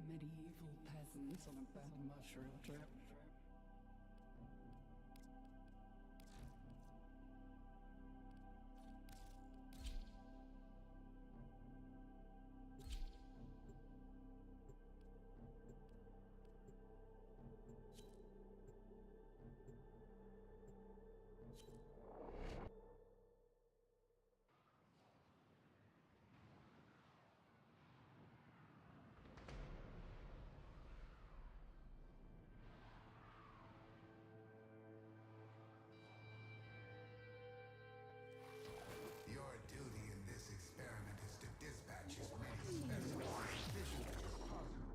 medieval peasants on a bad mushroom trip. Your duty in this experiment is to dispatch as many specimens efficiently as possible.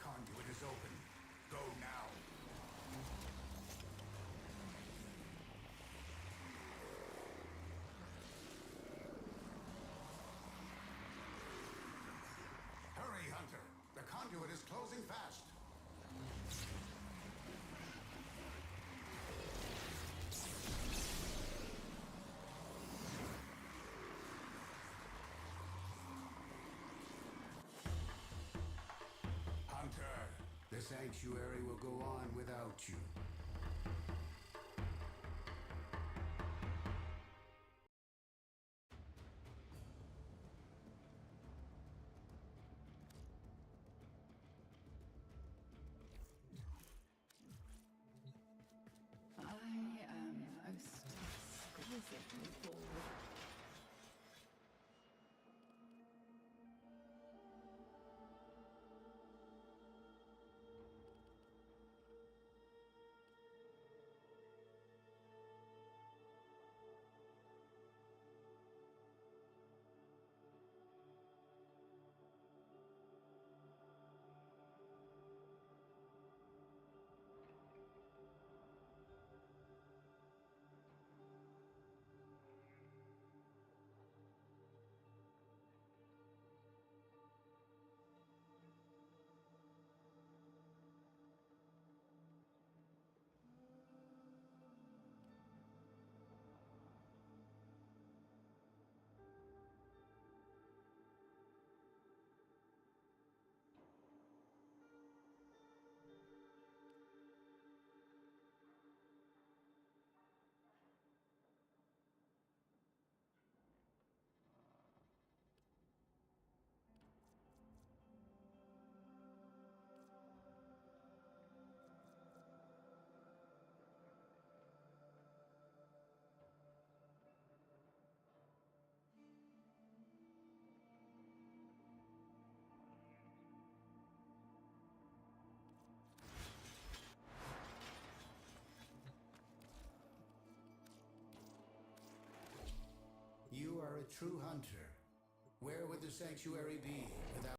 Conduit is open. Go now. Hurry, Hunter. The conduit is closing fast. Hunter, the sanctuary will go on without you. I am most exquisitely bored. a true hunter, where would the sanctuary be without...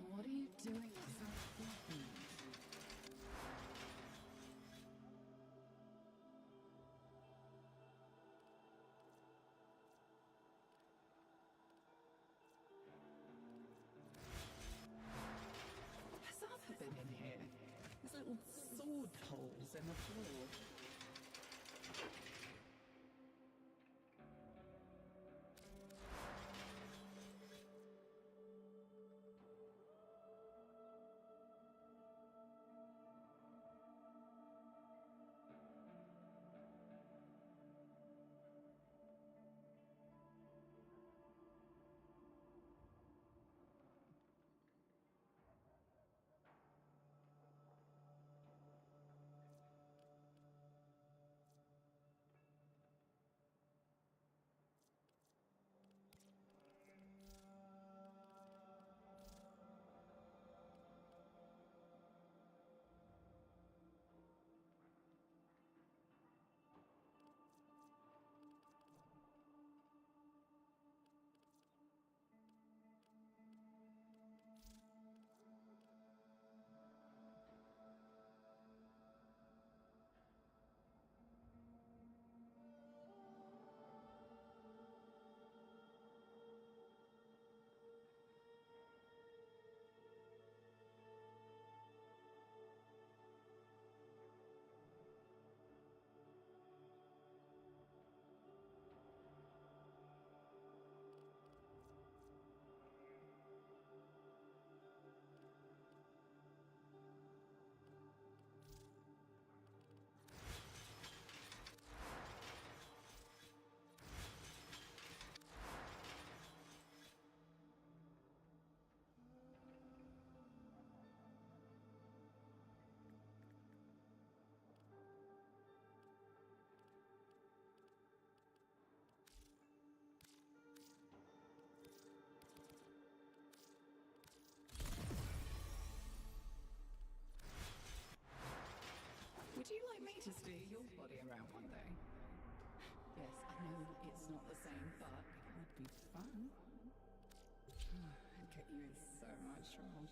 What are you doing so important? Has Arthur been in here? There's little sword holes in the floor. Would you like me to steer your body around one day? Yes, I know it's not the same, but it would be fun. I'd get you in so much trouble.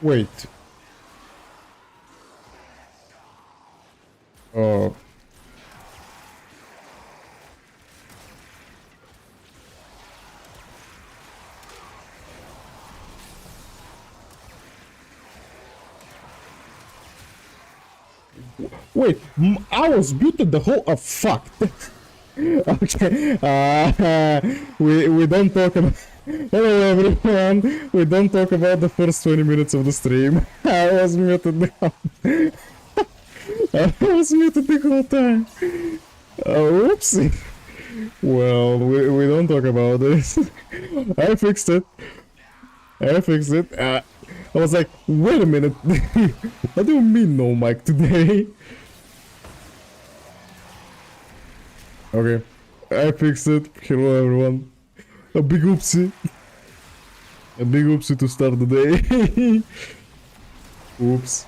Wait. Uh... Wait, I was muted the whole... Oh, fuck. Okay, we don't talk about... Hello everyone, we don't talk about the first 20 minutes of the stream. I was muted the whole... I was muted the whole time. Oopsie. Well, we don't talk about this. I fixed it. I fixed it. I was like, wait a minute. What do you mean no mic today? Okay, I fixed it. Hello everyone. A big oopsie. A big oopsie to start the day. Oops.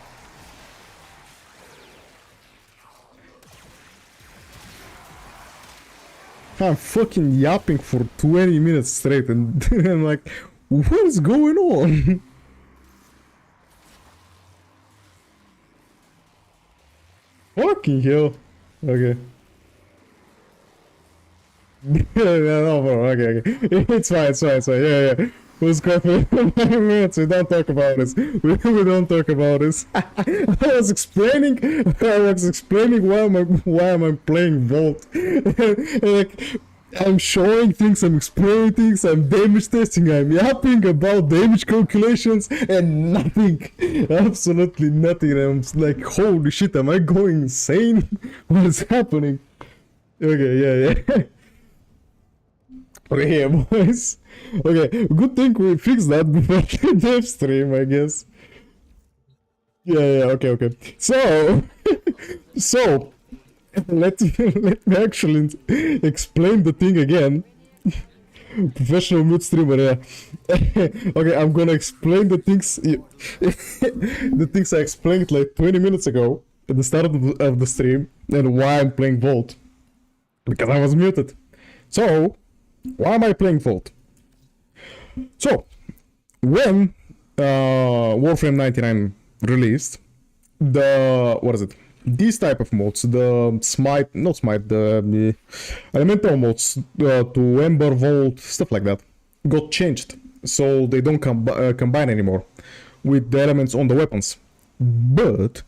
I'm fucking yapping for 20 minutes straight and I'm like, what is going on? Fucking hell. Okay. No, bro, okay. It's fine, yeah. Let's go for 5 minutes, we don't talk about this. We don't talk about this. I was explaining why am I playing Vault. Like, I'm showing things, I'm explaining things, I'm damage testing, I'm yapping about damage calculations, and nothing. Absolutely nothing. I'm like, holy shit, am I going insane? What is happening? Okay, yeah. Okay, yeah, boys. Okay, good thing we fixed that before Devstream, I guess. Yeah, okay. So, let me actually explain the thing again. Professional mute streamer, yeah. Okay, I'm gonna explain the things, the things I explained like 20 minutes ago at the start of the stream, and why I'm playing Vault. Because I was muted. So, why am I playing Vault? So, when Warframe 99 released, these type of mods, the elemental mods to Ember, Vault, stuff like that, got changed. So they don't combine anymore with the elements on the weapons. But,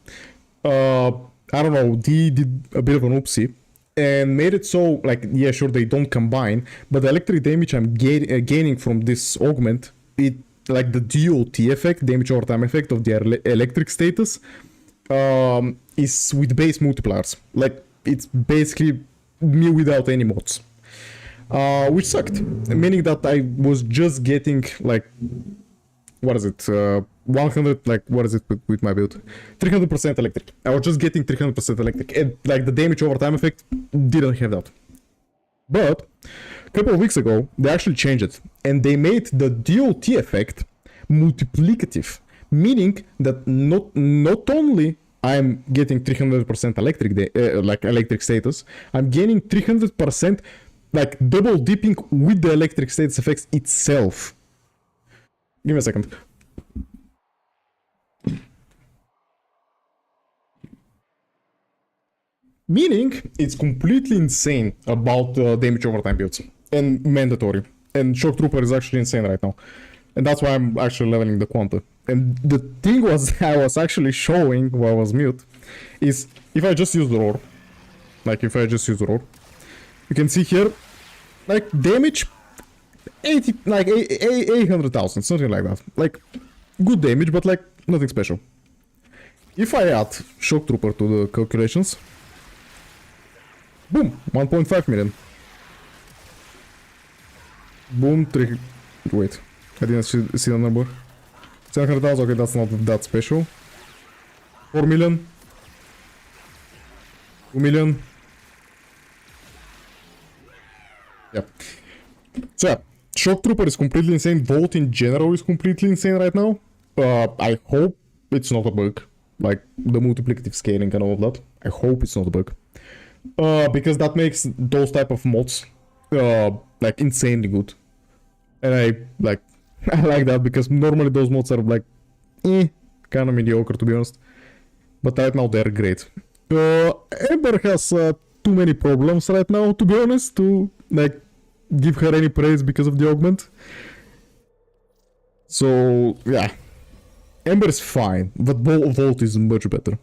I don't know, they did a bit of an oopsie and made it so, like, yeah, sure, they don't combine, but the electric damage I'm gaining from this augment, it, like the DOT effect, damage over time effect of the electric status, is with base multipliers. Like, it's basically me without any mods. Which sucked, meaning that I was just getting, like, 100, like, with my build? 300% electric. I was just getting 300% electric, and, like, the damage over time effect didn't have that. But, a couple of weeks ago, they actually changed it, and they made the DOT effect multiplicative, meaning that not only I'm getting 300% electric status, I'm gaining 300%, like, double dipping with the electric status effects itself. Give me a second. Meaning, it's completely insane about damage over time builds. And mandatory. And Shock Trooper is actually insane right now. And that's why I'm actually leveling the Quanta. And the thing was, I was actually showing while I was mute, is if I just use the roar, you can see here, like, damage 800,000, something like that. Like, good damage, but like, nothing special. If I add Shock Trooper to the calculations, boom, 1.5 million. Boom, 3... Wait, I didn't see the number. 700,000, okay, that's not that special. 4 million. 2 million. Yeah. So yeah, Shock Trooper is completely insane. Vault in general is completely insane right now. I hope it's not a bug. Like, the multiplicative scaling and all of that. I hope it's not a bug. Because that makes those type of mods, like, insanely good. And I like that because normally those mods are, like, kind of mediocre to be honest. But right now they're great. Amber has too many problems right now, to be honest, to like give her any praise because of the augment. So yeah, Amber is fine, but Volt is much better.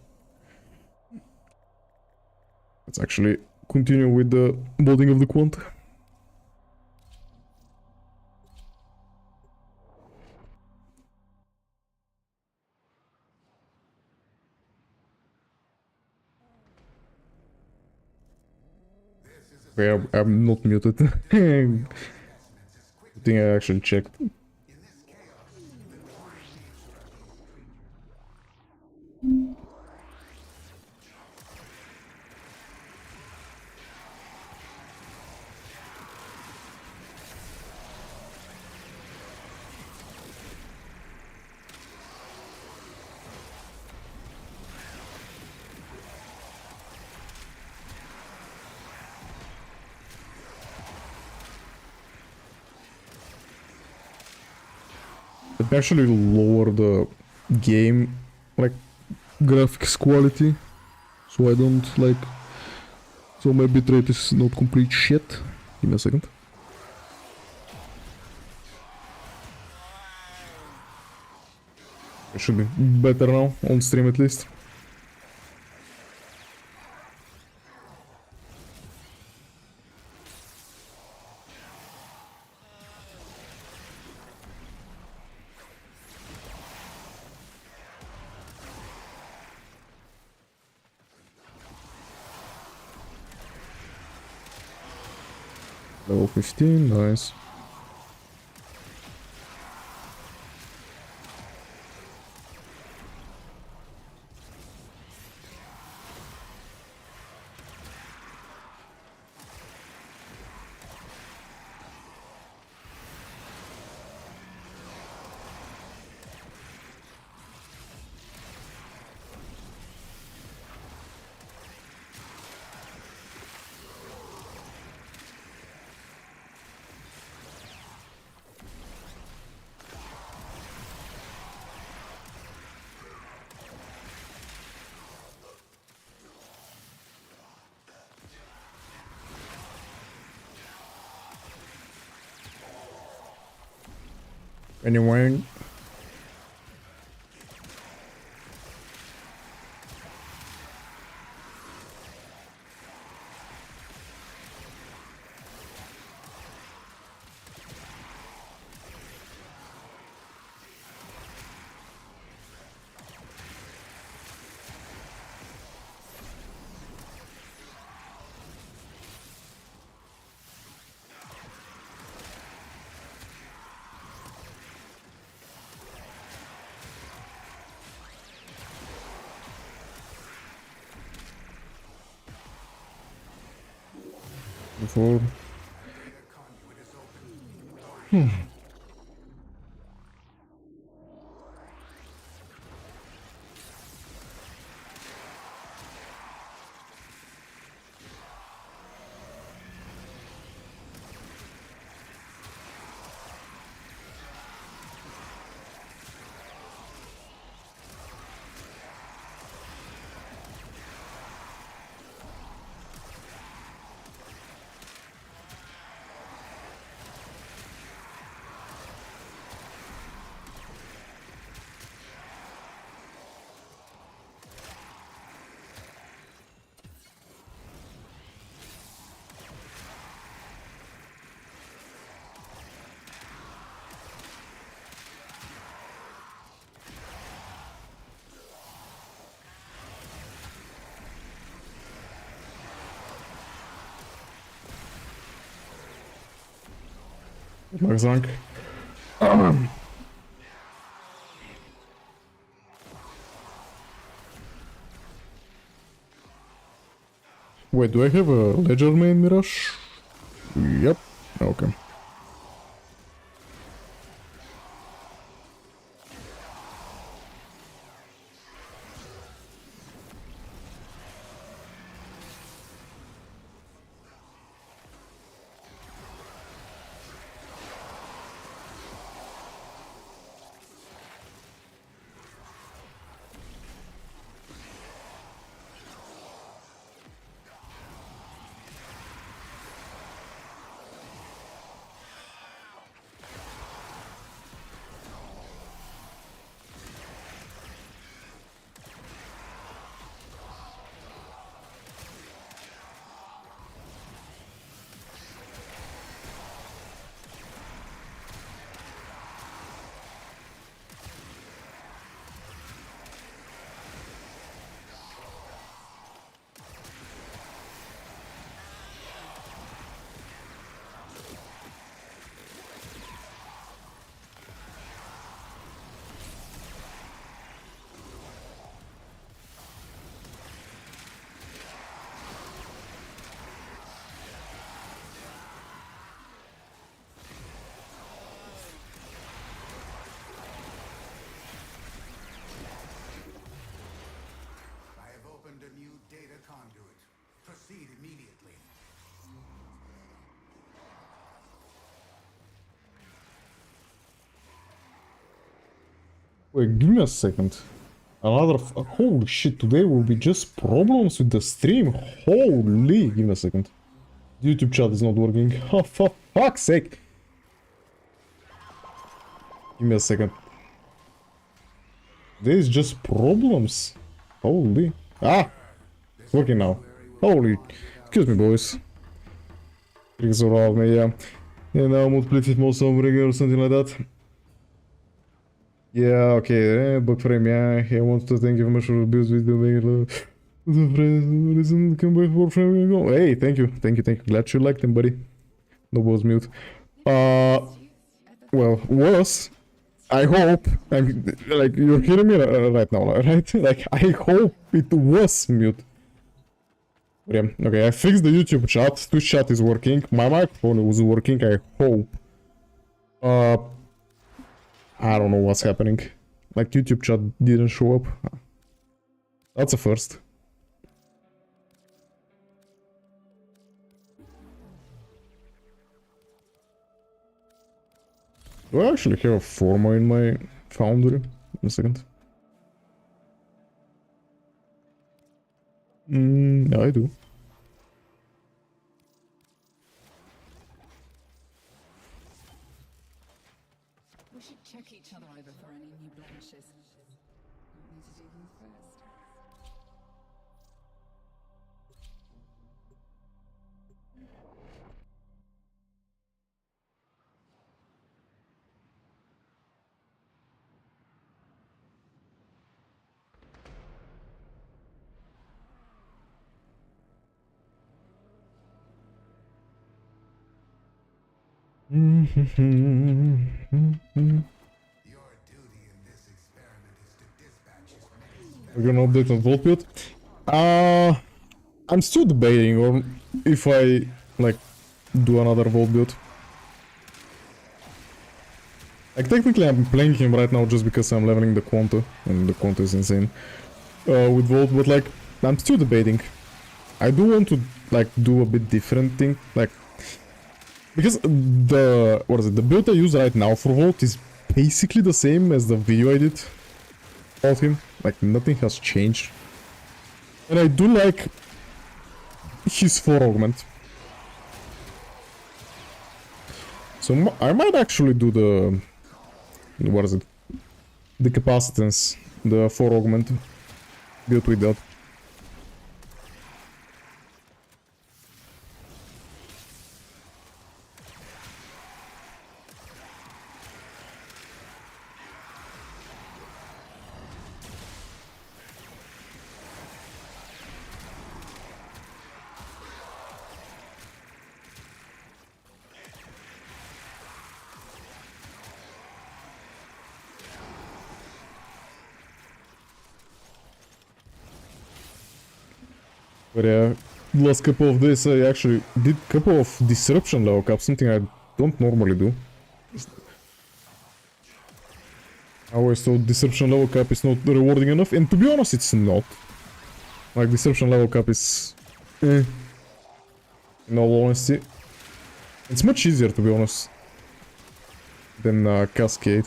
Let's actually continue with the building of the quant. Okay, I'm not muted. I think I actually checked. It actually lowered the game, like, graphics quality, so I don't like. So my bitrate is not complete shit. Give me a second. It should be better now, on stream at least. Level 15, nice. Anyway. Before. Dank. Wait, do I have a ledger main Mirage? Yep. Okay. Wait, give me a second. Another holy shit, today will be just problems with the stream. Holy, give me a second. YouTube chat is not working. Oh, for fuck's sake. Give me a second. There's just problems. Holy. Ah! It's working now. Holy. Excuse me, boys. Things are around me, yeah. Yeah, now multiplicative more sombering or something like that. Yeah, okay. Warframe, yeah. I want to thank you very much for the builds with the maker. Listen, come back Warframe. Go. Hey, thank you. Thank you, thank you. Glad you liked them, buddy. No was mute. Well, was. I hope. I'm like, you're hearing me right now, right? Like, I hope it was mute. Yeah, okay, I fixed the YouTube chat. Twitch chat is working. My microphone was working, I hope. I don't know what's happening. Like, YouTube chat didn't show up. That's a first. Do I actually have a forma in my foundry? One second. Yeah, I do. We should check each other over for any new blemishes. I need to do them first. Your duty in this experiment is to dispatch as many We're gonna update on Vault build. I'm still debating on if I, like, do another Vault build. Like, technically I'm playing him right now just because I'm leveling the Quanta, and the Quanta is insane. With Vault, but like, I'm still debating. I do want to, like, do a bit different thing, like, because the, what is it, the build I use right now for Vault is basically the same as the video I did about him, like, nothing has changed. And I do like his 4 augment. So I might actually do the, what is it, the capacitance, the 4 augment build with that. But yeah, last couple of days I actually did a couple of disruption level caps, something I don't normally do. I always thought disruption level cap is not rewarding enough, and to be honest it's not. Like, disruption level cap is in all honesty. It's much easier, to be honest, than Cascade.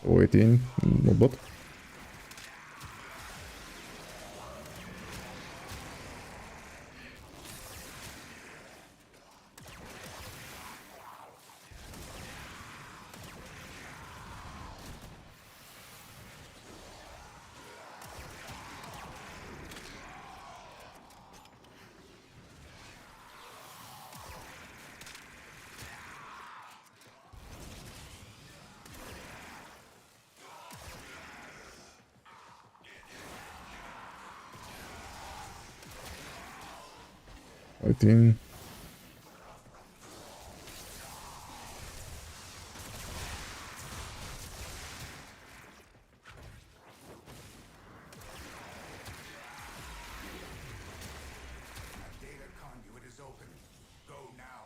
Oh, 18, not bad. I think. data conduit is open. Go now.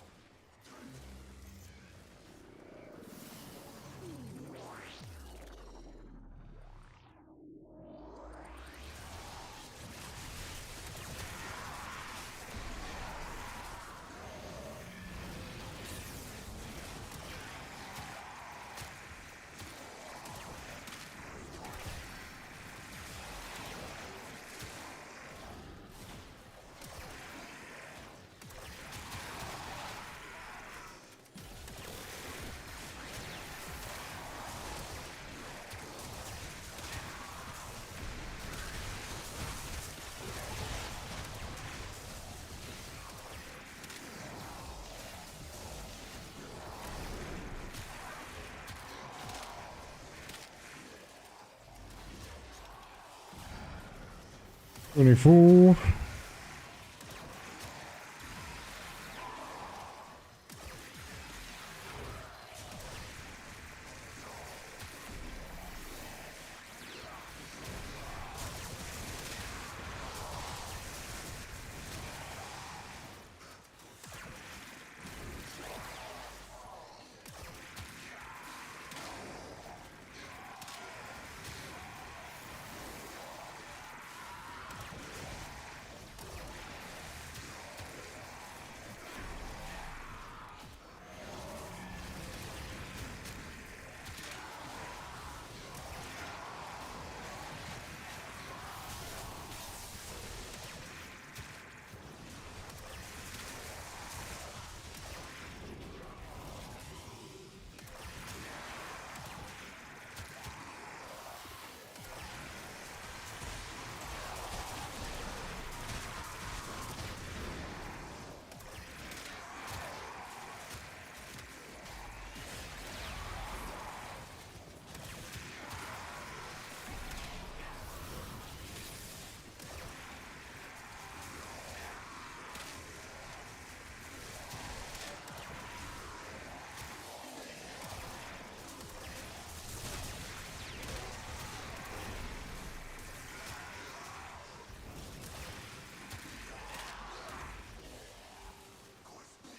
24.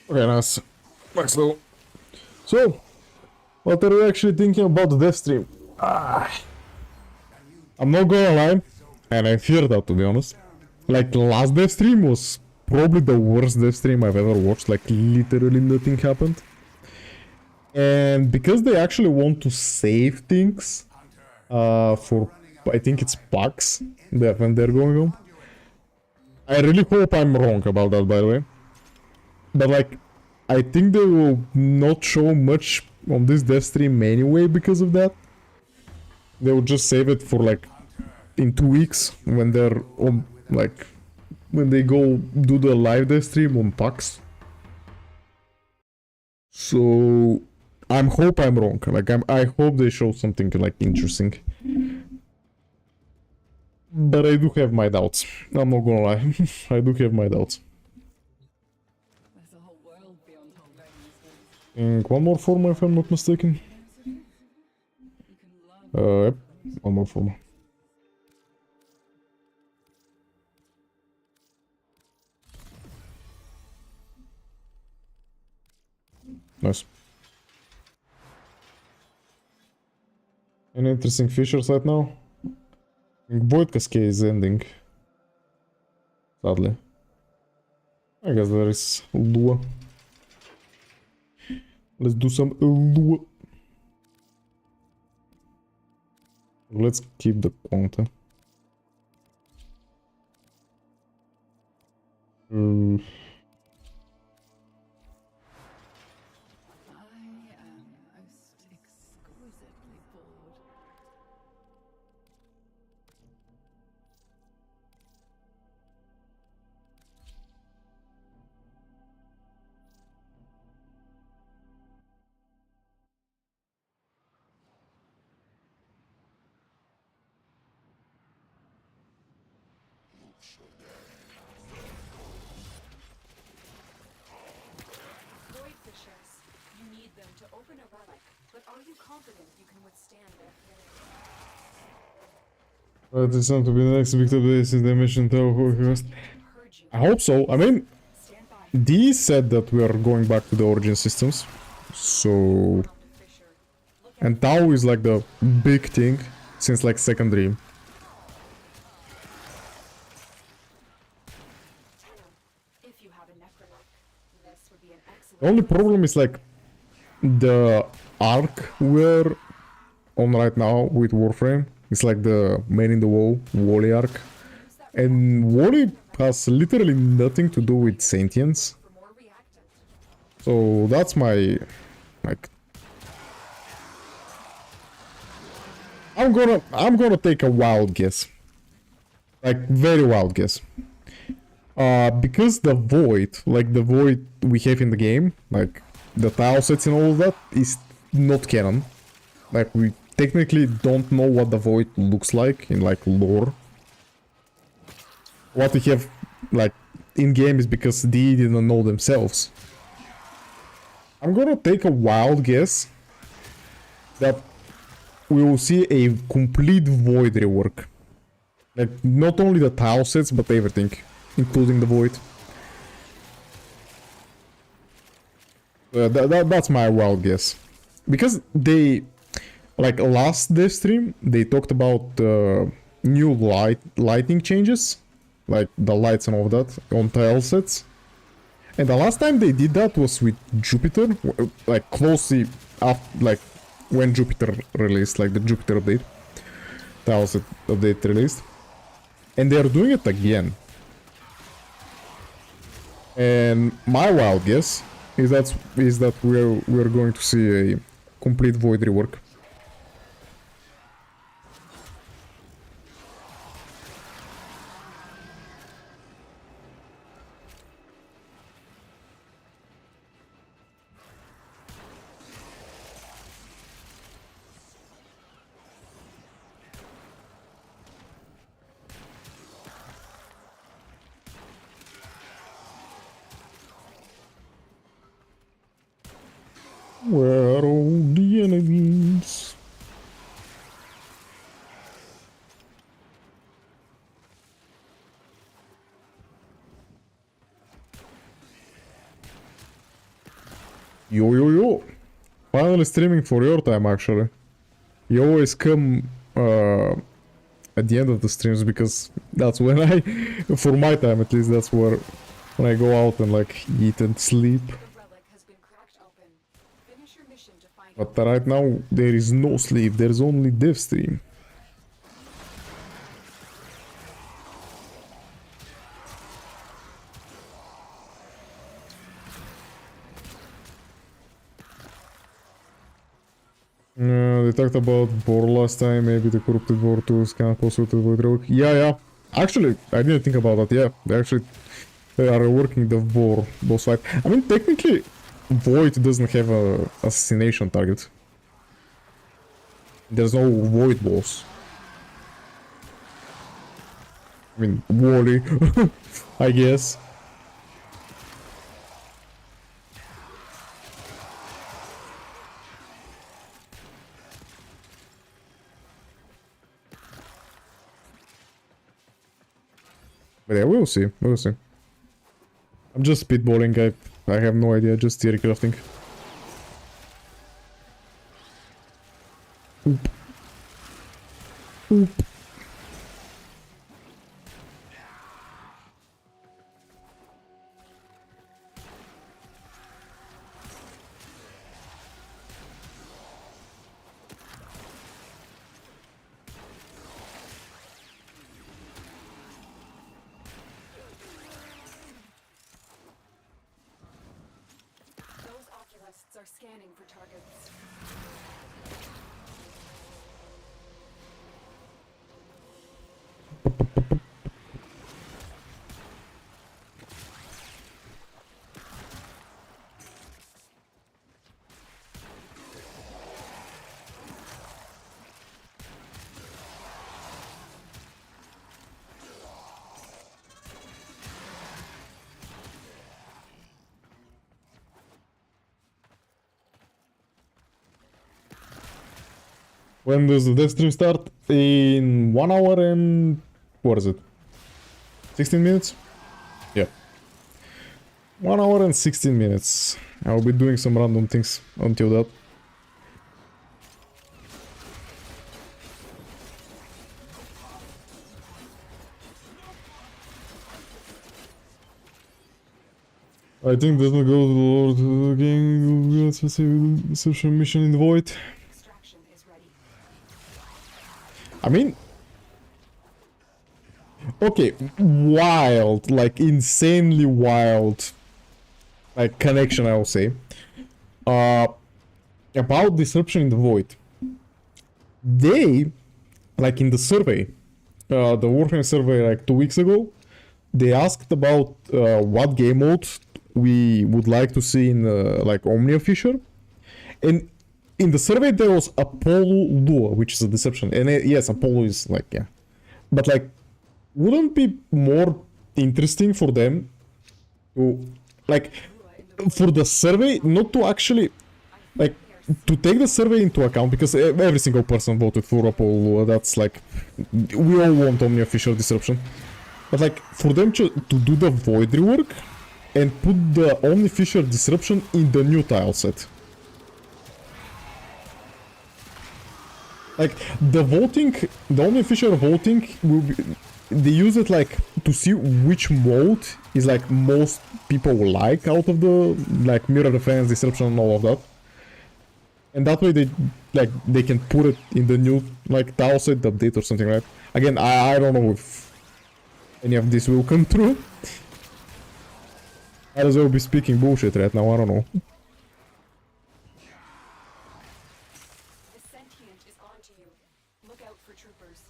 Okay, nice. Max level. So, what are you actually thinking about the Devstream? I'm not gonna lie, and I fear that, to be honest. Like, the last Devstream was probably the worst Devstream I've ever watched. Like, literally nothing happened. And because they actually want to save things for, I think it's bugs when they're going on. I really hope I'm wrong about that, by the way. But like, I think they will not show much on this dev stream anyway because of that. They will just save it for like in 2 weeks when they're on, like, when they go do the live dev stream on PAX. So I hope I'm wrong. Like, I hope they show something like interesting. But I do have my doubts. I'm not gonna lie. I do have my doubts. There's a whole world beyond Haldane these days. And one more form, if I'm not mistaken. You can love Yep, one more form. Nice. Any interesting features right now? Void Cascade is ending. Sadly. I guess there is Lua. Let's do some Lua. Let's keep the quanta. I am most exquisitely bored. Void fishers. You need them to open a relic, but are you confident you can withstand their fury? It's time to be the next Victor Day since they mentioned Tao Host. Heard you. I hope so. I mean, Stand by. D said that we are going back to the origin systems. So, Found a fisher. Look and Tao is like the big thing since like second dream. if you have a necronaut. This would be an excellent. The only problem is like the arc we're on right now with Warframe. It's like the man in the wall, Wally arc. And Wally has literally nothing to do with sentience. For more reactant. So that's my, like, I'm gonna take a wild guess. Like, very wild guess. Because the void, like the void we have in the game, like the tile sets and all of that, is not canon. Like, we technically don't know what the void looks like in like lore. what we have like in game is because they didn't know themselves. I'm gonna take a wild guess that we will see a complete void rework. Like not only the tile sets but everything, including the void. That's my wild guess. Because they, like last Devstream, they talked about new lighting changes, like the lights and all that on tile sets. And the last time they did that was with Jupiter, like closely after, like when Jupiter released, like the Jupiter update, tile set update released, and they are doing it again. And my wild guess is that we're going to see a complete void rework. Where are all the enemies? Yo. Finally streaming for your time, actually. You always come at the end of the streams because that's when for my time at least, that's when I go out and like eat and sleep. But right now there is no sleep, there's only Devstream. They talked about boar last time, maybe the corrupted boar too is kind of possible to avoid rogue. Yeah. Actually, I didn't think about that, yeah. They are working the boar boss fight. I mean, technically, Void doesn't have a assassination target. There's no Void boss. I mean, Wally, I guess. But yeah, we'll see. I'm just spitballing, I have no idea, just theory crafting. Oop. Are scanning for targets. When does the Devstream start? In 1 hour and... what is it? 16 minutes? Yeah. 1 hour and 16 minutes. I'll be doing some random things until that. I think that will go to the Lord of the game. Social mission in the void. I mean, okay, wild, like insanely wild, like connection, I will say. About disruption in the void. They, like in the survey, the Warframe survey like 2 weeks ago, they asked about what game mode we would like to see in like Omnia Fisher, and in the survey there was Apollo Lua, which is a deception, and yes, Apollo is like, yeah, but like wouldn't be more interesting for them to, like, for the survey, not to actually, like, to take the survey into account, because every single person voted for a poll, that's like, we all want Omnia Fisher disruption. But like, for them to do the void rework and put the Omni Fisher disruption in the new tile set. Like, the voting, the Omni Fisher voting will be, they use it like to see which mode is like most people like out of the like mirror defense, disruption and all of that. And that way they can put it in the new like tile set update or something, right? Again, I don't know if any of this will come true. Might as well be speaking bullshit right now, I don't know. The sentient is onto you. Look out for troopers.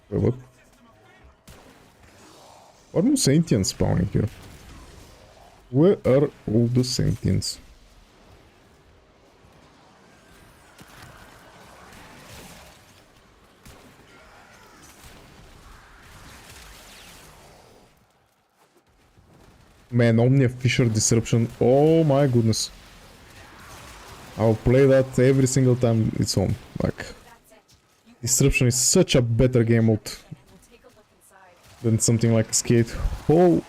Wait, what? What are sentients spawning here? Where are all the sentients? Man, Omnia Fisher Disruption, oh my goodness. I'll play that every single time it's on. Like, Disruption is such a better game mode We'll take a look inside. than something like Skate. Oh!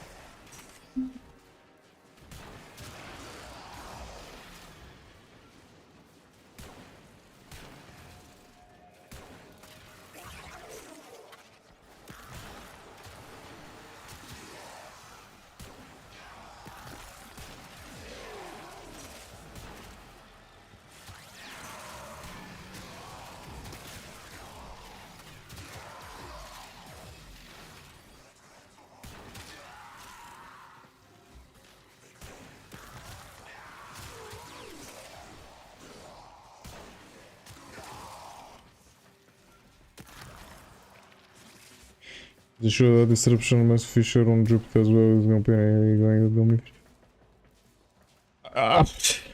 The show Disruption must Fisher on Jupiter as well as going to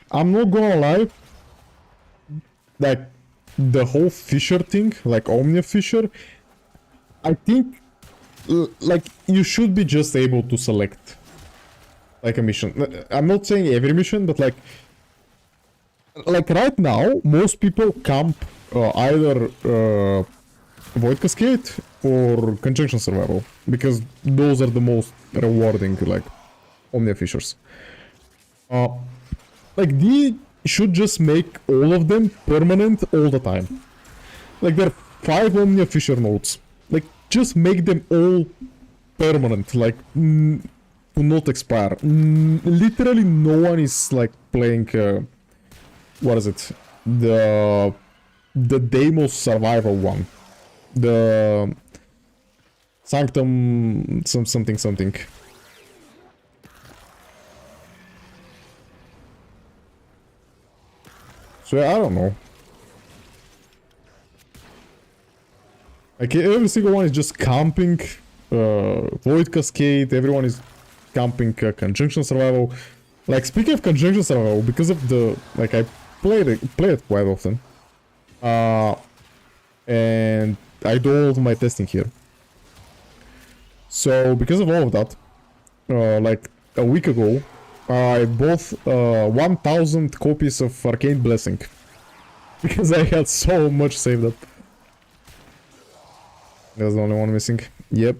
I'm not gonna lie. Like, the whole Fisher thing, like Omnia Fisher, I think, like, you should be just able to select, like, a mission. I'm not saying every mission, but like right now, most people camp either Void Cascade or Conjunction Survival, because those are the most rewarding, like, Omnia Fishers. Like, they should just make all of them permanent all the time. Like, there are 5 Omnia Fisher nodes. Like, just make them all permanent, like, to not expire. Literally no one is, like, playing, what is it? The Deimos Survival one. The Sanctum something. So I don't know. Like, every single one is just camping Void Cascade, everyone is camping Conjunction Survival. Like, speaking of Conjunction Survival, because of the, like, I play it quite often. And I do all of my testing here. So, because of all of that, like, a week ago, I bought 1000 copies of Arcane Blessing. Because I had so much saved up. There's the only one missing. Yep.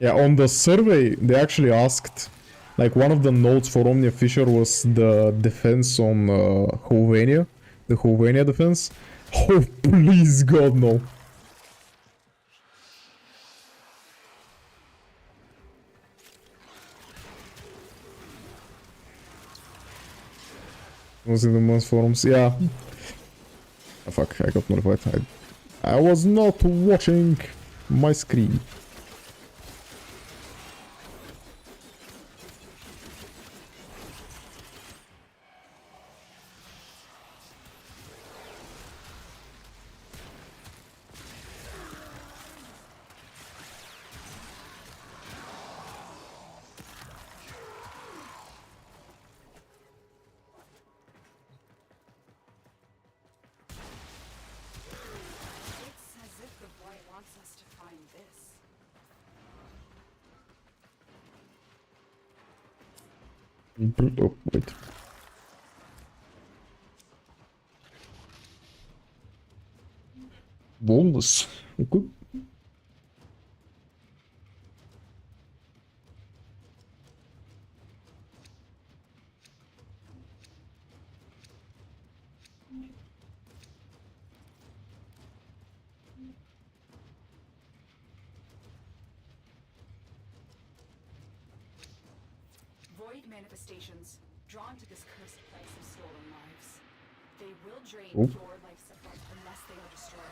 Yeah, on the survey, they actually asked, like, one of the notes for Omnia Fisher was the defense on Hovenia, the Hovenia defense. Oh, please, God, no. Was in the month forums, yeah. Oh, fuck, I got notified. I was not watching my screen. Oh, wait. Walls. Okay. Void manifestations, drawn to this cursed place of stolen lives. They will drain Oh. your life supply unless they are destroyed.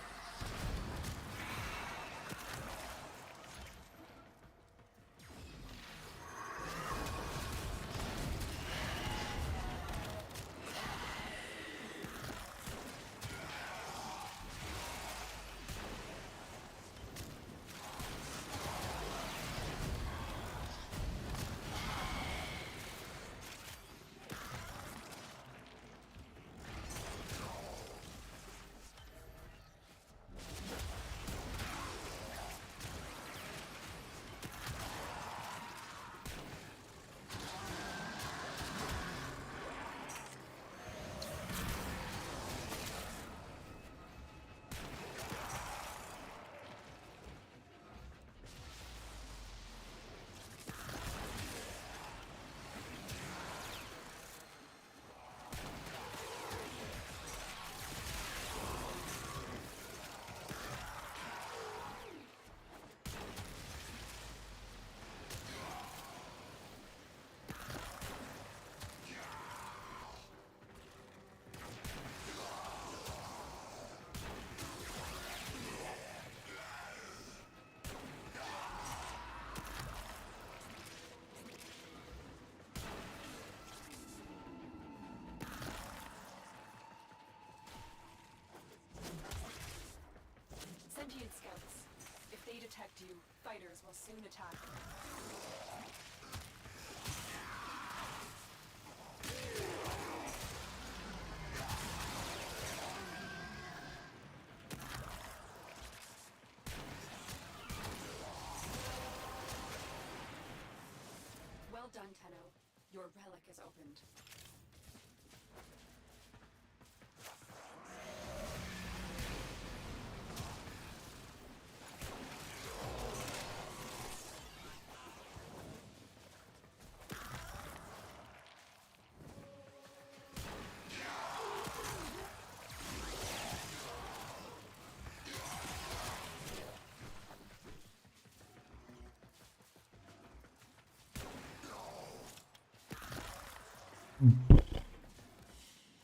Sentient scouts. If they detect you, fighters will soon attack. Well done, Tenno. Your relic is opened.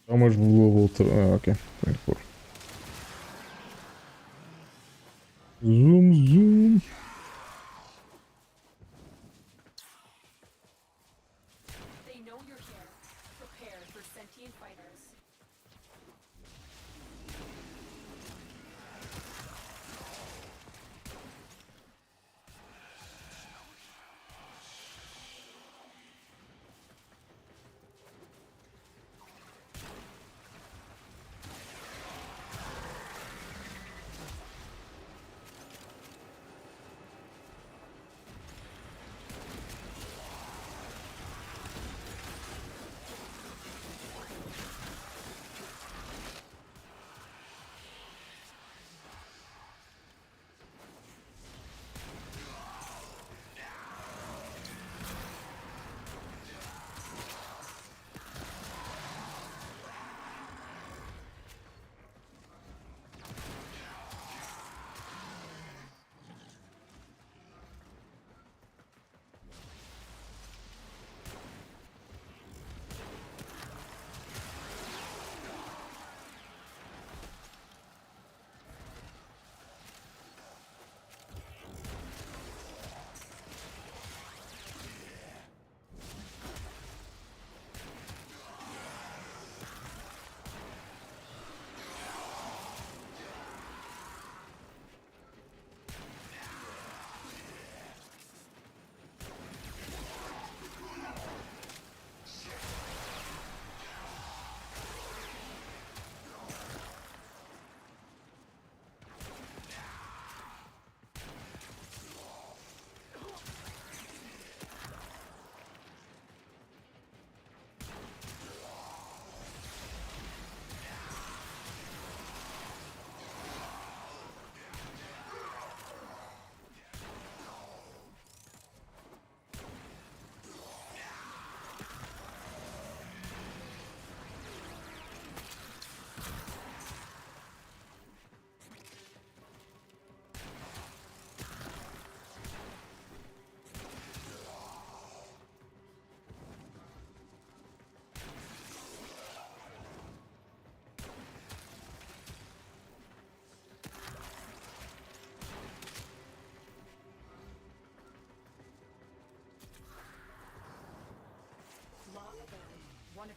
How much level to... okay. 24. Zoom, zoom. They know you're here. Prepare for sentient fighters.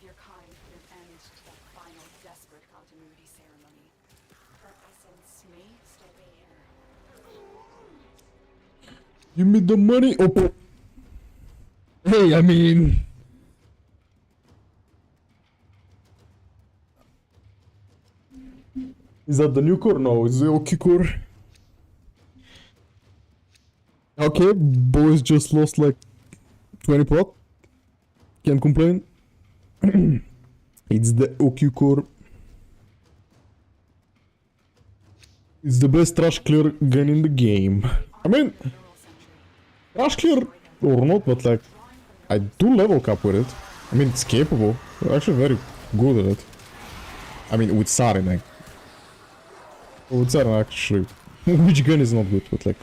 your kind put an end to that final desperate continuity ceremony. Her essence may still be here. Give me the money. Oh. Hey, I mean. Is that the new core? No, it's the OK core. Okay, boys just lost like 20 pot. Can't complain. It's the OQ core. It's the best trash clear gun in the game. I mean, trash clear or not, but like, I do level cap with it. I mean, it's capable. We're actually very good at it. I mean, with Sarin, like. With Sarin, actually. Which gun is not good, but like.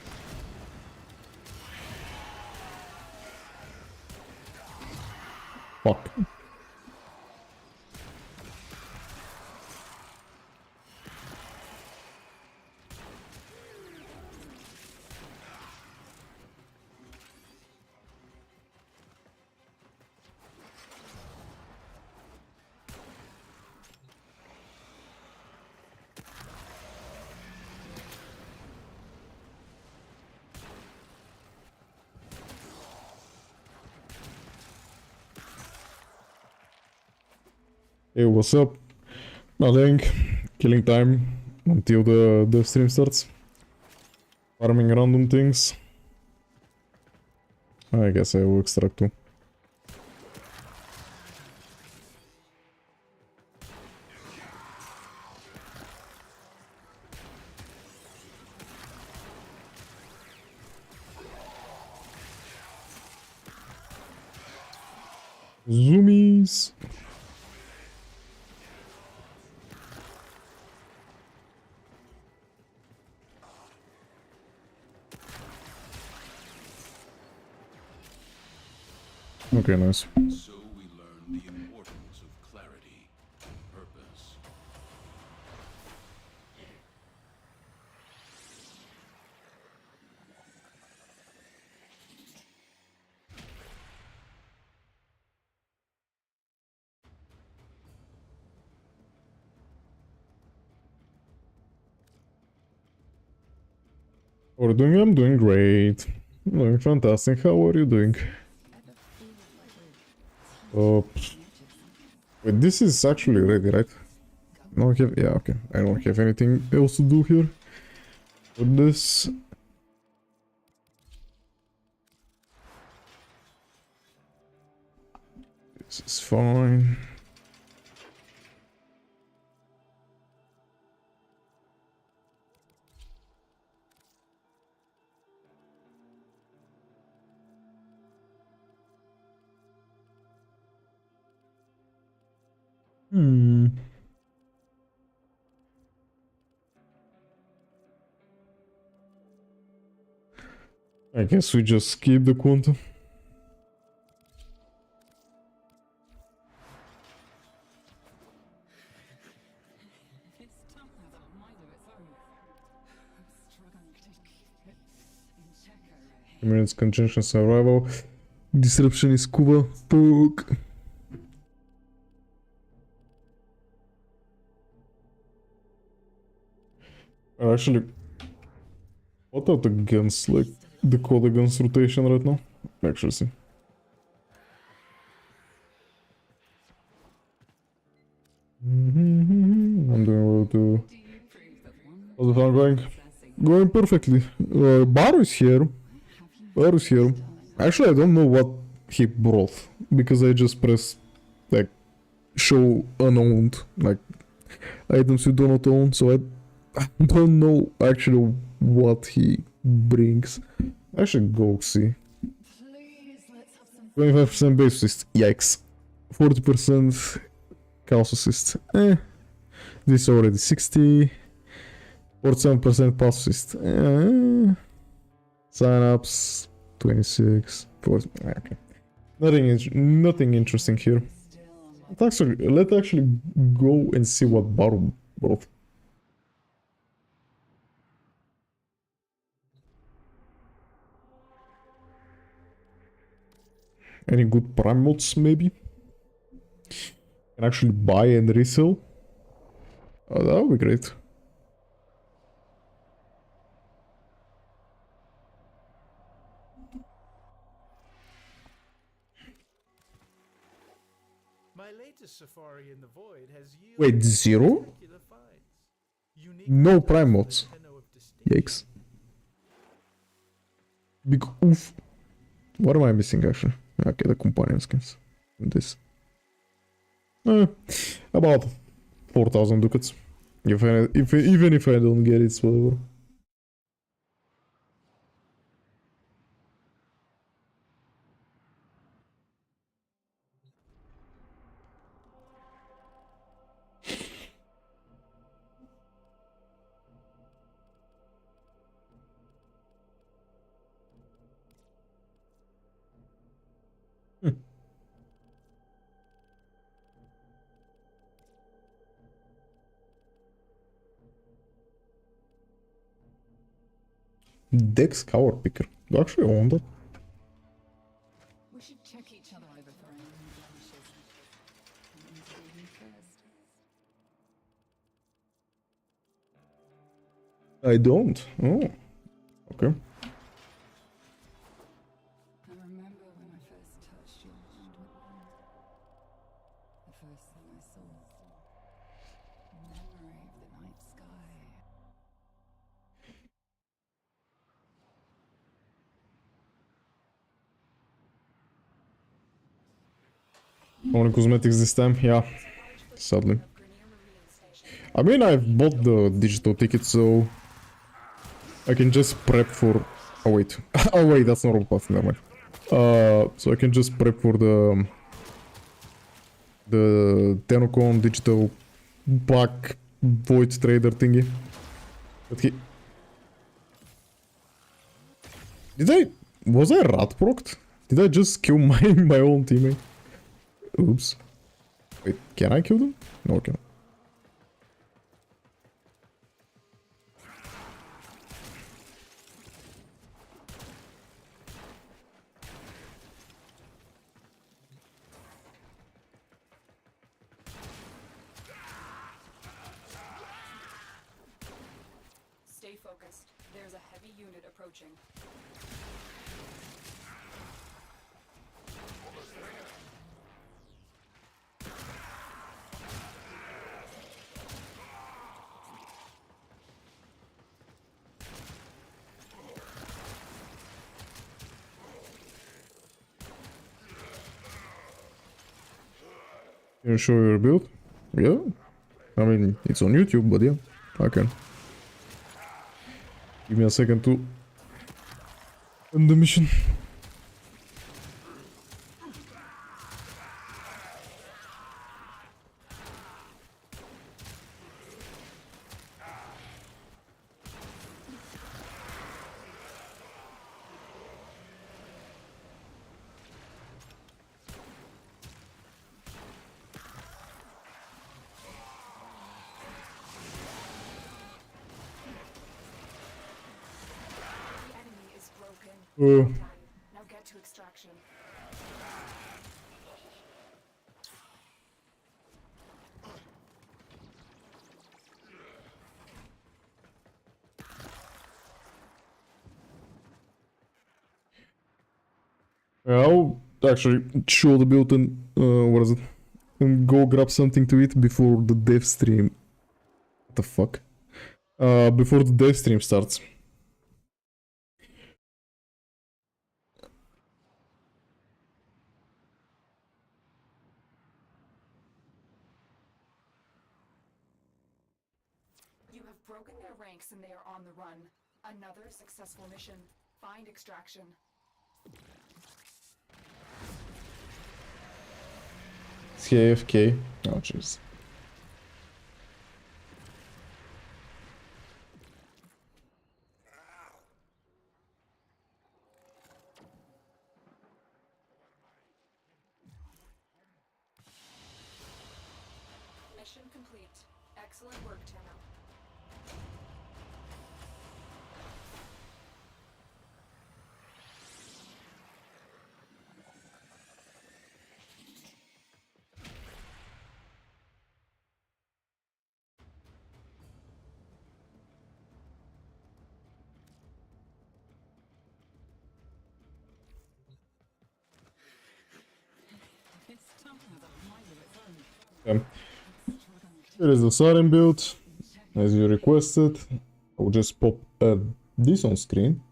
Fuck. Hey, what's up? Nothing. Killing time until the stream starts. Farming random things. I guess I will extract too. Zoomies. Okay, nice. So we learn the importance of clarity, purpose. What are you doing? I'm doing great. I'm doing fantastic. How are you doing? Oh, wait, this is actually ready, right? No, I have, yeah, okay. I don't have anything else to do here. With this. This is fine. I guess we just skip the quantum. This town has a mind of its own. I'm struggling to keep it in check over here. Minutes conjunction survival. Disruption is Cuba. Fuck. Actually, what are the guns like? The Coda guns rotation right now? Actually, see. I'm doing well too. Do you prove that one How's the fun going? possessing Going perfectly. Baru is here. Baru is here. Actually, I don't know what he brought because I just pressed like show unowned, like items you do not own. So I don't know actually what he brings. I should go see. please let's have some 25% base assist. Yikes. 40% chaos assist. This already 60. 47% pass assist. Sign-ups. 26. 40. Okay. Nothing interesting here. Let's actually go and see what Baru brought. Any good prime mods, maybe? Can actually buy and resell. Oh, that would be great. My latest safari in the void has yielded Wait, 0? spectacular finds. Unique No items prime that mods. tenor of distinction. Yikes. Big oof. What am I missing actually? Okay, the companion skins. This. About 4,000 ducats. Even if I don't get it, it's whatever. Dex cover picker. Do I actually own that? We should check each other over for any blemishes. I'm interviewing first. I don't. Oh, okay. I remember when I first touched your hand with mine. The first thing I saw. A memory of the night sky. Only cosmetics this time? Yeah, sadly. I mean, I've bought the digital ticket, so I can just prep for... Oh wait. Oh wait, that's not path, never mind. So I can just prep for the Tenocon digital black void trader thingy. But he... Was I rat procced? Did I just kill my own teammate? Oops. Wait, can I kill them? No, I can't. Stay focused. There's a heavy unit approaching. Can you show your build? Yeah. I mean, it's on YouTube, but yeah, I can. Give me a second to end the mission. The enemy is broken. Now get to extraction. I'll actually show the build and what is it? And go grab something to eat before the dev stream. What the fuck? Before the dev stream starts. You have broken their ranks and they are on the run. Another successful mission. Find extraction. It's AFK. Oh jeez. Mission complete. Excellent work, Tenno. Here is the Sortie build, as you requested. I will just pop this on screen.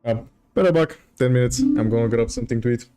Better back, 10 minutes. I'm gonna grab something to eat.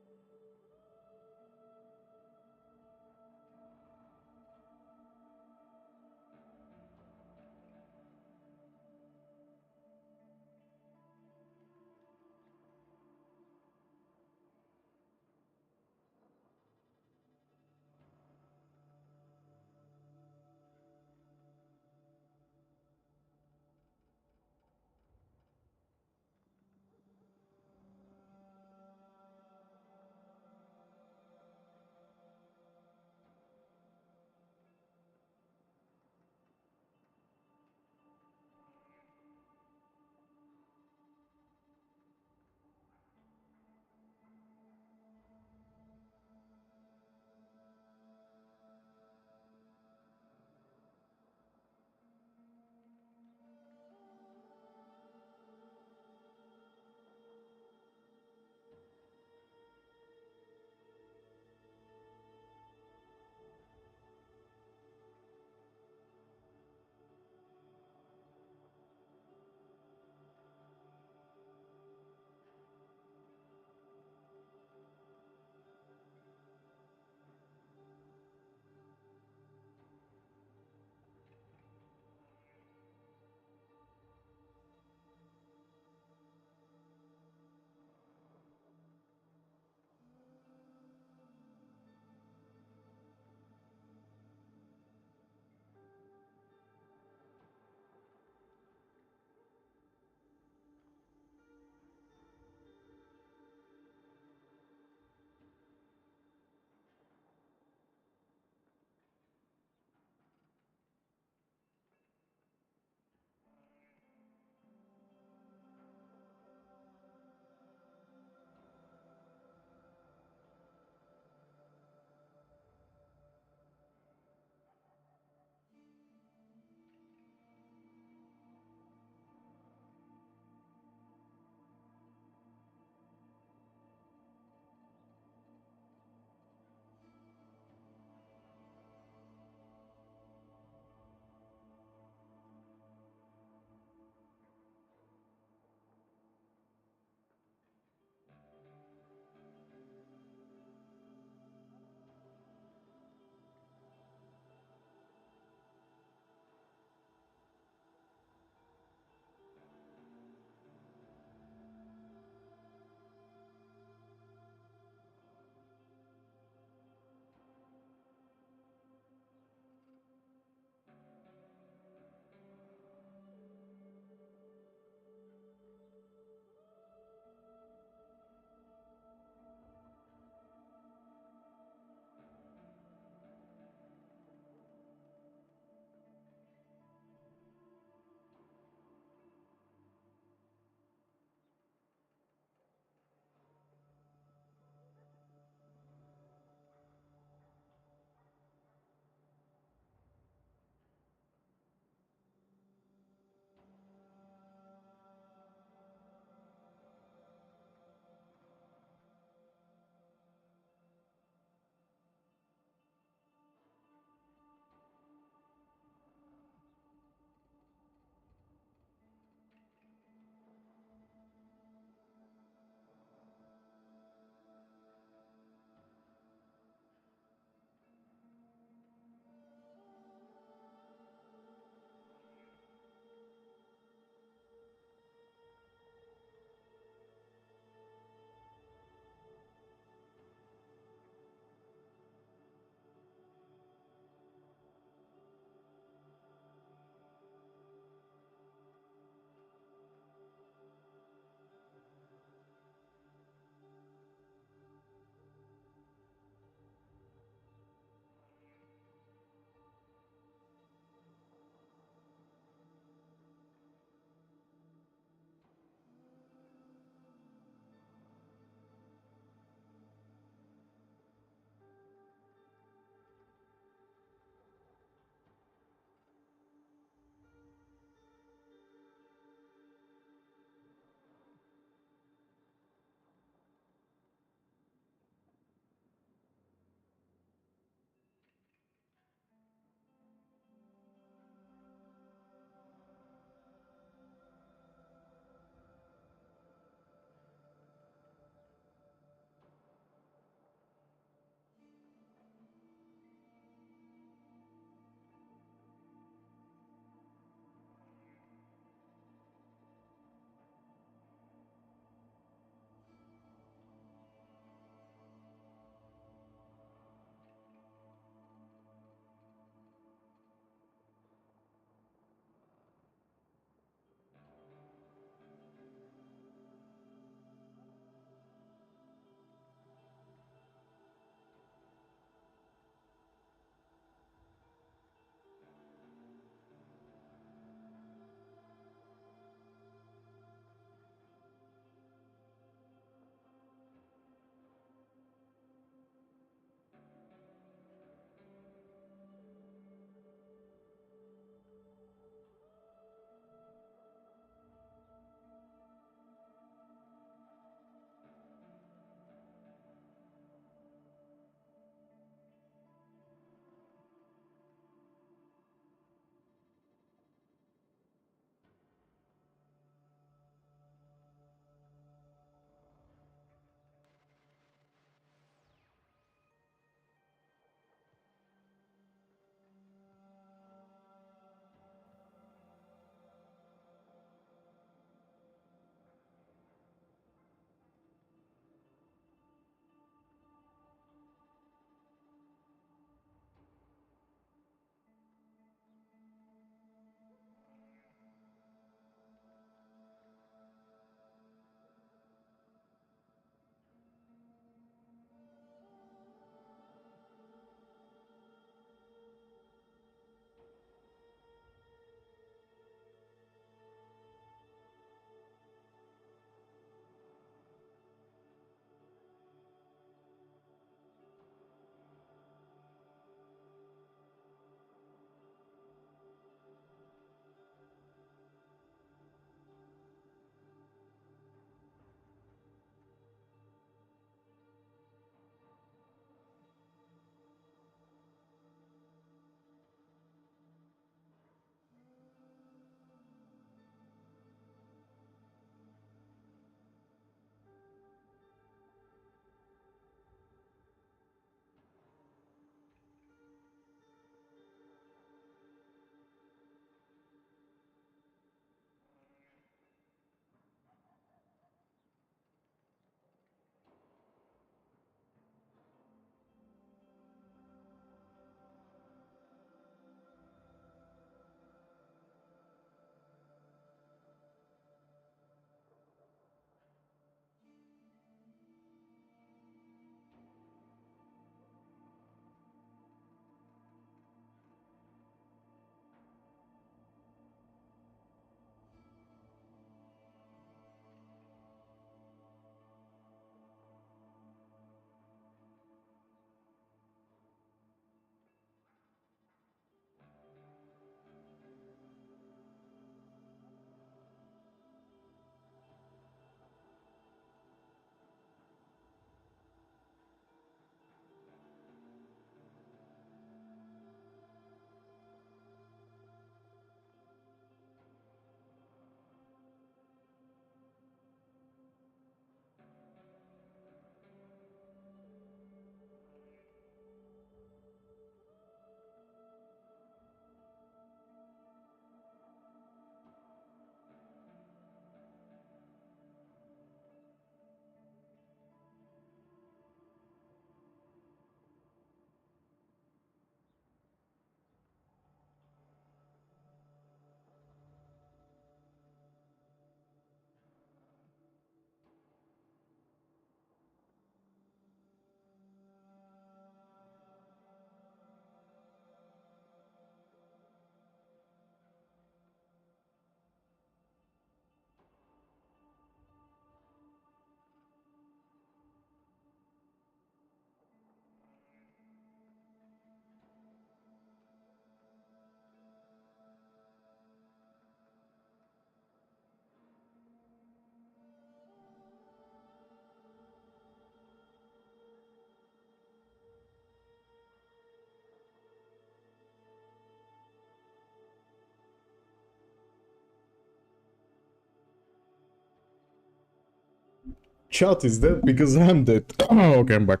Chat is dead because I'm dead. Okay, I'm back.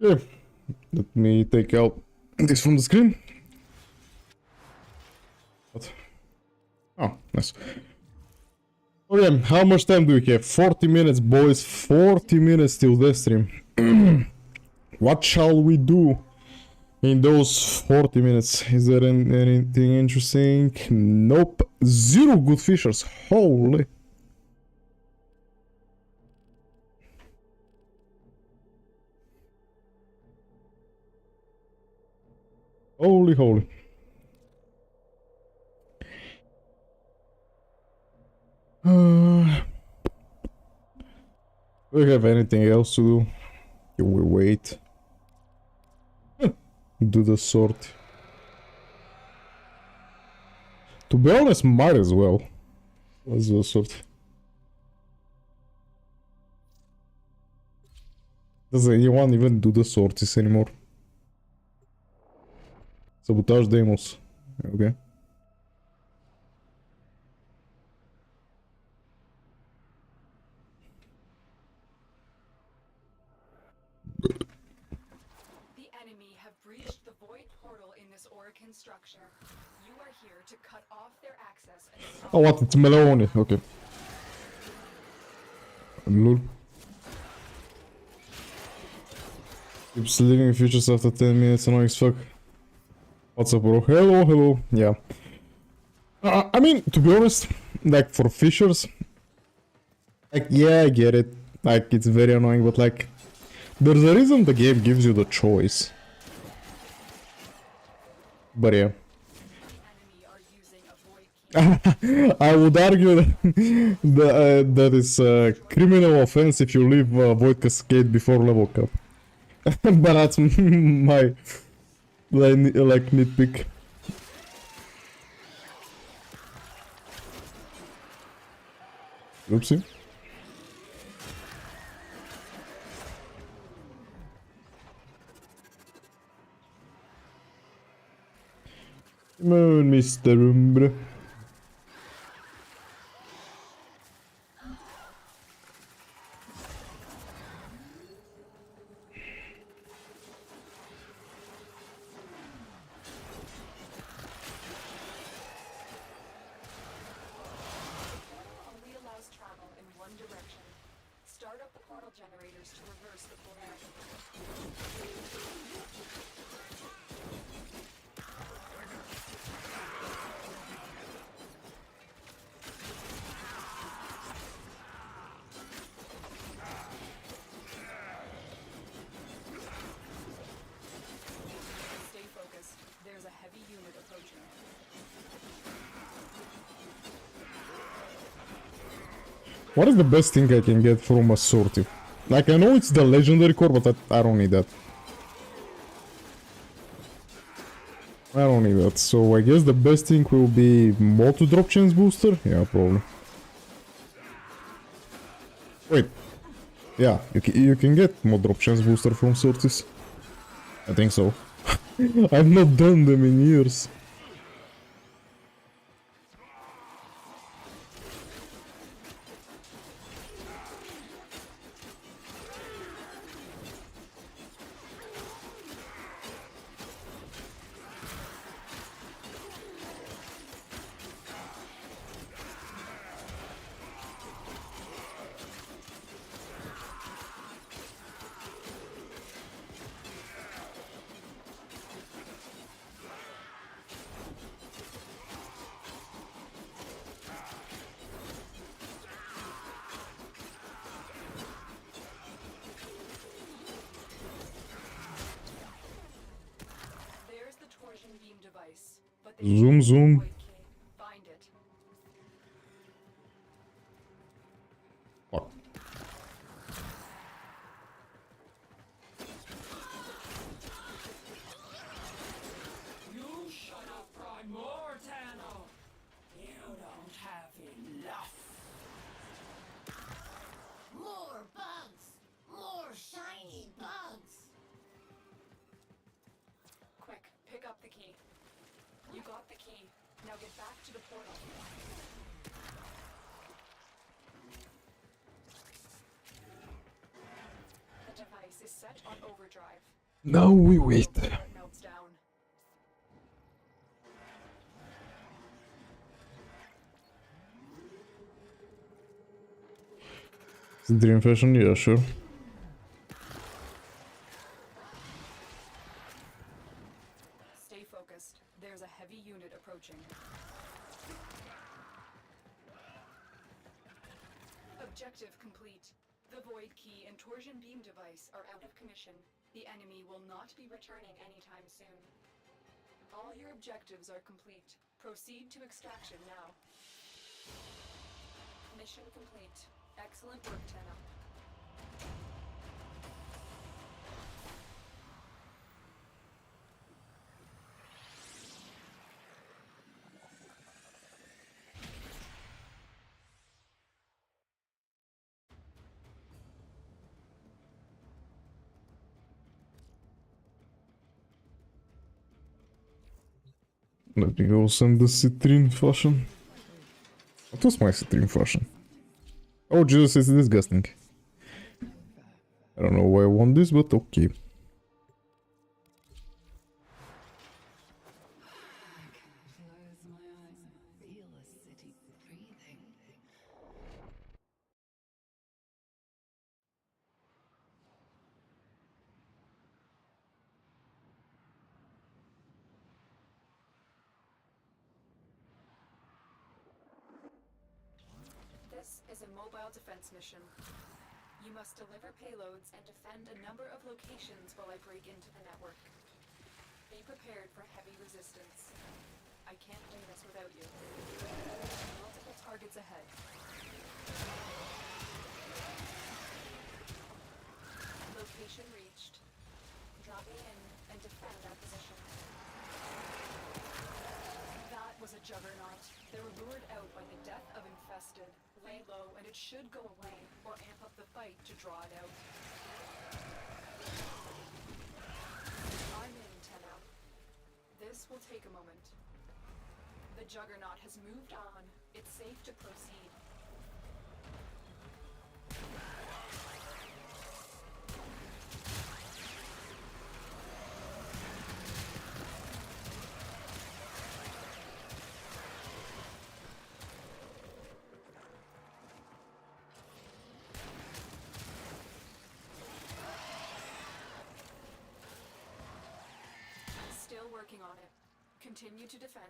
Yeah. Let me take out this from the screen. What? Oh, nice. Okay, how much time do we have? 40 minutes, boys. 40 minutes till Devstream. What shall we do in those 40 minutes? Is there anything interesting? Nope. Zero good fishers. Holy. Holy, holy. Do we have anything else to do? Can we wait? Do the sort. To be honest, might as well. Let's do a sort. Does anyone even do the sorties anymore? Sabotage demos. Okay. The enemy have breached the void portal in this Oracle structure. You are here to cut off their access and stop. Oh, what? It's Meloni. Okay. Lol. Keeps leaving futures after 10 minutes. Annoying as fuck. What's up, bro? Hello, hello. Yeah. I mean, to be honest, like for fishers, like yeah, I get it. Like it's very annoying, but like there's a reason the game gives you the choice. But yeah. Enemy are using a void key. I would argue that that is a criminal offense if you leave Void Cascade before level cap. But that's my like nitpick. Oopsie. Come on, Mr. Umbra. Only allows travel in one direction. Start up the portal generators to reverse the polarity. Stay focused. There's a heavy unit approaching. What is the best thing I can get from a Sortie? Like, I know it's the legendary core, but I don't need that. I don't need that, so I guess the best thing will be more to drop chance booster? Yeah, probably. Wait. Yeah, you can get more drop chance booster from Sorties. I think so. I've not done them in years. There's the torsion beam device. But the Zoom, zoom. void key. Find it. Fuck. You shut up, Primordial! You don't have enough. More bugs! More shiny bugs! Quick, pick up the key. You got the key. Now get back to the portal. device is set on overdrive. Now we wait. Before it melts down. Dream fashion, yeah, sure. Stay focused. There's a heavy unit approaching. Objective complete. The Void Key and Torsion Beam device are out of commission. The enemy will not be returning anytime soon. All your objectives are complete. Proceed to extraction now. Mission complete. Excellent work, Tenno. Let me go send the citrine fashion. What was my citrine fashion? Oh Jesus, it's disgusting. I don't know why I want this, but okay. Close my eyes and feel the city breathing. This is a mobile defense mission. You must deliver payloads and defend a number of locations while I break into the network. Be prepared for heavy resistance. I can't do this without you. Multiple targets ahead. Location reached. Drop in and defend that position. That was a juggernaut. They were lured out by the death of infested. Lay low and it should go away, or amp up the fight to draw it out. I'm in, Tenno. This will take a moment. The juggernaut has moved on. It's safe to proceed. Still working on it. Continue to defend.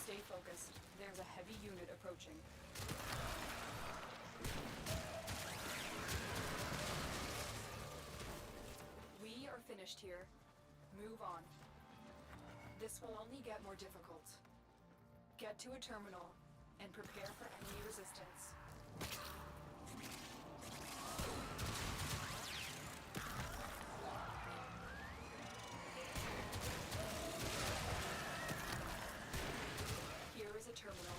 Stay focused. There's a heavy unit approaching. We are finished here. Move on. This will only get more difficult. Get to a terminal and prepare for enemy resistance. Here is a terminal.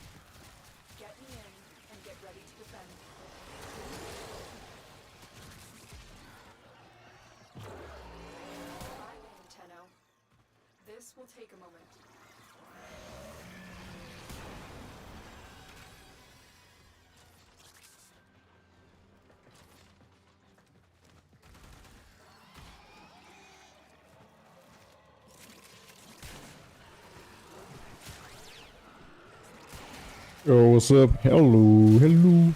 Get me in and get ready to defend. I'm in, Tenno. This will take a moment. Yo, what's up? Hello, hello.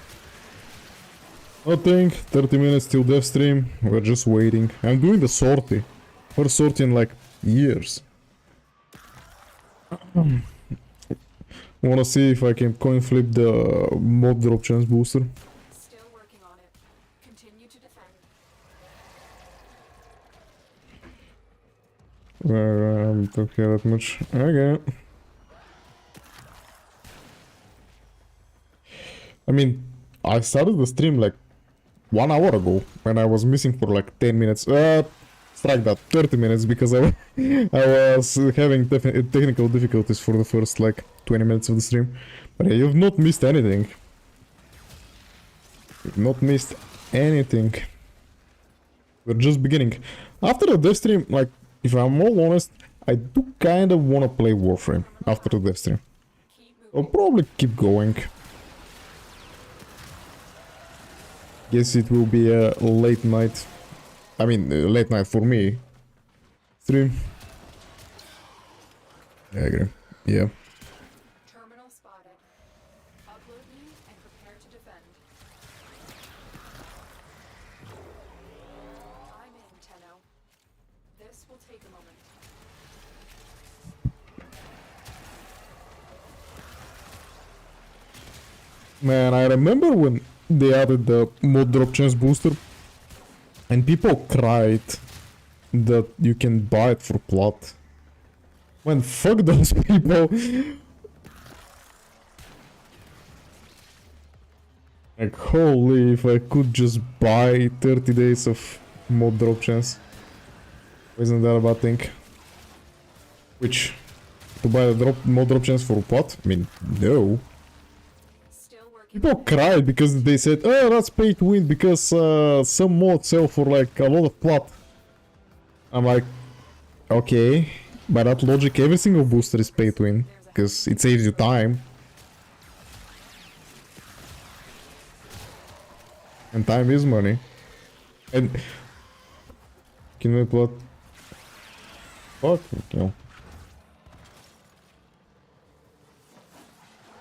Nothing, 30 minutes till Devstream. We're just waiting. I'm doing the sortie. First sortie in like years. Wanna see if I can coin flip the mob drop chance booster. Still working on it. Continue to defend. Don't care that much. Okay. I mean, I started the stream like 1 hour ago when I was missing for like 10 minutes. strike that 30 minutes because I was having technical difficulties for the first like 20 minutes of the stream. But yeah, you've not missed anything. You've not missed anything. We're just beginning. After the Devstream, like, if I'm all honest, I do kind of want to play Warframe after the Devstream. I'll probably keep going. Guess it will be a late night. I mean, late night for me. Stream. Yeah, I agree. Yeah. Terminal spotted. Upload me and prepare to defend. I'm in, Tenno. This will take a moment. Man, I remember when they added the mod drop chance booster and people cried that you can buy it for plot. Man, fuck those people. Like, holy, if I could just buy 30 days of mod drop chance. Isn't that a bad thing? Which, to buy the mod drop chance for what? I mean, no. Still working. People cried because they said, oh, that's pay to win because some mods sell for like a lot of plot. I'm like, okay, by that logic every single booster is pay to win because it saves you time. And time is money. And can we plot? Fuck, no.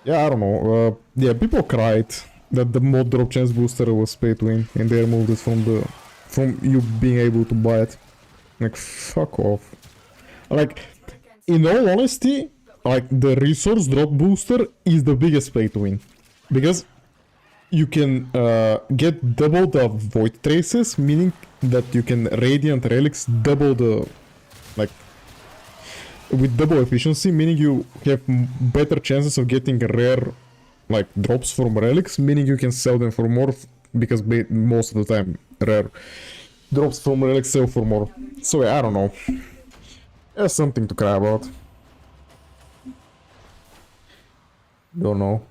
Yeah, I don't know. Yeah, people cried that the mod drop chance booster was pay to win, and they removed it from you being able to buy it. Like, fuck off. Like, in all honesty, like the resource drop booster is the biggest pay to win, because you can get double the void traces, meaning that you can radiant relics double the, like, with double efficiency, meaning you have better chances of getting rare, like, drops from relics, meaning you can sell them for more, because most of the time rare drops from relics sell for more. So yeah, I don't know. There's something to cry about. Don't know.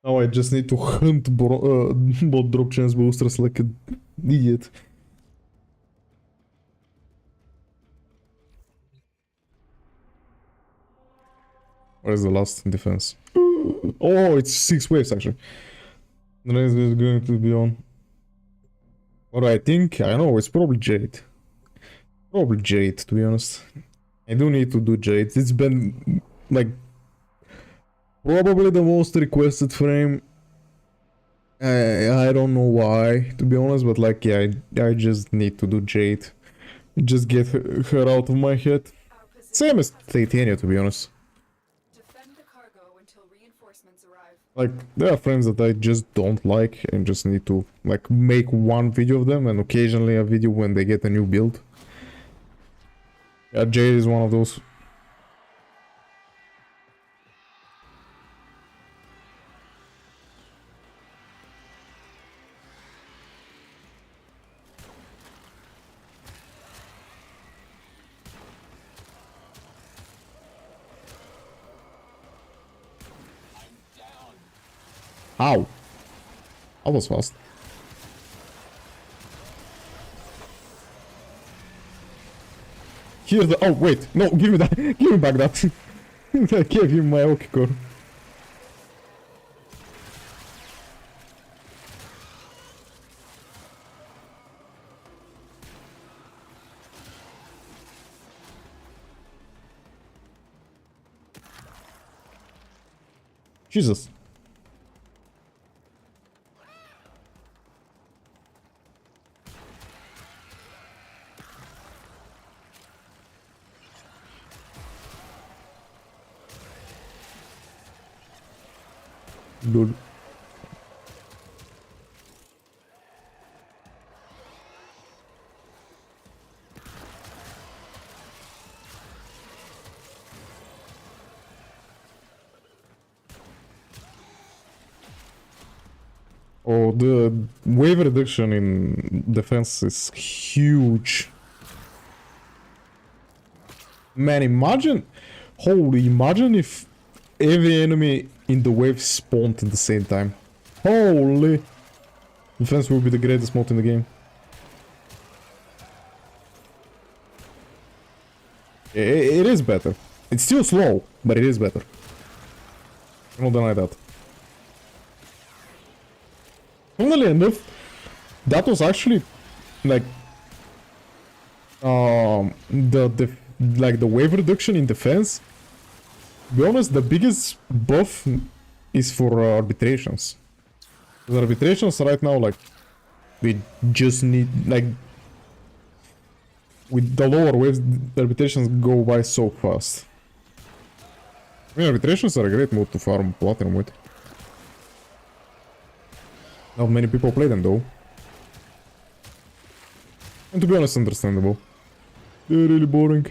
Now I just need to hunt bot drop chance boosters like an idiot. What is the last defense? Oh, it's 6 waves actually. The next is going to be on. What do I think? I know, it's probably Jade. Probably Jade, to be honest. I do need to do Jade. It's been, like, probably the most requested frame. I don't know why, to be honest, but like, yeah, I just need to do Jade. Just get her out of my head. Our position. Same as Titania, to be honest. Defend the cargo until reinforcements arrive. Like, there are friends that I just don't like and just need to, like, make one video of them and occasionally a video when they get a new build. Yeah, Jade is one of those. Ow. That was fast. Here's the— oh wait, no, give me that, give me back that. I gave him my OK core. Jesus. Dude. Oh, the wave reduction in defense is huge. Man, imagine if every enemy in the wave spawned at the same time. Holy! Defense will be the greatest mod in the game. It is better. It's still slow, but it is better. I don't deny that. Funnily enough, that was actually like the wave reduction in defense. To be honest, the biggest buff is for arbitrations. The arbitrations right now, like, we just need, like, with the lower waves, the arbitrations go by so fast. I mean, arbitrations are a great mode to farm platinum with. Not many people play them though. And to be honest, understandable. They're really boring.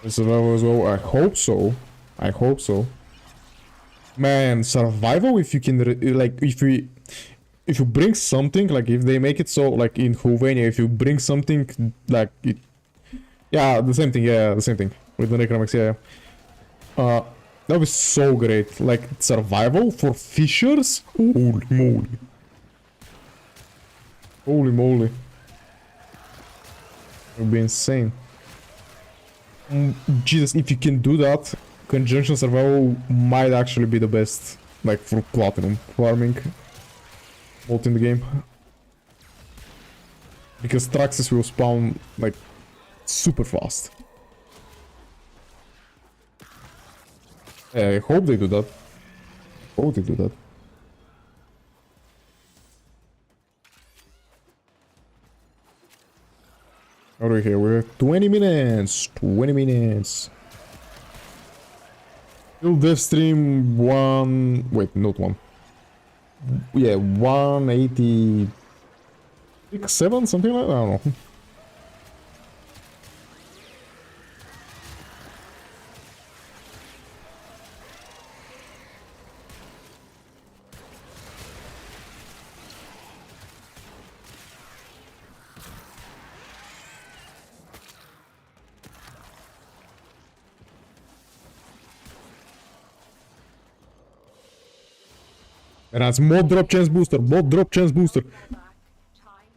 Survival as well. I hope so. I hope so. Man, survival, if you can, like, if you bring something, like, if they make it so, like, in Huvania, if you bring something, like, yeah, the same thing, with the Necromax, yeah. That was so great. Like, survival for fishers? Holy moly. Holy moly. It would be insane. Jesus, if you can do that, conjunction survival might actually be the best, like, for platinum farming mode in the game. Because Traxxas will spawn, like, super fast. Yeah, I hope they do that. I hope they do that. What do we have? We're 20 minutes. 20 minutes. Still Devstream 1. Wait, not 1. Yeah, 186, 7, something like that. I don't know. And that's more drop chance booster. More drop chance booster. Time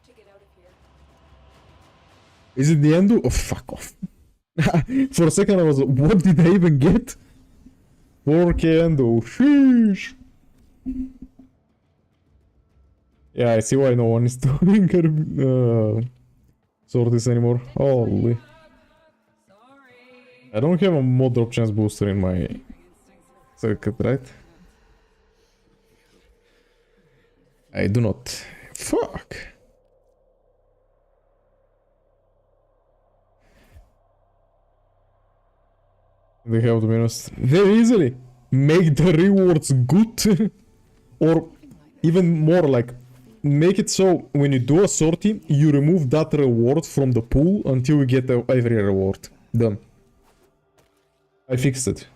to get out of here. Is it the endo? Oh, fuck off. For a second I was like, what did I even get? 4k endo. Sheesh. Yeah, I see why no one is doing sorties anymore. Holy. I don't have a mod drop chance booster in my circuit, right? I do not. Fuck. They have to be honest. Very easily make the rewards good. Or even more, like, make it so when you do a sortie, you remove that reward from the pool until you get every reward. Done. I fixed it.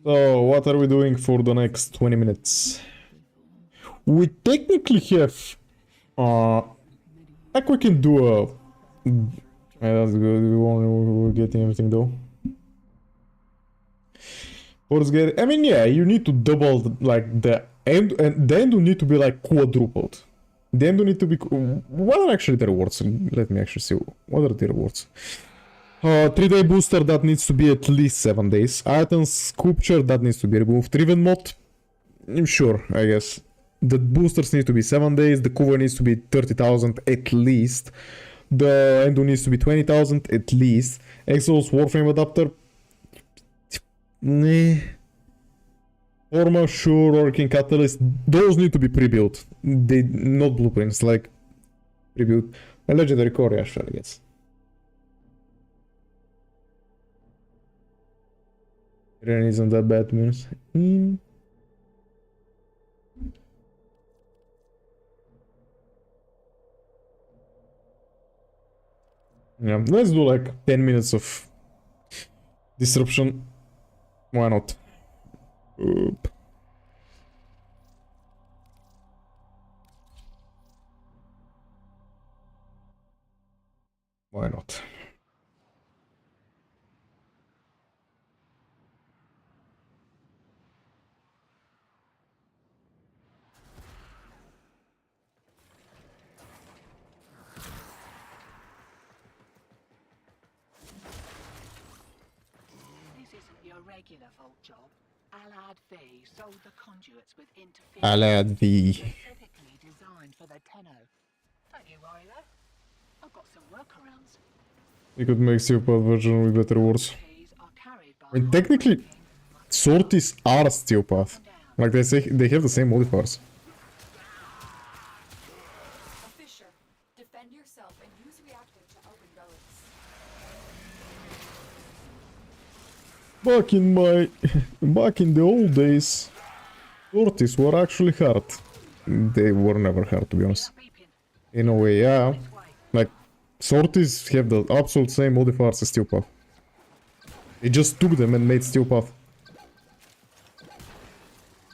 So, what are we doing for the next 20 minutes? We technically have... like, we can do a... Yeah, that's good, we're getting everything though. Let's get... I mean, yeah, you need to double, like, the end... And the end will need to be, like, quadrupled. The end will need to be... What are actually the rewards? Let me actually see. What are the rewards? 3-day booster, that needs to be at least 7 days. Items, sculpture, that needs to be removed. Riven mod, sure, I guess. The boosters need to be 7 days. The cover needs to be 30,000 at least. The endo needs to be 20,000 at least. Exos Warframe adapter. Forma, sure, Working Catalyst. Those need to be pre-built. They not blueprints, like pre-built. A legendary core, yeah, sure, I guess. Ren isn't that bad, to be honest. Yeah, let's do like 10 minutes of disruption. Why not? Oop. Why not? This isn't your regular vault job. Allied V sold the conduits with interference. Allied V. Specifically designed for the Tenno. Don't you worry though. I've got some workarounds. You could make steel-path version with better words. Keys are carried by I mean, technically, sorties are steel-path. Like they say, they have the same modifiers. A fisher. Defend yourself and use reactive to open relics. Back in the old days, sorties were actually hard. They were never hard, to be honest. In a way, yeah. Like, sorties have the absolute same modifiers as steel-path. They just took them and made steel-path.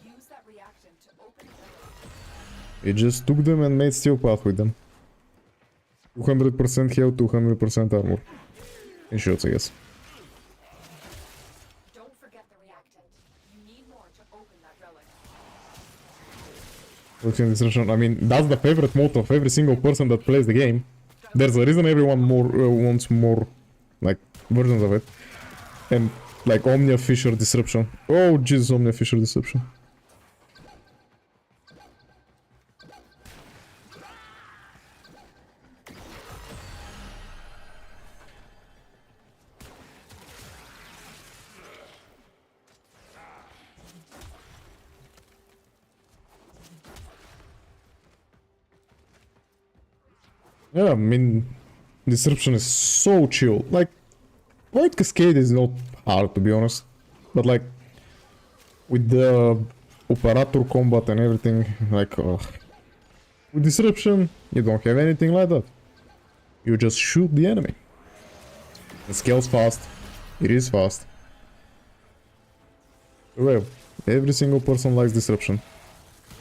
Use that reactant to open relics. They just took them and made steel-path with them. 200% health, 200% armor. In shots, I guess. Don't forget the reactant. You need more to open that relic. I mean, that's the favorite mode of every single person that plays the game. There's a reason everyone wants more, like, versions of it. And, like, Omnia Fisher Disruption. Oh, Jesus, Omnia Fisher Disruption. Yeah, I mean, Disruption is so chill. Like, Void Cascade is not hard, to be honest. But, like, with the operator combat and everything, like, with Disruption, you don't have anything like that. You just shoot the enemy. It scales fast. It is fast. Well, every single person likes Disruption.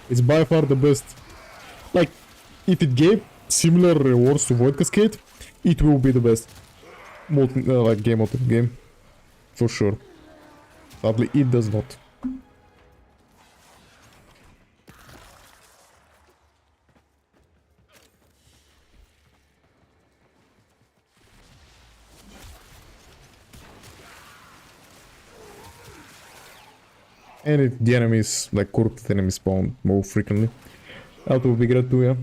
It's by far the best. Like, if it gave similar rewards to Void Cascade, it will be the best like game of the game, for sure. Sadly, it does not. And if the enemies, like corrupted enemies, spawn more frequently, that would be great too, yeah.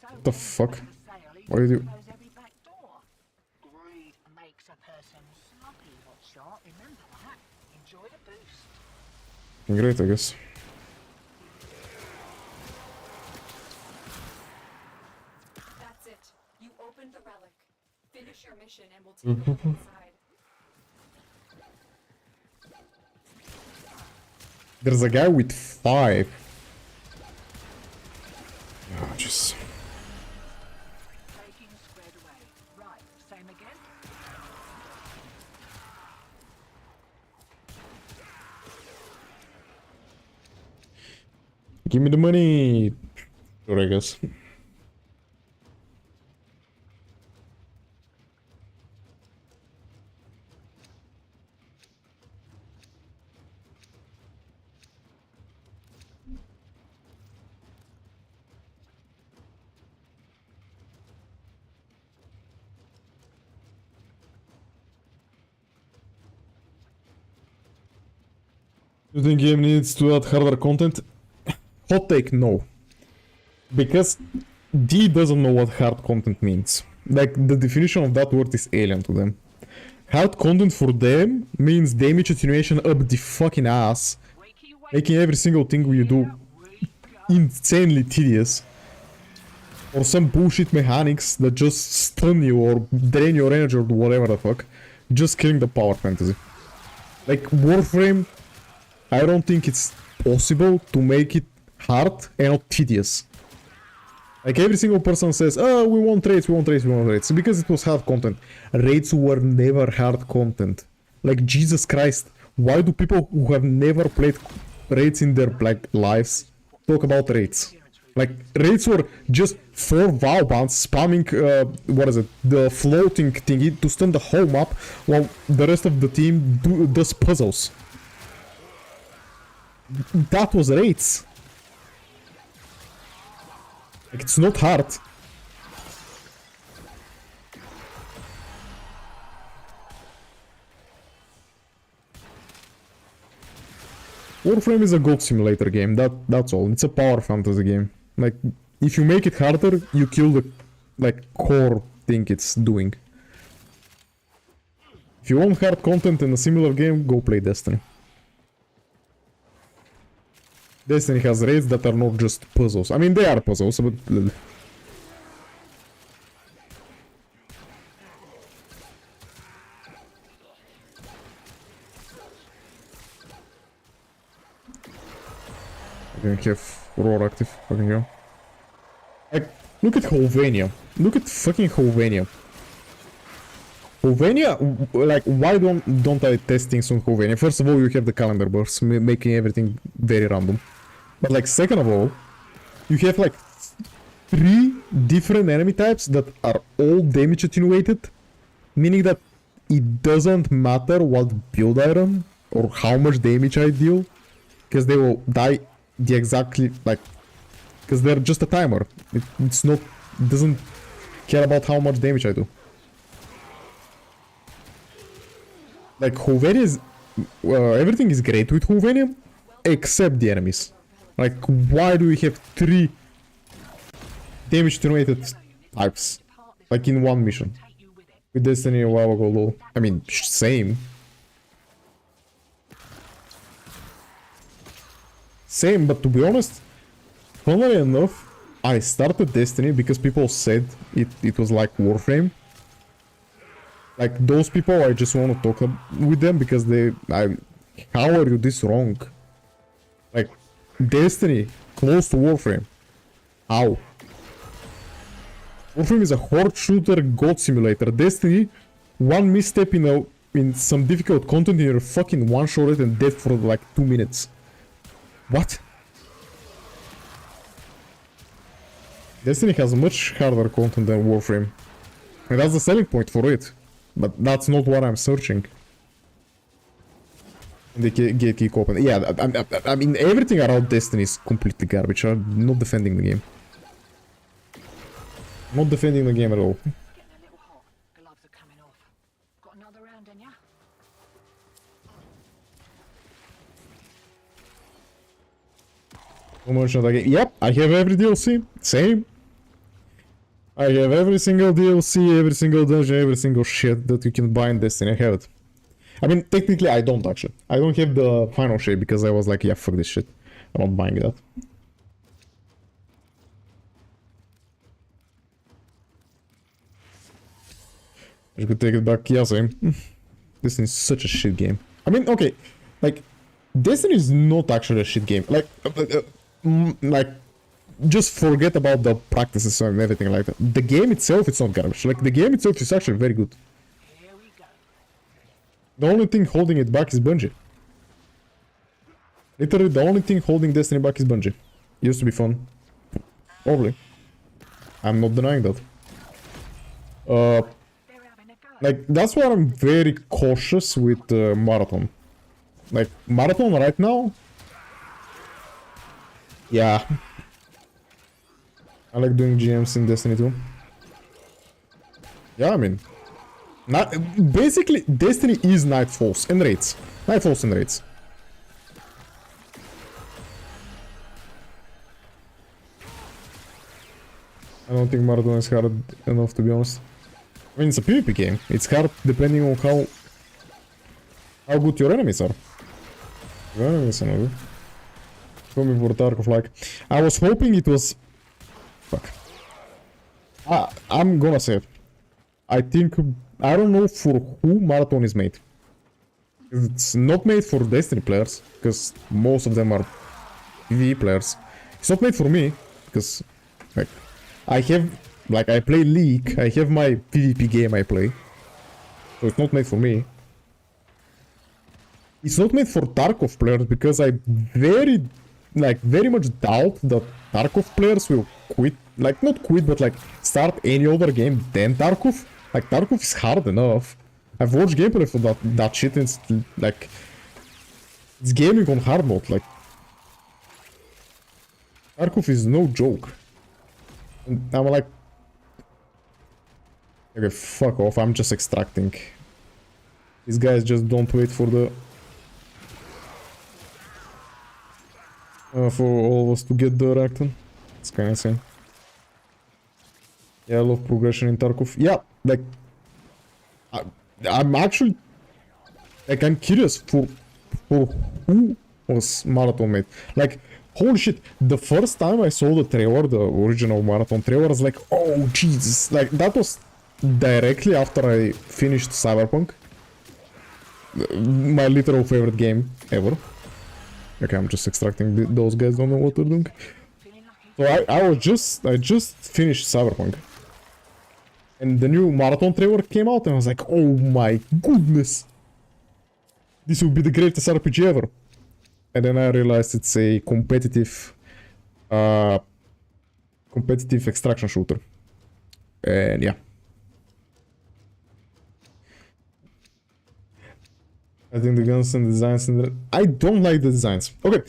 What the fuck? What did you... Greed makes a person sloppy, hotshot. Remember that. Enjoy the boost. Great, I guess. That's it. You opened the relic. Finish your mission and we'll take a look inside. There's a guy with 5. Oh, just... Taking squared away. Right, same again. Give me the money! Sure, I guess. Do you think game needs to add harder content? Hot take, no. Because D doesn't know what hard content means. Like, the definition of that word is alien to them. Hard content for them means damage attenuation up the fucking ass, making every single thing you do insanely tedious. Or some bullshit mechanics that just stun you or drain your energy or whatever the fuck. Just killing the power fantasy. Like, Warframe, I don't think it's possible to make it hard and not tedious. Like every single person says, oh, we want raids, we want raids, we want raids. Because it was hard content. Raids were never hard content. Like, Jesus Christ. Why do people who have never played raids in their like lives talk about raids? Like, raids were just 4 WoW bounds spamming, what is it, the floating thingy to stun the whole map while the rest of the team does puzzles. That was raids. Like, it's not hard. Warframe is a gold simulator game, that's all. It's a power fantasy game. Like, if you make it harder, you kill the, like, core thing it's doing. If you want hard content in a similar game, go play Destiny. Destiny has raids that are not just puzzles. I mean, they are puzzles, but... I don't have roar active, fucking hell. Like, look at Hovenia. Look at fucking Hovenia. Hovenia, like, why don't I test things on Hovenia? First of all, you have the calendar bursts, making everything very random. But, like, second of all, you have, like, 3 different enemy types that are all damage attenuated, meaning that it doesn't matter what build I run or how much damage I deal, because they will die the exactly, like, because they're just a timer. It's not, it doesn't care about how much damage I do. Like, Hovenia is, everything is great with Hovenia, except the enemies. Like, why do we have 3 damage attenuated types, like, in one mission? With Destiny a while ago, lol. I mean, same. Same, but to be honest, funnily enough, I started Destiny because people said it was like Warframe. Like, those people, I just want to talk with them because how are you this wrong? Like, Destiny, close to Warframe. How? Warframe is a horde shooter god simulator. Destiny, one misstep in some difficult content, you're fucking one-shotted and dead for like 2 minutes. What? Destiny has much harder content than Warframe. And that's the selling point for it. But that's not what I'm searching. And the gatekeep open. Yeah, I mean, everything around Destiny is completely garbage. I'm not defending the game. Not defending the game at all. Getting a little hot. Gloves are coming off. Got another round in ya? Promotion again. Yep, I have every DLC. Same. I have every single DLC, every single dungeon, every single shit that you can buy in Destiny. I have it. I mean, technically, I don't actually. I don't have the final shape because I was like, yeah, fuck this shit. I'm not buying that. I could take it back. Yeah, same. Destiny is such a shit game. I mean, okay, like, Destiny is not actually a shit game. Like, just forget about the practices and everything like that. The game itself, it's not garbage. Like, the game itself is actually very good. Here we go. The only thing holding it back is Bungie. Literally, the only thing holding Destiny back is Bungie. Used to be fun. Probably. I'm not denying that. Like, that's why I'm very cautious with Marathon. Like, Marathon right now? Yeah. I like doing GMs in Destiny too. Yeah, I mean... basically, Destiny is Nightfalls and Raids. Nightfalls and Raids. I don't think Marathon is hard enough, to be honest. I mean, it's a PvP game. It's hard depending on how good your enemies are. Your enemies are not good. Coming for Dark of Like. I was hoping it was... Fuck. I'm gonna say it. I think... I don't know for who Marathon is made. It's not made for Destiny players, because most of them are PvE players. It's not made for me, because... Like... I have, like, I play League, I have my PvP game I play. So it's not made for me. It's not made for Tarkov players because I very much doubt that Tarkov players will quit, like, not quit, but like, start any other game than Tarkov. Like, Tarkov is hard enough. I've watched gameplay for that shit, and it's, like, it's gaming on hard mode, like. Tarkov is no joke. And I'm like... Okay, fuck off, I'm just extracting. These guys just don't wait for the... for all of us to get the Rakton. It's kinda insane. Yeah, I love progression in Tarkov. Yeah, like... I'm actually... Like, I'm curious for who was Marathon made. Like, holy shit, the first time I saw the trailer, the original Marathon trailer, I was like, oh Jesus. Like, that was directly after I finished Cyberpunk. My literal favorite game ever. Okay, I'm just extracting those guys, don't know what they're doing. So I just finished Cyberpunk. And the new Marathon trailer came out and I was like, oh my goodness. This will be the greatest RPG ever. And then I realized it's a competitive extraction shooter. And yeah. I think the guns and designs and I don't like the designs. Okay.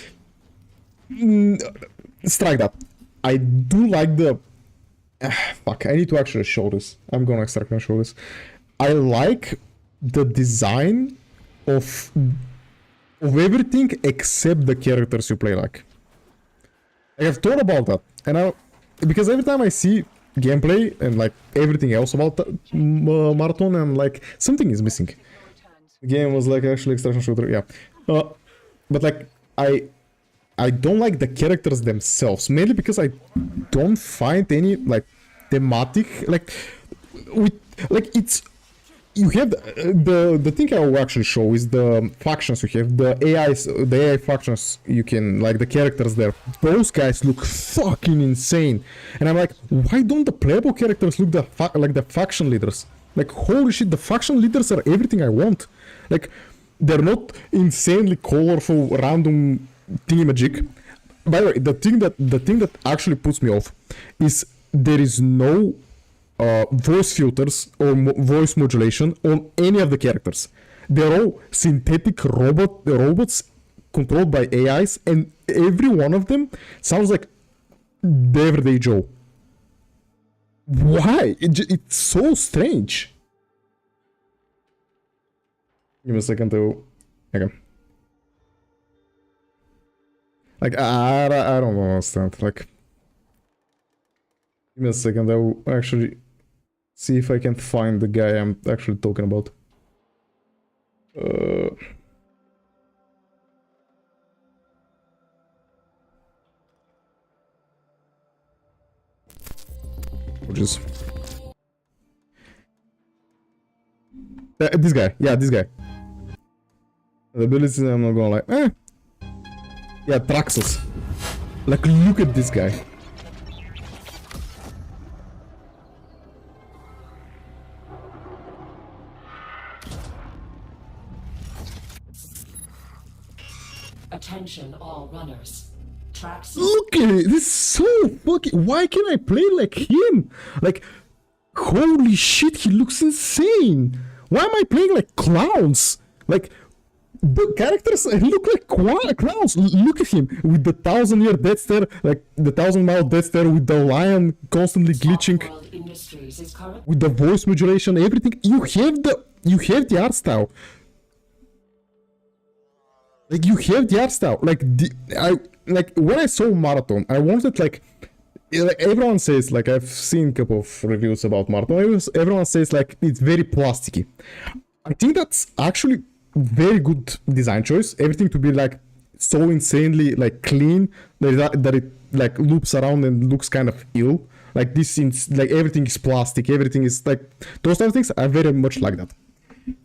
Strike that. I do like the... fuck, I need to actually show this. I'm gonna extract and show this. I like the design of everything except the characters you play like. I have thought about that, and because every time I see gameplay and like everything else about Marathon, I'm like, something is missing. The game was like actually extraction shooter, yeah. But like, I don't like the characters themselves, mainly because I don't find any like thematic, like it's. You have the thing I will actually show is the factions you have, the AI factions you can, like the characters there. Those guys look fucking insane, and I'm like, why don't the playable characters look like the faction leaders? Like, holy shit, the faction leaders are everything I want. Like, they're not insanely colorful, random thingamajig. By the way, the thing that actually puts me off is there is no voice filters or voice modulation on any of the characters. They're all synthetic robots controlled by AIs, and every one of them sounds like the everyday Joe. Why? It's so strange. Give me a second to... Okay. Like, I don't understand. Like, give me a second, I will actually see if I can find the guy I'm actually talking about. Just... this guy, yeah, this guy. The abilities, I'm not gonna lie. Yeah, Traxxas. Like, look at this guy. Attention all runners. Tracks. Look at it! This is so fucking... Why can't I play like him? Like, holy shit, he looks insane! Why am I playing like clowns? Like, the characters look like clowns. Look at him with the 1,000-year death stare, like the 1,000-mile death stare with the lion constantly glitching, with the voice modulation, everything. You have the art style. Like, you have the art style. Like, when I saw Marathon, I wanted like everyone says, like, I've seen a couple of reviews about Marathon. Everyone says like it's very plasticky. I think that's actually very good design choice. Everything to be like so insanely like clean that it like loops around and looks kind of ill. Like this seems like everything is plastic. Everything is like those type of things. I very much like that.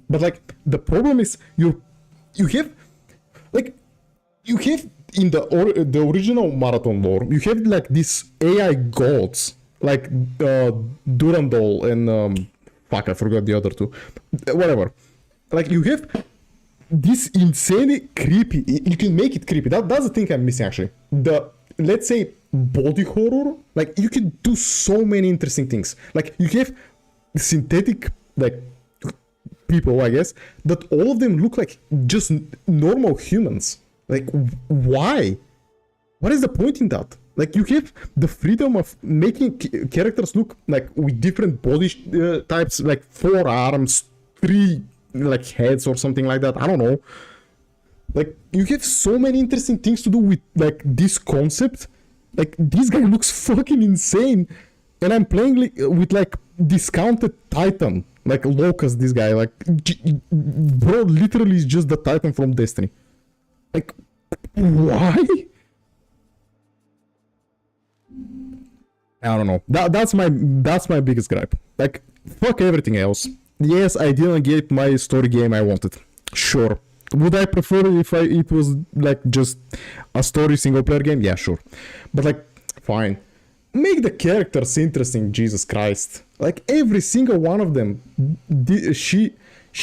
But like the problem is you have in the original Marathon lore, you have like these AI gods like Durandal and fuck, I forgot the other two. Whatever. Like you have this insanely creepy. You can make it creepy. That's the thing I'm missing actually. The, let's say, body horror. Like you can do so many interesting things. Like you have synthetic like people, I guess, that all of them look like just normal humans. Like why? What is the point in that? Like you have the freedom of making characters look like with different body types, like 4 arms, 3 like heads or something like that. I don't know. Like you have so many interesting things to do with like this concept. Like this guy looks fucking insane, and I'm playing with like discounted Titan, like Locust. This guy, like bro, literally is just the Titan from Destiny. Like why? I don't know. That's my biggest gripe. Like fuck everything else. Yes, I didn't get my story game I wanted. Sure. Would I prefer it if it was like just a story single player game? Yeah, sure. But like, fine. Make the characters interesting, Jesus Christ. Like every single one of them, she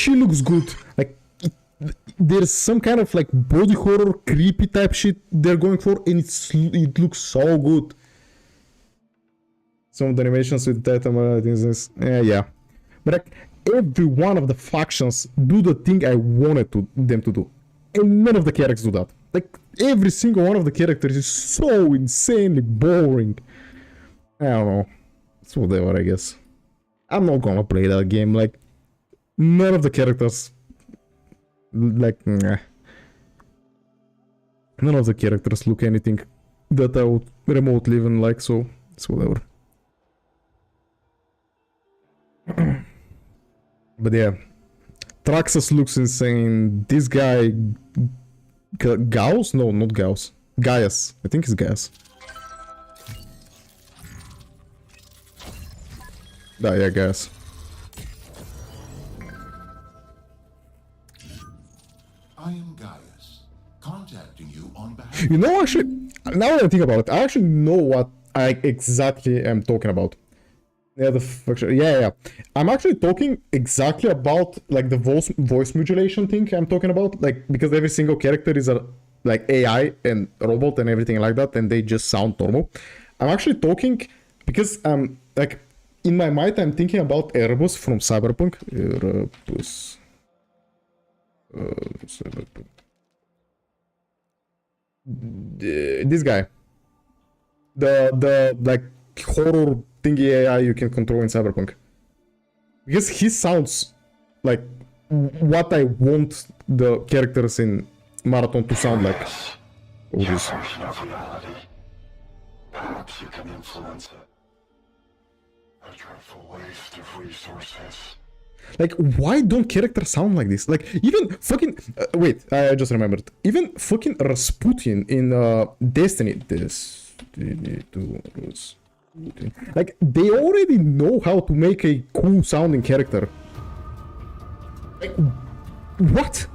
looks good. Like there's some kind of like body horror, creepy type shit they're going for, and it looks so good. Some of the animations with Titan things, yeah. But like every one of the factions do the thing I wanted them to do, and none of the characters do that. Like every single one of the characters is so insanely boring. I don't know. It's whatever, I guess. I'm not gonna play that game. Like none of the characters, like nah. None of the characters look anything that I would remotely even like. So it's whatever. But yeah, Traxxas looks insane. This guy, Gauss? No, not Gauss. Gaius. I think it's Gaius. Yeah, Gaius. I am Gaius, contacting you on behalf. You know, actually, now that I think about it, I actually know what I exactly am talking about. Yeah, yeah. I'm actually talking exactly about like the voice modulation thing I'm talking about, like because every single character is a like AI and robot and everything like that, and they just sound normal. I'm actually talking because like in my mind I'm thinking about Erebus from Cyberpunk. Cyberpunk. This guy, the like horror thingy AI you can control in Cyberpunk, because he sounds like what I want the characters in Marathon to sound like. Oh, this. Perhaps you can influence it. A dreadful waste of resources. Like, why don't characters sound like this? Like, even fucking wait, I just remembered. Even fucking Rasputin in Destiny. Like, they already know how to make a cool sounding character. Like, what?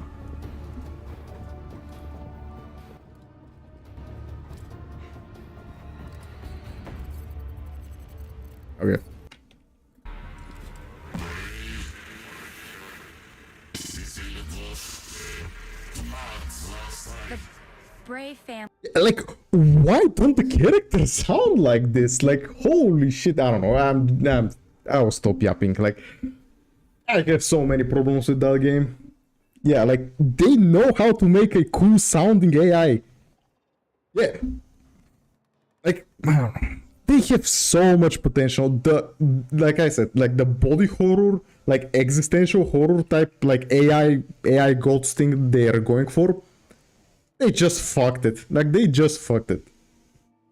Okay. The Brave family. Like, why don't the characters sound like this? Like, holy shit, I don't know. I'll stop yapping. Like, I have so many problems with that game. Yeah, like, they know how to make a cool sounding AI. Yeah. Like, they have so much potential. Like I said, like the body horror, like existential horror type, like AI gods thing they are going for. They just fucked it. Like, they just fucked it.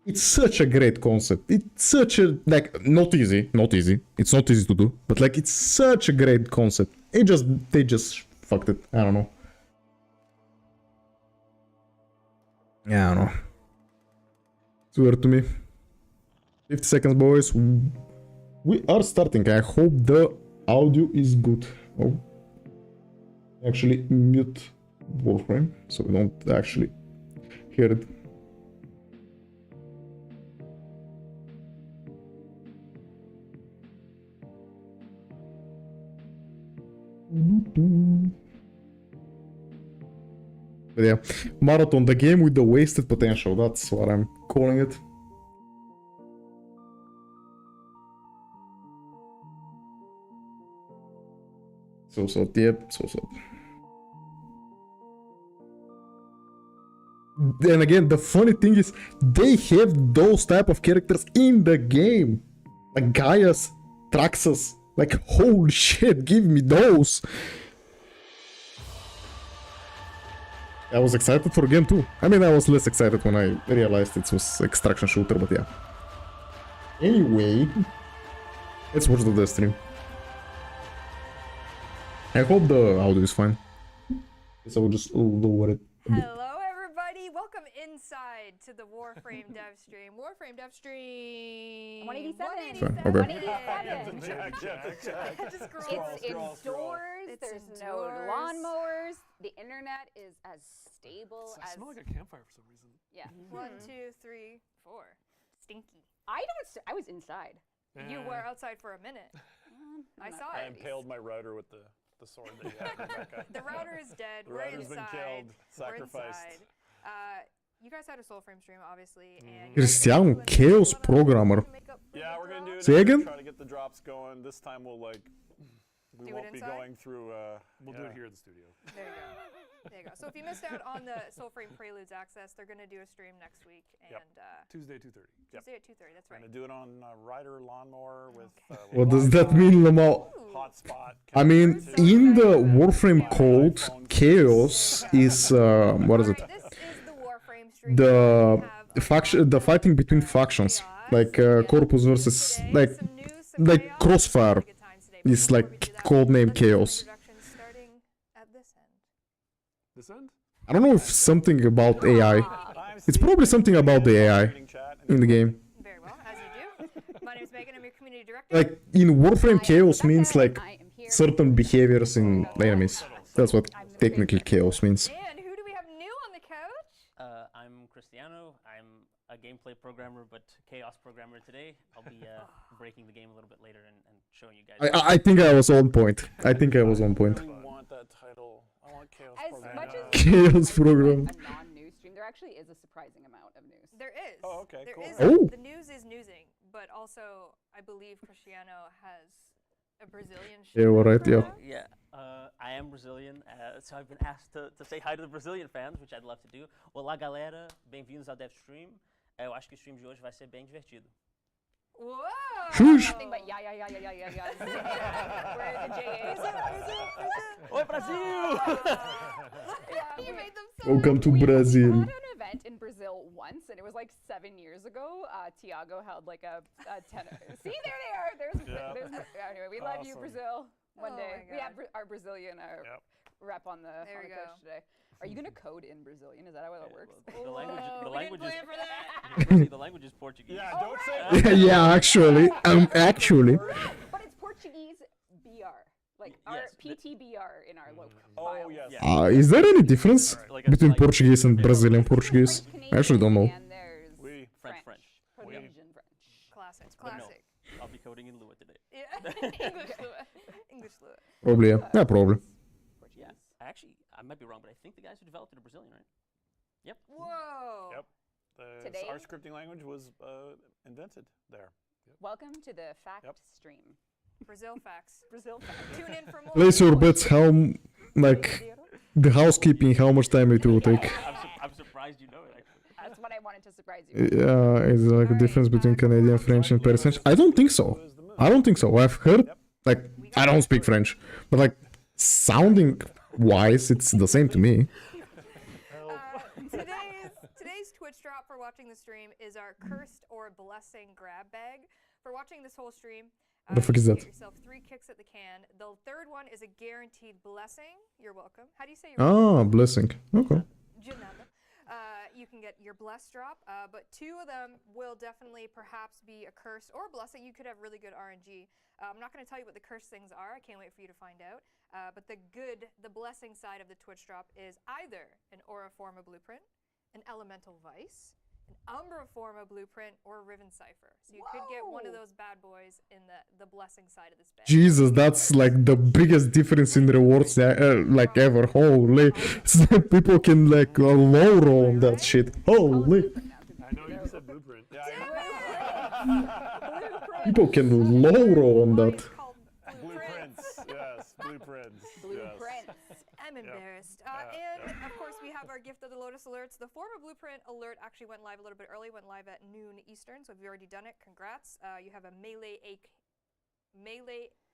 It's such a great concept. It's such a, like, not easy. It's not easy to do, but like, it's such a great concept. They just fucked it. I don't know. Yeah, I don't know. It's weird to me. 50 seconds, boys. We are starting. I hope the audio is good. Oh, actually mute Warframe so we don't actually hear it. But yeah, Marathon, the game with the wasted potential. That's what I'm calling it. So yep, so. Then again, the funny thing is, they have those type of characters in the game. Like Gaius, Traxxas. Like, holy shit, give me those. I was excited for the game too. I mean, I was less excited when I realized it was extraction shooter, but yeah. Anyway, let's watch the Devstream. I hope the audio is fine. So I will just lower it a bit. Hello, everybody. Welcome inside to the Warframe Devstream. Warframe Devstream 187. Okay. 187. It's indoors. There's no lawnmowers. The internet is as stable as. I smell like a campfire for some reason. Yeah. 1, 2, 3, 4. Stinky. I was inside. You were outside for a minute. I saw I it. impaled my router with the sword that you have, Rebecca. The router is dead. The We're router's inside. been killed, We're sacrificed. inside. You guys had a Soulframe stream, obviously, and Cristiano, Chaos Programmer. Yeah, we're gonna do it. Say again? Try to get the drops going. This time we Do won't it be inside? going through. We'll do it here in the studio. There you go. There you go. So if you missed out on the Soulframe Preludes access, they're going to do a stream next week. And Tuesday 2:30. Tuesday at 2:30, that's We're right. gonna do it on Rider Lawnmower with. What does that mean, Lamau? Hotspot. I mean, in the Warframe code, Chaos is what is it? This is the Warframe stream. The fighting between factions, like Corpus versus like Crossfire, is like codename Chaos. This end? I don't know if something about AI. It's probably something about the AI in the game. Very well, as you do. My name is Megan. I'm your community director. Like in Warframe, Chaos means like certain behaviors in enemies. That's what technically Chaos means. And who do we have new on the couch? I'm Cristiano. I'm a gameplay programmer, but chaos programmer today. I'll be breaking the game a little bit later and showing you guys. I think I was on point. I think I was on point. I really want that title. I want Chaos As much as Chaos Program. a non-news stream, there actually is a surprising amount of news. There is. Oh, okay, There cool. is. Oh. The news is newsing, but also I believe Cristiano has a Brazilian Yeah, all right, yeah. Yeah, I am Brazilian, so I've been asked to say hi to the Brazilian fans, which I'd love to do. Olá, galera. Bem-vindos ao Devstream. Eu acho que o stream de hoje vai ser bem divertido. Whoa! Shush. Nothing but yeah. Where are the JAs? Oi, Brasil! You made them so Welcome to Brazil. We had an event in Brazil once, and it was like 7 years ago. Tiago held like a 10. See, there they are. Anyway, we love you, Awesome. Brazil. One Oh day my we have God. our Brazilian rep on the There you coach go. today. Are you gonna code in Brazilian? Is that how it works? The language, Whoa, the we language didn't is plan for that. the language is Portuguese. Yeah, don't say. Yeah, actually, actually. But it's Portuguese BR, like our Yes, PTBR in our local Oh files. yes. Is there any difference Like a- between like- Portuguese and Brazilian Portuguese? I actually don't know. And there's Oui. French. Polynesian French. Classic. But no, Classic. I'll be coding in Lua today. Yeah. English fluent. English fluent. Probably, yeah. Yeah, probably. Yeah, I might be wrong, but I think the guys who developed it are Brazilian, right? Yep. Whoa. Yep. Today- Our scripting language was invented there. Welcome to the fact stream. Brazil facts. Brazil fact. Tune in for more. Place your bets how, like, the housekeeping, how much time it will take. I'm surprised you know it, actually. That's what I wanted to surprise you. Is there like a difference between Canadian French and Paris French? I don't think so. I don't think so. I've heard, like, I don't speak French, but like, sounding wise, it's the same to me. Today's Twitch drop for watching the stream is our cursed or blessing grab bag. For watching this whole stream, What the fuck is you that? get yourself 3 kicks at the can. The third one is a guaranteed blessing. You're welcome. How do you say your Ah, blessing. Okay. Jananda. You can get your bless drop, but 2 of them will definitely perhaps be a curse or a blessing. You could have really good RNG. I'm not going to tell you what the curse things are. I can't wait for you to find out. But the blessing side of the Twitch drop is either an Aura Forma blueprint, an elemental vice, Umbra Forma blueprint, or a Riven Cipher. So you could get one of those bad boys in the blessing side of this bed. Jesus, that's like the biggest difference in rewards like ever. Holy. People can like low roll on that shit. Holy. I know you said blueprint. Yeah, People can low roll on that. Blueprints. Yes, blueprints. Blueprints. I'm embarrassed. And of course, we have our Gift of the Lotus alerts. The Forma Blueprint alert actually went live a little bit early, went live at noon Eastern. So if you've already done it, congrats. You have a melee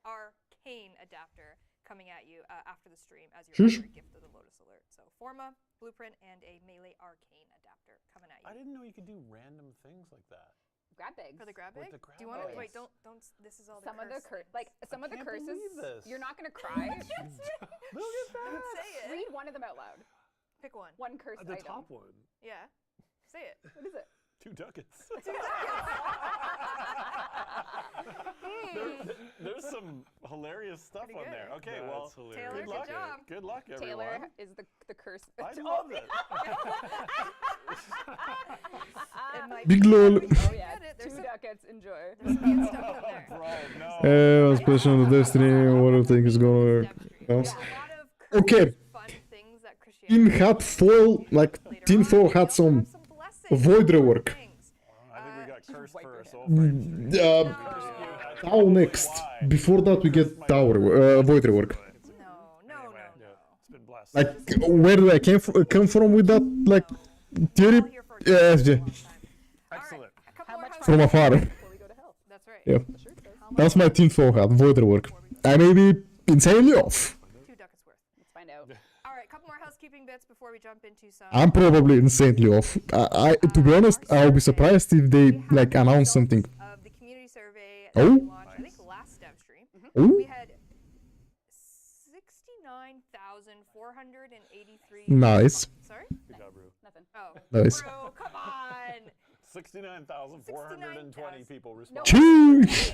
arcane adapter coming at you after the stream as your Gift of the Lotus alert. So Forma Blueprint and a melee arcane adapter coming at you. I didn't know you could do random things like that. Grab bags. For the grab bag? the grab Do you want to bags. wait? Don't. This is all Some of the some of the can't curses. believe this. You're not gonna cry. Look at that. Say it. Read one of them out loud. Pick one. One curse The item. top one. Yeah. Say it. What is it? 2 ducats. 2 ducats. There's some hilarious stuff Pretty on good. there. Okay, That's well, hilarious. Taylor, good luck. good job. Good luck, everyone. Taylor is the curse. I love it. It might Big be- lol. Oh yeah, Get it. There's 2 some- ducats. Enjoy. There's some good stuff in there. Bro, no. Especially on the Devstream, what do you think is gonna work? Yeah, a lot of Okay. fun things that Team Christianity had foil, like Team 4 had some void rework. I think we got cursed for a soul Tau next. Before that we get Tower void rework. No. It's been blessed. Like where did I come from with that like theory? Excellent. From afar. That's right. Yeah. That's my Team 4 had void rework. I may be insanely off. 2 ducats worth. Let's find out. All right, a couple more housekeeping bits before we jump into some. I'm probably insanely off. To be honest, I'll be surprised if they like announce something. Of the community survey Oh. that we launched, I think last Devstream. Oh. We had 69,483. Nice. Sorry? Good job, Rue. Nothing. Oh. Nice. Bro, come on. 69,420 people responded. Cheers.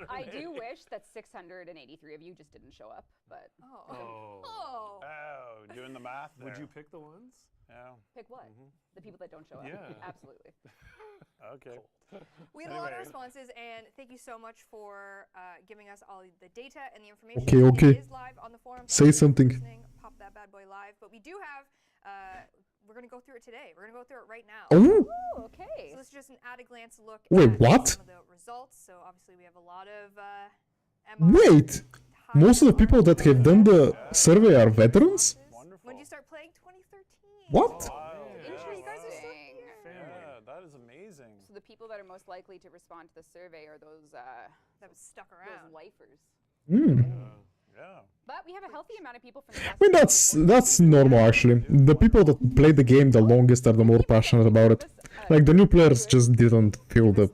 I do wish that 683 of you just didn't show up, but Oh, doing the math there. Would you pick the ones? Yeah. pick what? The people that don't show up. Yeah. Absolutely. Okay. We had a lot of Anyway. responses, and thank you so much for giving us all the data and the information. Okay. It is live on the forum. Say If you're something. listening, pop that bad boy live. But we do have, we're going to go through it today. We're going to go through it right now. Oh. Ooh, okay. So this is just an at-a-glance look Wait, at what? some of the results. So obviously we have a lot of MR Wait. Most of the people that have done the survey are veterans? When did you start playing? 2013. What? You guys are so Interesting. Yeah, that is amazing. So the people that are most likely to respond to the survey are those that was stuck those around. lifers. Yeah. But we have a healthy amount of people from the I mean that's normal actually. The people that play the game the longest are the more passionate about it. Like the new players just didn't feel the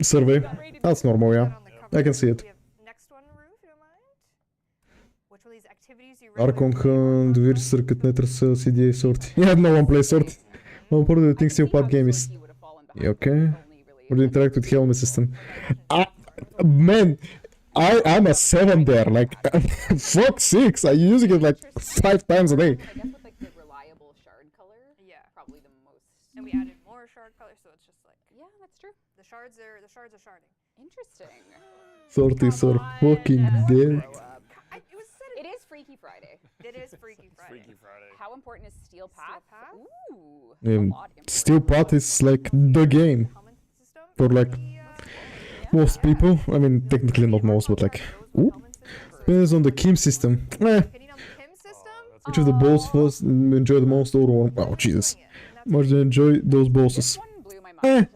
survey. That's normal, yeah. I can see it. Next one, Rue, if you don't mind. Which one of these activities you Archon Hunt, Weird Circuit, Nether CDA, Sortie. Yeah, no one plays Sortie. No one probably thinks your part game is... Yeah, okay. Would you interact with Helm system? Man, I'm a 7 there, like, fuck 6, I'm using it like 5 times a day. I guess with like the reliable shard color, probably the most. And we added more shard color, so it's just like that's true. The shards are sharding. Interesting. Sorties are fucking dead. It is Freaky Friday. It is Freaky Friday. Freaky Friday. How important is Steel Path? Ooh. Steel Path is like the game for like most people. I mean, technically not most, but like, depends on the Kim system. Which of the boss first enjoy the most or oh Jesus, much to enjoy those bosses. Blew my mind, and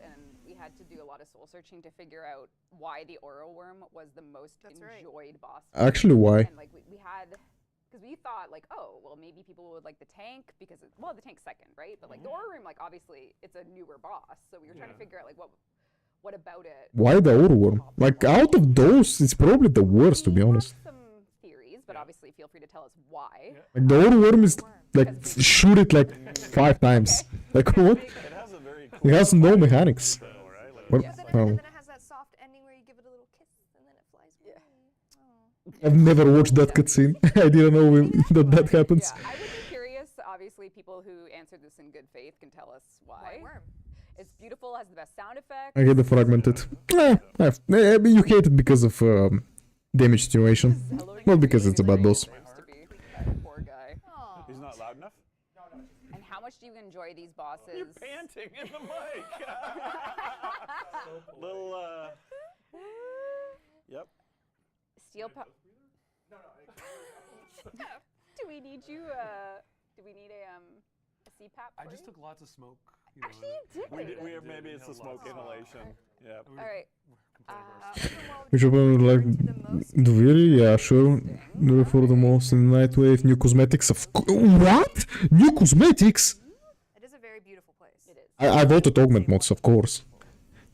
we had to do a lot of soul searching to figure out why the Oro Worm was the most enjoyed boss. Actually, why? And like we had, because we thought like, oh, well maybe people would like the tank because well the tank's second, right? But like the Oro Worm, like obviously it's a newer boss, so we were trying to figure out like what about it. Why the Warframe? Like out of those, it's probably the worst to be honest. Some theories, but obviously feel free to tell us why. Like the Warframe is like shoot it like 5 times. Like what? It has no mechanics. What? Oh. And then it has that soft ending where you give it a little kiss and then it flies away. I've never watched that cutscene. I didn't know that happens. I would be curious. Obviously, people who answered this in good faith can tell us why. White worm. It's beautiful, has the best sound effects. I hate the fragmented. You hate it because of damage situation, not because it's a bad boss. Poor guy. He's not loud enough? And how much do you enjoy these bosses? You're panting in the mic. Little, Yep. Steel Do we need you, do we need a CPAP I for just you? took lots of smoke. Actually, you did. Maybe it's the smoke inhalation. Yeah. All right. Which one would like do really? Yeah, sure. Do it for the most in Nightwave. New cosmetics of what? New cosmetics? It is a very beautiful place. It is. I voted augment mods, of course.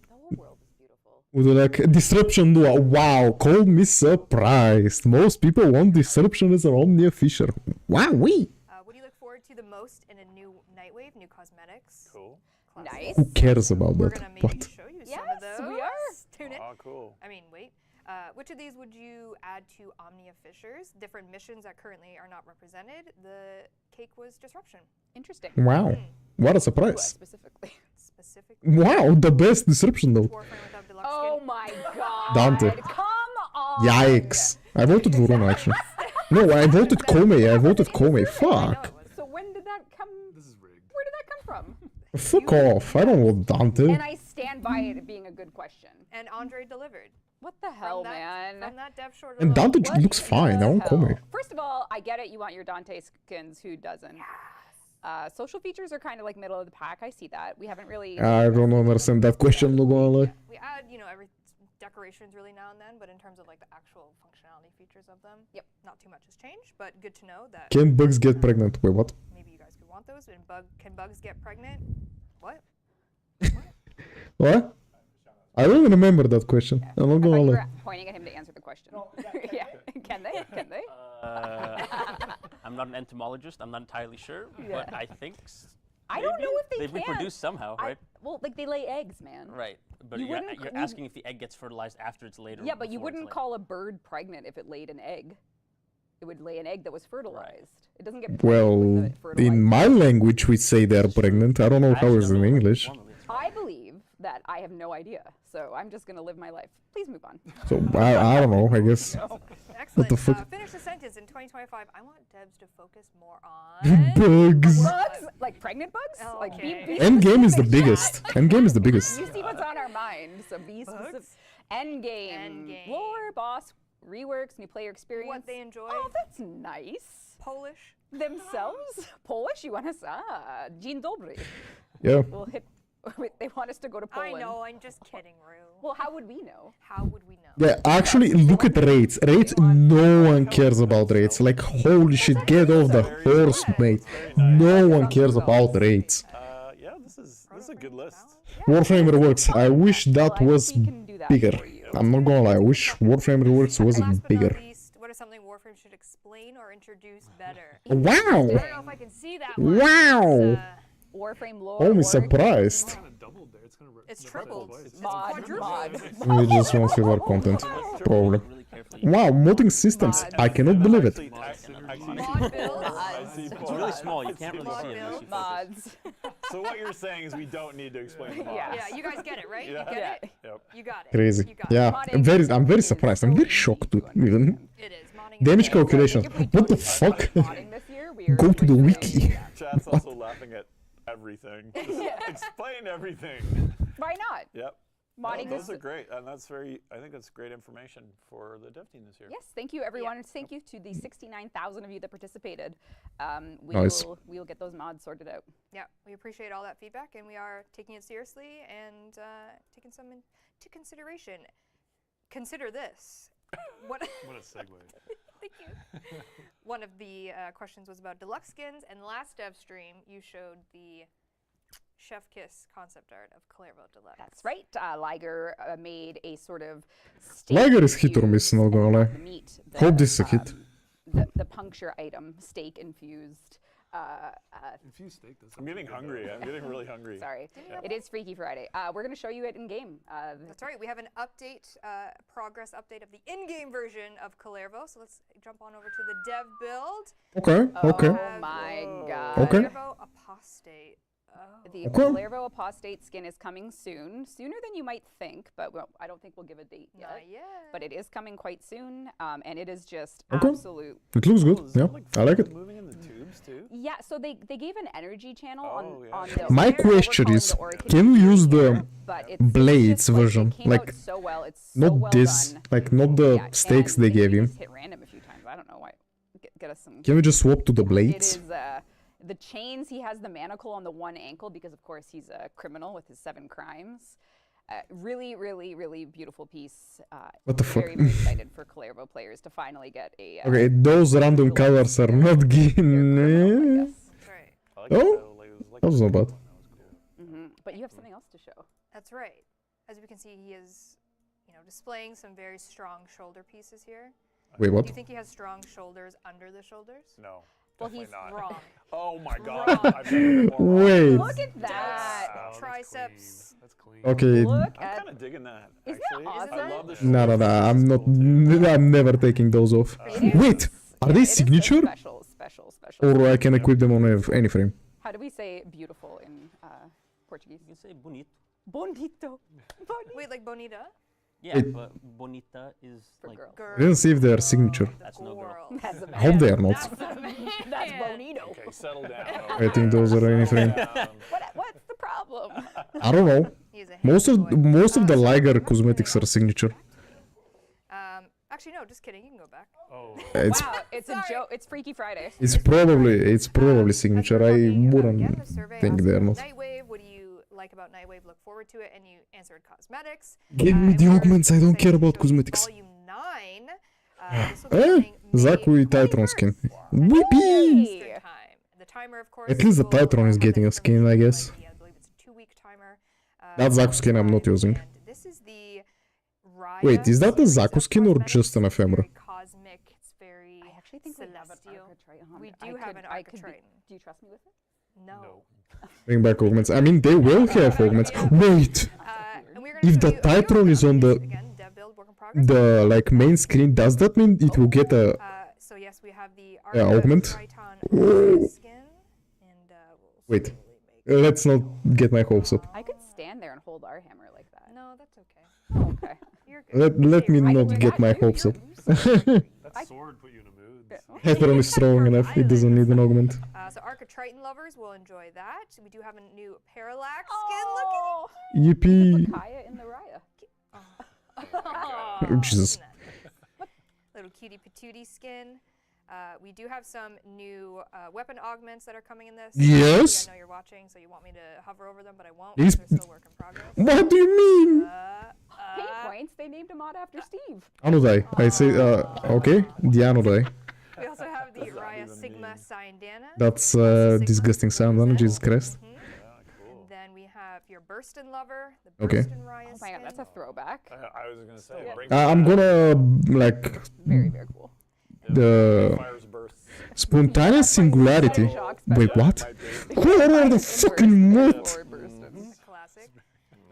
The whole world is beautiful. Would you like Disruption Duo? Wow, call me surprised. Most people want Disruption as an Omnia Fisher. Wow, we. What do you look forward to the most in a new Nightwave, new cosmetics? Cool. Nice. Who cares about We're that? gonna maybe What? show you Yes, some of those. we are. Tune in. Oh, cool. I mean, wait. Which of these would you add to Omnia Fishers? Different missions that currently are not represented. The cake was Disruption. Interesting. Wow, what a surprise. Specifically. Wow, the best Disruption though. Oh my god. Dante. Come on. Yikes. I voted Vorona actually. No, I voted Kome. Fuck. So when did that come? This is rigged. Where did that come from? Fuck off. I don't want Dante. And I stand by it being a good question. And Andre delivered. What the hell, man? From that dev short And Dante alone. looks fine. I want Kome. First of all, I get it. You want your Dante skins. Who doesn't? Social features are kind of like middle of the pack. I see that. We haven't really. I don't understand that question, no gonna lie. We add, every decorations really now and then, but in terms of like the actual functionality features of them, yep, not too much has changed. But good to know that. Can bugs get pregnant? Wait, what? Maybe you guys could want those. And can bugs get pregnant? What? What? I don't remember that question. I'm not gonna lie. Pointing at him to answer the question. Yeah. Can they? Can they? I'm not an entomologist. I'm not entirely sure, but I think. I don't know if they They've can. reproduced somehow, right? Well, like they lay eggs, man. Right, but You you're wouldn't- asking if the egg gets fertilized after it's laid or Yeah, but you before it's wouldn't laid. call a bird pregnant if it laid an egg. It would lay an egg that was fertilized. It doesn't get pregnant Well, with the fertilized. in my language we say they're pregnant. I don't know how it's in English. I believe that I have no idea, so I'm just gonna live my life. Please move on. So I don't know, I guess. Excellent. What the fuck? Finish the sentence. In 2025, I want devs to focus more on Bugs. Bugs? Like pregnant bugs? Like be Endgame is the specific, biggest. chat. Endgame is the biggest. You see what's on our mind, so be specific. Endgame. Lore, boss, reworks, new player experience. what they enjoy. Oh, that's nice. Polish. Themselves? Polish? You want us? Dzień dobry. Yeah. We'll hit. They want us to go to Poland. I know. I'm just kidding, Rue. Well, how would we know? How would we know? Yeah, actually, look at rates. Rates, no one cares about rates. Like, holy shit, get off the horse, mate. No one cares about rates. Yeah, this is a good list. Warframe Reworks, I wish that was bigger. I'm not gonna lie, I wish Warframe Reworks was bigger. What is something Warframe should explain or introduce better? Wow! I don't know if I can see that one. Wow! Warframe lore. I'm surprised. It's tripled. It's Mod. quadrupled. We just want silver content, probably. Wow, modding systems, I cannot believe it. It's really small. You can't really see it. unless you focus. Mods. So what you're saying is we don't need to explain the mods. Yeah, you guys get it, right? Yeah. You get it? Yep. You got it. Crazy. You got it. Yeah, I'm very surprised. I'm very shocked too, even. It is. Damage calculations. What the fuck? Go to the wiki. Chat's also laughing at everything. Just explain everything. Why not? Yep. Modding Those is- are great, and I think that's great information for the dev team this year. Yes, thank you everyone, and thank you to the 69,000 of you that participated. Nice. We will get those mods sorted out. Yeah, we appreciate all that feedback, and we are taking it seriously and taking some into consideration. Consider this. What a segue. Thank you. One of the questions was about deluxe skins, and last dev stream you showed the Chef Kiss concept art of Caliban Deluxe. That's right. Liger made a sort of Liger is hit or miss, not gonna lie. meat. Hope this is a hit. The puncture item, steak infused. Infused steak does. I'm getting hungry. I'm getting really hungry. Sorry, it is Freaky Friday. We're gonna show you it in game. That's right. We have an update, progress update of the in-game version of Caliban. So let's jump on over to the dev build. Okay, okay. Oh my god. Okay. Caliban Apostate. Oh. The Okay. Caliban Apostate skin is coming soon, sooner than you might think, but I don't think we'll give a date yet. Not yet. But it is coming quite soon, and it is just Okay. absolute. It looks good. Is that, Yeah, like, I like it. moving in the tubes too? Yeah, so they gave an energy channel Oh, yeah. on the. My what we're question calling is, the Orchid can we use the here, but it's blades just, like, version? It came Like, out so well. It's so not well this, done. like not the Yeah, stakes and they maybe gave we you. just hit random a few times. I don't know why. Get us some. Can we just swap to the It blades? is the chains. He has the manacle on the one ankle because, of course, he's a criminal with his 7 crimes. Really, really, really beautiful piece. What the fuck? Very, very excited for Caliban players to finally get a. Okay, those random colors are not given. That's right. I like Oh, that was not bad. But you have something else to show. That's right. As we can see, he is, displaying some very strong shoulder pieces here. Wait, what? Do you think he has strong shoulders under the shoulders? No. Well, definitely he's not. wrong. Oh my god. Wrong. I've never been more Wait. wrong. Look at that. Wow, Triceps. That's clean. Okay. Look I'm at. kind of digging that. Isn't Actually, that awesome? I love the No, no, no. shoulders. I'm not. I'm never taking those off. Wait, are they It is a signature? special. Or I can equip them on any frame? How do we say beautiful in Portuguese? You can say bonito. Bonito. Wait, like Bonita? Yeah, It- but bonita is For like girls. I didn't see if they're signature. that's no girl. That's a I hope they are not. That's bonito. Okay, settle down. I think those are any frame. What's the problem? I don't know. He's a Most of the so Liger we have cosmetics something are signature. Actually, no, just kidding. You can go back. Oh. It's Wow, it's a joke. It's Freaky Friday. it's probably signature. I wouldn't Again, the survey think asks they're about not. Nightwave. What do you like about Nightwave? Look forward to it. And you answered cosmetics. Give me and the we're augments. I don't excited care to about show you cosmetics. Volume 9. This will be coming May Zaku Titron skin. 21st. Whippy! Eastern time. The timer, of course. At least the will, Titron is have getting that a skin, I information, guess. but I believe it's a 2-week timer. That Zaku skin I'm not using. And this is the Raya Wait, is that a series Zaku of skin or cosmetics. just an It's ephemera? very cosmic. It's very I actually think we have an celestial. Architriton. We do have an Architriton. Do you trust me with it? No. Bring back augments. I mean, they will have augments. Wait! And we're gonna If show the you a few of Titron is them. on the Again, dev build, work in progress. the like main screen, does that mean it will get a So yes, we have the augment? Triton Raya skin, and we'll Wait? slowly make Let's not get my hopes up. I could stand there and hold our hammer like that. No, that's okay. Oh, okay. You're good. Let me I can not do get that my too, hopes up. That sword put you in a mood. Heteron is strong enough. It doesn't need an augment. So Architriton lovers will enjoy that. We do have a new Parallax skin. Look at Oh, Yippee! Kaya in the Raya. Oh, Jesus. Little cutie patootie skin. We do have some new weapon augments that are coming in this. Yes. I know you're watching, so you want me to hover over them, but I won't. These- Because they're still work in progress. What do you mean? Pain points. They named him out after Steve. Anodai. I say, okay, the Anodai. We also have the Raya Sigma Cyandana. That's Sigma disgusting sound, huh? Jesus Christ. And then we have your Burston lover, the Okay. Burston Raya Oh my god, skin. that's a throwback. I was gonna say. Bring I'm gonna like Very, very cool. the Fires burst. spontaneous singularity. Wait, what? Where are the fucking what? Classic.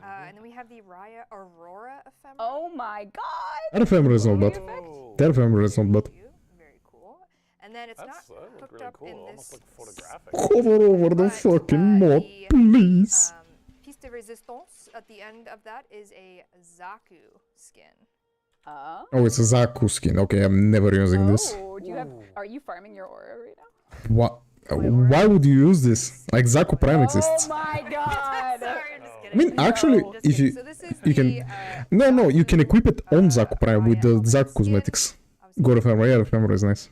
And then we have the Raya Aurora ephemera. Oh my god. That ephemera is not bad. That ephemera is not bad. Very cool. And then it's not That looked hooked really up cool. in Almost this looked photographic. Cover over the But, fucking mod, the, please. piece de resistance at the end of that is a Zaku skin. Oh, it's a Zaku skin. Okay, I'm never using this. Oh, do you have? Are you farming your aura right now? What? Why would you use this? Like Zaku Prime exists. Oh my god. Sorry, I'm just I kidding. mean, actually, Just if kidding. you So this is you the, can no, you can equip it on Zaku Prime with the Zaku cosmetics. God ephemera, yeah, ephemera is nice.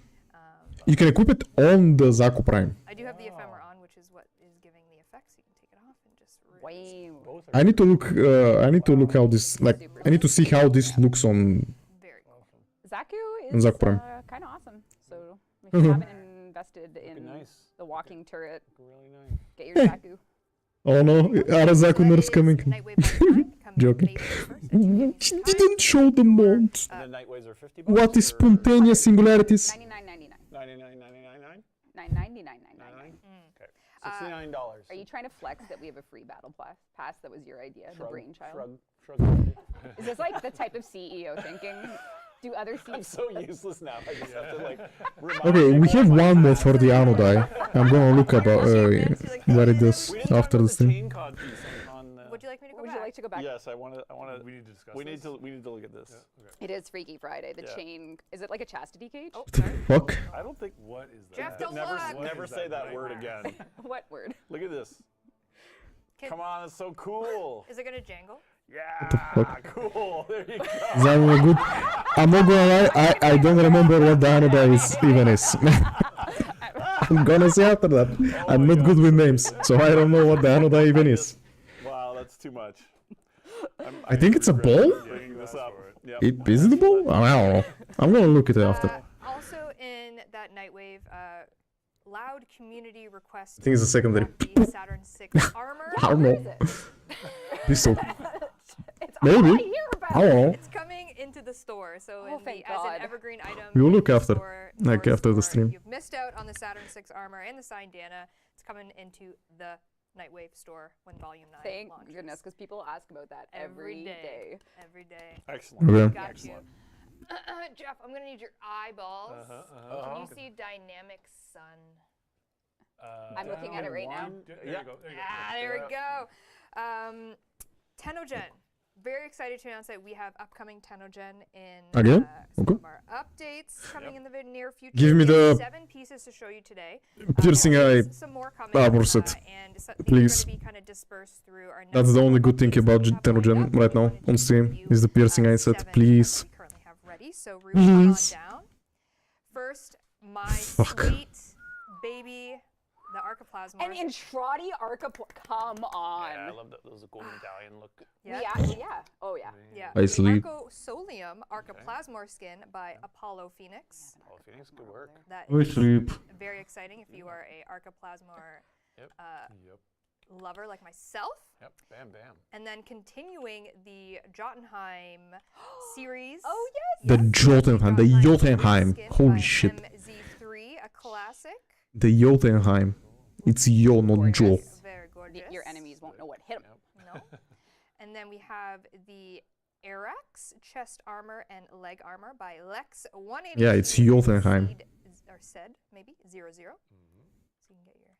You can equip it on the Zaku Prime. I do have the ephemera on, which is what is giving the effects. You can take it off and just. Wow. I need to look. I need to look how this like. I need to see how this looks on. Very cool. Zaku On is Zaku Prime. kind of awesome. So if you haven't invested in nice. the walking turret, Really nice. get your Zaku. Oh no, are Zaku nerfs coming? Nightwave Volume 9 coming Joking. May 1st at 2 p.m. She didn't show the mods. And the Nightways are 50 bucks. What is or spontaneous singularities? 99.99. 99.99? 999.99. $69. Are you trying to flex that we have a free battle pass? That was your idea, the brainchild. Shrug. Is this like the type of CEO thinking? Do other CEOs? I'm so useless now. I just have to like. Okay, we have one more for the Anodai. I'm gonna look about what it does after the stream. Would you like me to go Would back? you like to go back? Yes, I want to. We need to discuss We this. need to look at this. Yeah, okay. It is Freaky Friday. The Yeah. chain. Is it like a chastity cage? Oh, sorry. Fuck. I don't think. What is that? Jeff, don't look. Never say that word again. What word? Look at this. Come on, it's so cool. Is it gonna jangle? Yeah, cool. There you go. Is that one good? I'm not gonna lie, I don't remember what the Anodai even is. I'm gonna say after that. I'm not good with names, so I don't know what the Anodai even is. Wow, that's too much. I think it's a ball? Bringing this up. Yep. Is it a ball? I don't know. I'm gonna look at it after. Also in that Nightwave, loud community request. I think it's a secondary. The Saturn 6 armor. I don't know. Pistol. Maybe. I don't know. It's coming into the store, so as an evergreen item. We will look in the after, store, like your after the store. stream. You've missed out on the Saturn 6 armor and the signed Dana. It's coming into the Nightwave store when Volume 9 Thank launches. goodness, because people ask about that every day. Every day. Excellent. Okay. Got Excellent. you. Jeff, I'm gonna need your eyeballs. Can you see Dynamic Sun? I'm looking at it right now. There you go. There we go. Tenogen. Very excited to announce that we have upcoming Tenogen in Again? some Okay. of our updates coming in the near future. Give me We have the 7 pieces to show you today. piercing eye Some more coming, armor set, and so please. these are going to be kind of dispersed through our That's the only good thing about Tenogen right now on Steam is the piercing eye set, please. we currently have ready. So root on Please. down. First, my Fuck. sweet baby, the Archoplasma. And Intrati come on. Yeah, I love that. Those golden medallion look. Yeah. Yeah. Oh yeah. Yeah. I sleep. Arcosolium Archoplasmor skin by Apollo Phoenix. Apollo Phoenix, good work. That I is sleep. very exciting if you are a Archoplasmor lover like myself. Yep. Bam, bam. And then continuing the Jotunheim series. Oh yes. The Jotunheim, the Jotunheim. Holy shit. MZ3, a classic. The Jotunheim. It's Yo, not Joe. Very gorgeous. Your enemies won't know what hit them. No. And then we have the Arax chest armor and leg armor by Lex 180. Yeah, it's Jotunheim. Or said, maybe, 00. So you can get your,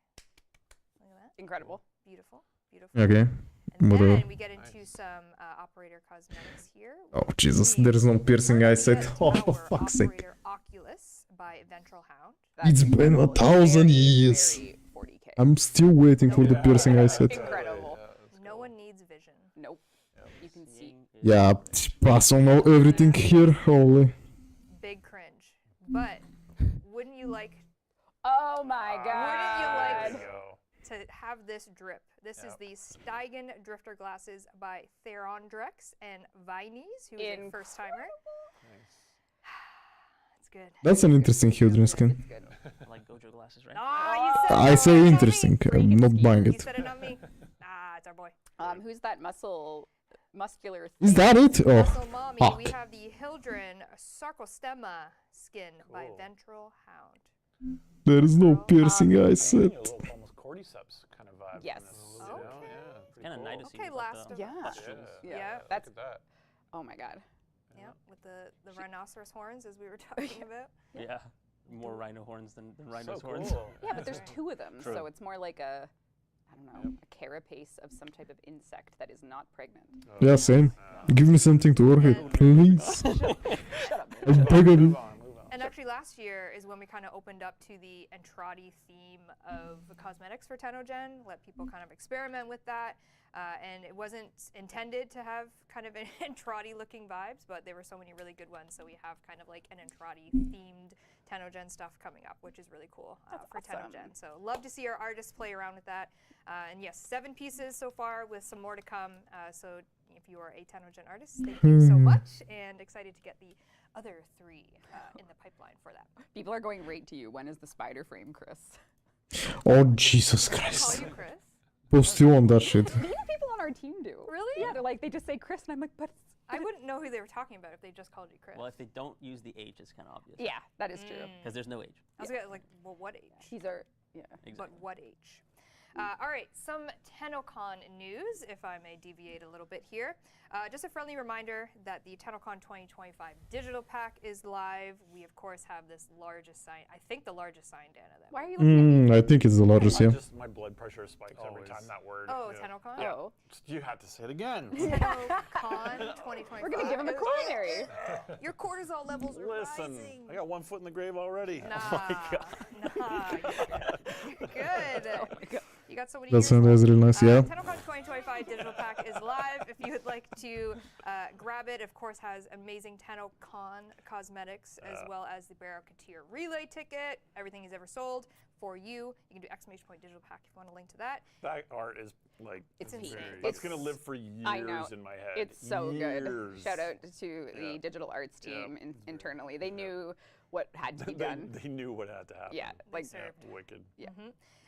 look at that. Incredible. Beautiful, beautiful. Okay. And Whatever. then we get into some operator cosmetics here. Oh Jesus, there is no piercing eye set. Oh, for fuck's sake. Operator Oculus by Ventral Hound. It's been 1,000 years. I'm still waiting for the piercing eye set. Incredible. No one needs vision. Nope. You can see. Yeah, pass on everything here. Holy. Big cringe. But wouldn't you like Oh my god. Wouldn't you like to have this drip? This is the Steigen Drifter Glasses by Theron Drex and Vines, who is a first timer. It's good. That's an interesting Hildren skin. I like Gojo glasses, right? Oh, you said I say interesting. I'm not buying You it. said it, not me. Ah, it's our boy. Who's that muscular? Is that it? Oh, Muscle Mommy, fuck. we have the Hildren Sarcostemma skin by Ventral Hound. There is no piercing eye set. A little almost cordyceps kind of vibe. Yes. You know? Yeah. Kind of nice to see. Okay, with, like, last the of Yeah. pustules. Yeah. That's Look at that. Oh my god. Yeah, with the rhinoceros horns, as we were talking about. Yeah. More rhino horns than rhino's So horns. cool. Yeah, but there's 2 of them, True. so it's more like a, I don't know, a carapace of some type of insect that is not pregnant. Yeah, same. Give me something to work with, please. I'm begging you. And actually, last year is when we kind of opened up to the Entrati theme of cosmetics for Tenogen, let people kind of experiment with that. And it wasn't intended to have kind of an Entrati looking vibes, but there were so many really good ones. So we have kind of like an Entrati themed Tenogen stuff coming up, which is really cool for awesome. Tenogen. So love to see our artists play around with that. And yes, 7 pieces so far with some more to come. So if you are a Tenogen artist, thank you so much, and excited to get the other 3 in the pipeline for that. People are going right to you. When is the spider frame, Chris? Oh, Jesus Call Christ. you Chris. Post you on that shit. Many people on our team do. Really? Yeah, they're like, they just say Chris, and I'm like, but I wouldn't know who they were talking about if they just called you Chris. Well, if they don't use the H, it's kind of obvious. yeah, that is true. Because there's no H. I was gonna like, well, what age? He's our, yeah. But what age? All right, some TennoCon news, if I may deviate a little bit here. Just a friendly reminder that the TennoCon 2025 digital pack is live. We, of course, have this largest sign, I think the largest sign, Dana. Why are you looking at me? I think it's the largest, yeah. My blood pressure spikes every time that word. Oh, TennoCon? Yeah. Oh. You have to say it again. TennoCon 2025. We're going to give him a culinary. Your cortisol levels are rising. I got 1 foot in the grave already. Nah, Oh my God. nah, you're good. Oh my God. You got so many That years sounds left. really nice, yeah. TennoCon 2025 digital pack is live. If you would like to grab it, of course, has amazing TennoCon cosmetics as well as the Barrow Katir relay ticket. Everything he's ever sold for you. You can do exclamation point digital pack if you want a link to that. That art is like It's insane. That's gonna live for years I know. in my head. It's so good. Years. Shout out to the digital arts team internally. They knew what had to be done. They knew what had to happen. Yeah, like wicked. Yeah.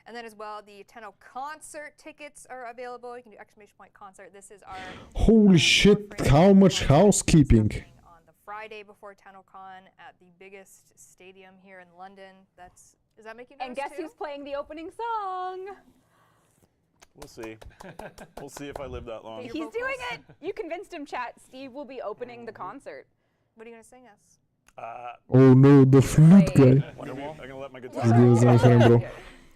And then as well, the Tenno concert tickets are available. You can do exclamation point concert. This is our Holy shit, how much housekeeping. on the Friday before TennoCon at the biggest stadium here in London. Does that make you nervous And guess too? who's playing the opening song? We'll see. We'll see if I live that long. He's doing it. You convinced him, chat. Steve will be opening the concert. What are you going to sing us? Oh no, the flute guy. I'm gonna let my guitar. Videos on frame, bro.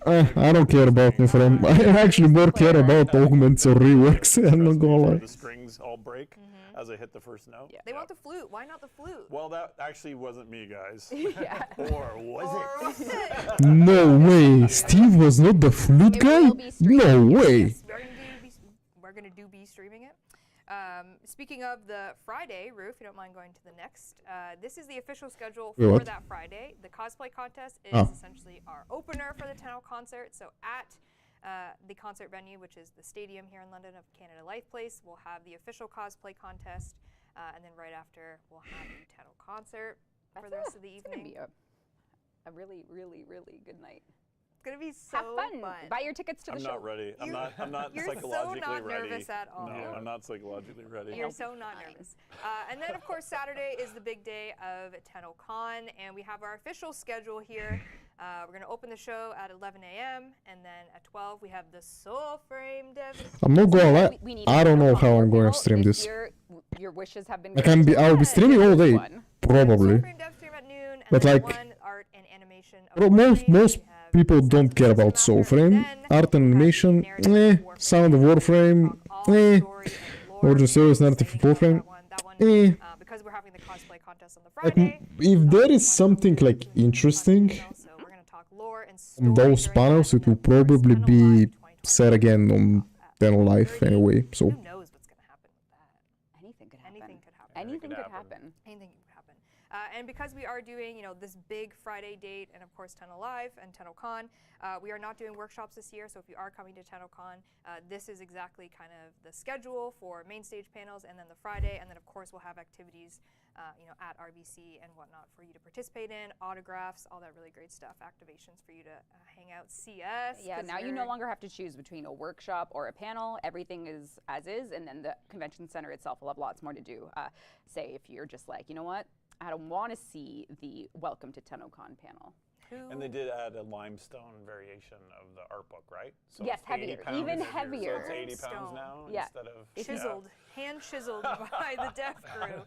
I don't care about Warframe. I actually more care about augments or reworks. I'm not gonna lie. The strings all break as I hit the first note. They want the flute. Why not the flute? Well, that actually wasn't me, guys. Yeah. Or was it? No way. Steve was not the flute guy? No way. We're going to be streaming it. Speaking of the Friday, Rue, if you don't mind going to the next, this is the official schedule for that Friday. The cosplay contest is essentially our opener for the Tenno concert. So at the concert venue, which is the stadium here in London of Canada Life Place, we'll have the official cosplay contest, and then right after we'll have the Tenno concert for the rest of the evening. It's going to be a really, really, really good night. It's going to be so Have fun. Buy your tickets to the show. I'm not ready. I'm not You're psychologically so not ready. nervous at all. No, I'm not psychologically ready. You're so not nervous. And then, of course, Saturday is the big day of TennoCon, and we have our official schedule here. We're going to open the show at 11 a.m., and then at 12 we have the Soulframe Dev. I'm not gonna lie. I don't know how I'm going to stream this. Your wishes have been I'll be streaming all day, probably. Soulframe Devstream at noon, and But then like, one art and animation. most people don't care about Soulframe. Art and animation, sound of Warframe, origin stories, narrative of Warframe, Because we're having the cosplay contest on the Like, Friday. if there is something like interesting So we're going to talk lore and on those panels, it will probably be said again on Tenno Live anyway. So Who knows what's going to happen with that? Anything could happen. Anything could happen. Anything could happen. Anything could happen. And because we are doing, this big Friday date, and of course Tenno Live and TennoCon, we are not doing workshops this year. So if you are coming to TennoCon, this is exactly kind of the schedule for main stage panels, and then the Friday, and then of course we'll have activities, at RBC and whatnot for you to participate in, autographs, all that really great stuff, activations for you to hang out, see us. Yeah, now you no longer have to choose between a workshop or a panel. Everything is as is, and then the convention center itself will have lots more to do. Say if you're just like, you know what, I don't want to see the Welcome to TennoCon panel. And they did add a limestone variation of the art book, right? So Yes, it's 80 heavier, pounds even this year, heavier. So it's 80 pounds now instead of chiseled, hand chiseled by the dev crew.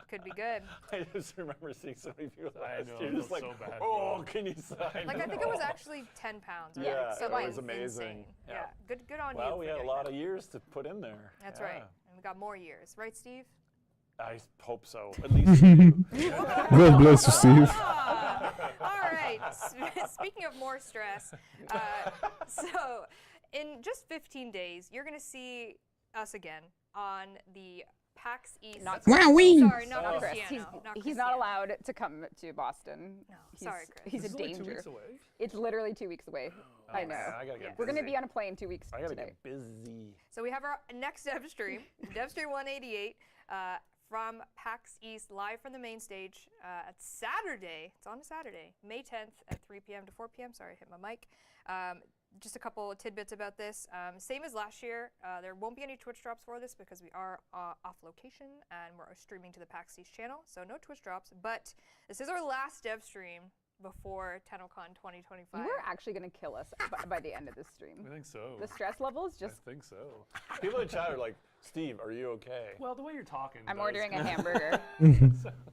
Could be good. I just remember seeing so many people last know, year, it just was like, so bad, oh, can you sign? Like I think it was actually 10 pounds. Right? Yeah, so it was insane. amazing. Yeah, good on you. Well, we for had a getting lot that. of years to put in there. That's right, and we got more years, right, Steve? I hope so. At least you. God bless you, Steve. All right. Speaking of more stress, so in just 15 days, you're going to see us again on the PAX East. Sorry, not Chris. Cristiano. He's not allowed to come to Boston. No, sorry, Chris. He's This a is only danger. 2 weeks away? It's literally 2 weeks away. I know. Man, I gotta get We're going to busy. be on a plane 2 weeks I gotta today. get busy. So we have our next Devstream, Devstream 188, from PAX East, live from the main stage at Saturday. It's on a Saturday, May 10th at 3 p.m. to 4 p.m. Sorry, I hit my mic. Just a couple of tidbits about this. Same as last year, there won't be any Twitch drops for this because we are off location and we're streaming to the PAX East channel, so no Twitch drops. But this is our last dev stream before TennoCon 2025. You are actually going to kill us by the end of this stream. I think so. The stress levels just... I think so. People in chat are like, Steve, are you okay? Well, the way you're talking. I'm ordering a hamburger.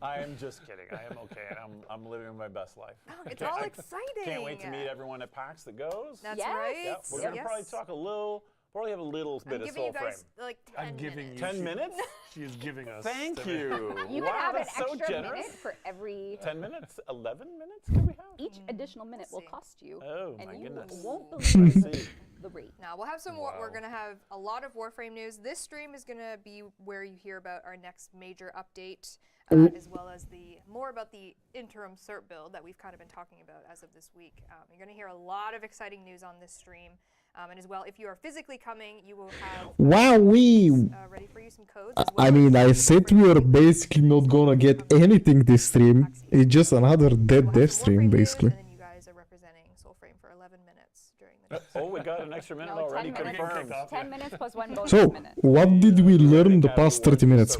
I am just kidding. I am okay, and I'm living my best life. Oh, it's all exciting. Can't wait to meet everyone at PAX that goes. That's right. Yep. We're going to probably talk a little, probably have a little bit of giving you Soulframe. guys like 10 I'm giving minutes. you 10 minutes? She is giving us. Thank you. You wow, can have an that's so extra generous. minute for every... 10 minutes? 11 minutes can we have? Each additional minute will cost you. Oh, and my you goodness. won't believe the rate. Now we'll have some. We're gonna have a lot of Warframe news. This stream is gonna be where you hear about our next major update, as well as more about the interim cert build that we've kind of been talking about as of this week. You're gonna hear a lot of exciting news on this stream, and as well, if you are physically coming, you will have ready for you some codes. I mean, I said we are basically not gonna get anything this stream. It's just another dead death stream, basically. And then you guys are representing Soulframe for 11 minutes during the. Oh, we got an extra minute already 10 minutes, confirmed. 10 minutes plus one bonus So, minute. what did we learn the past 30 minutes?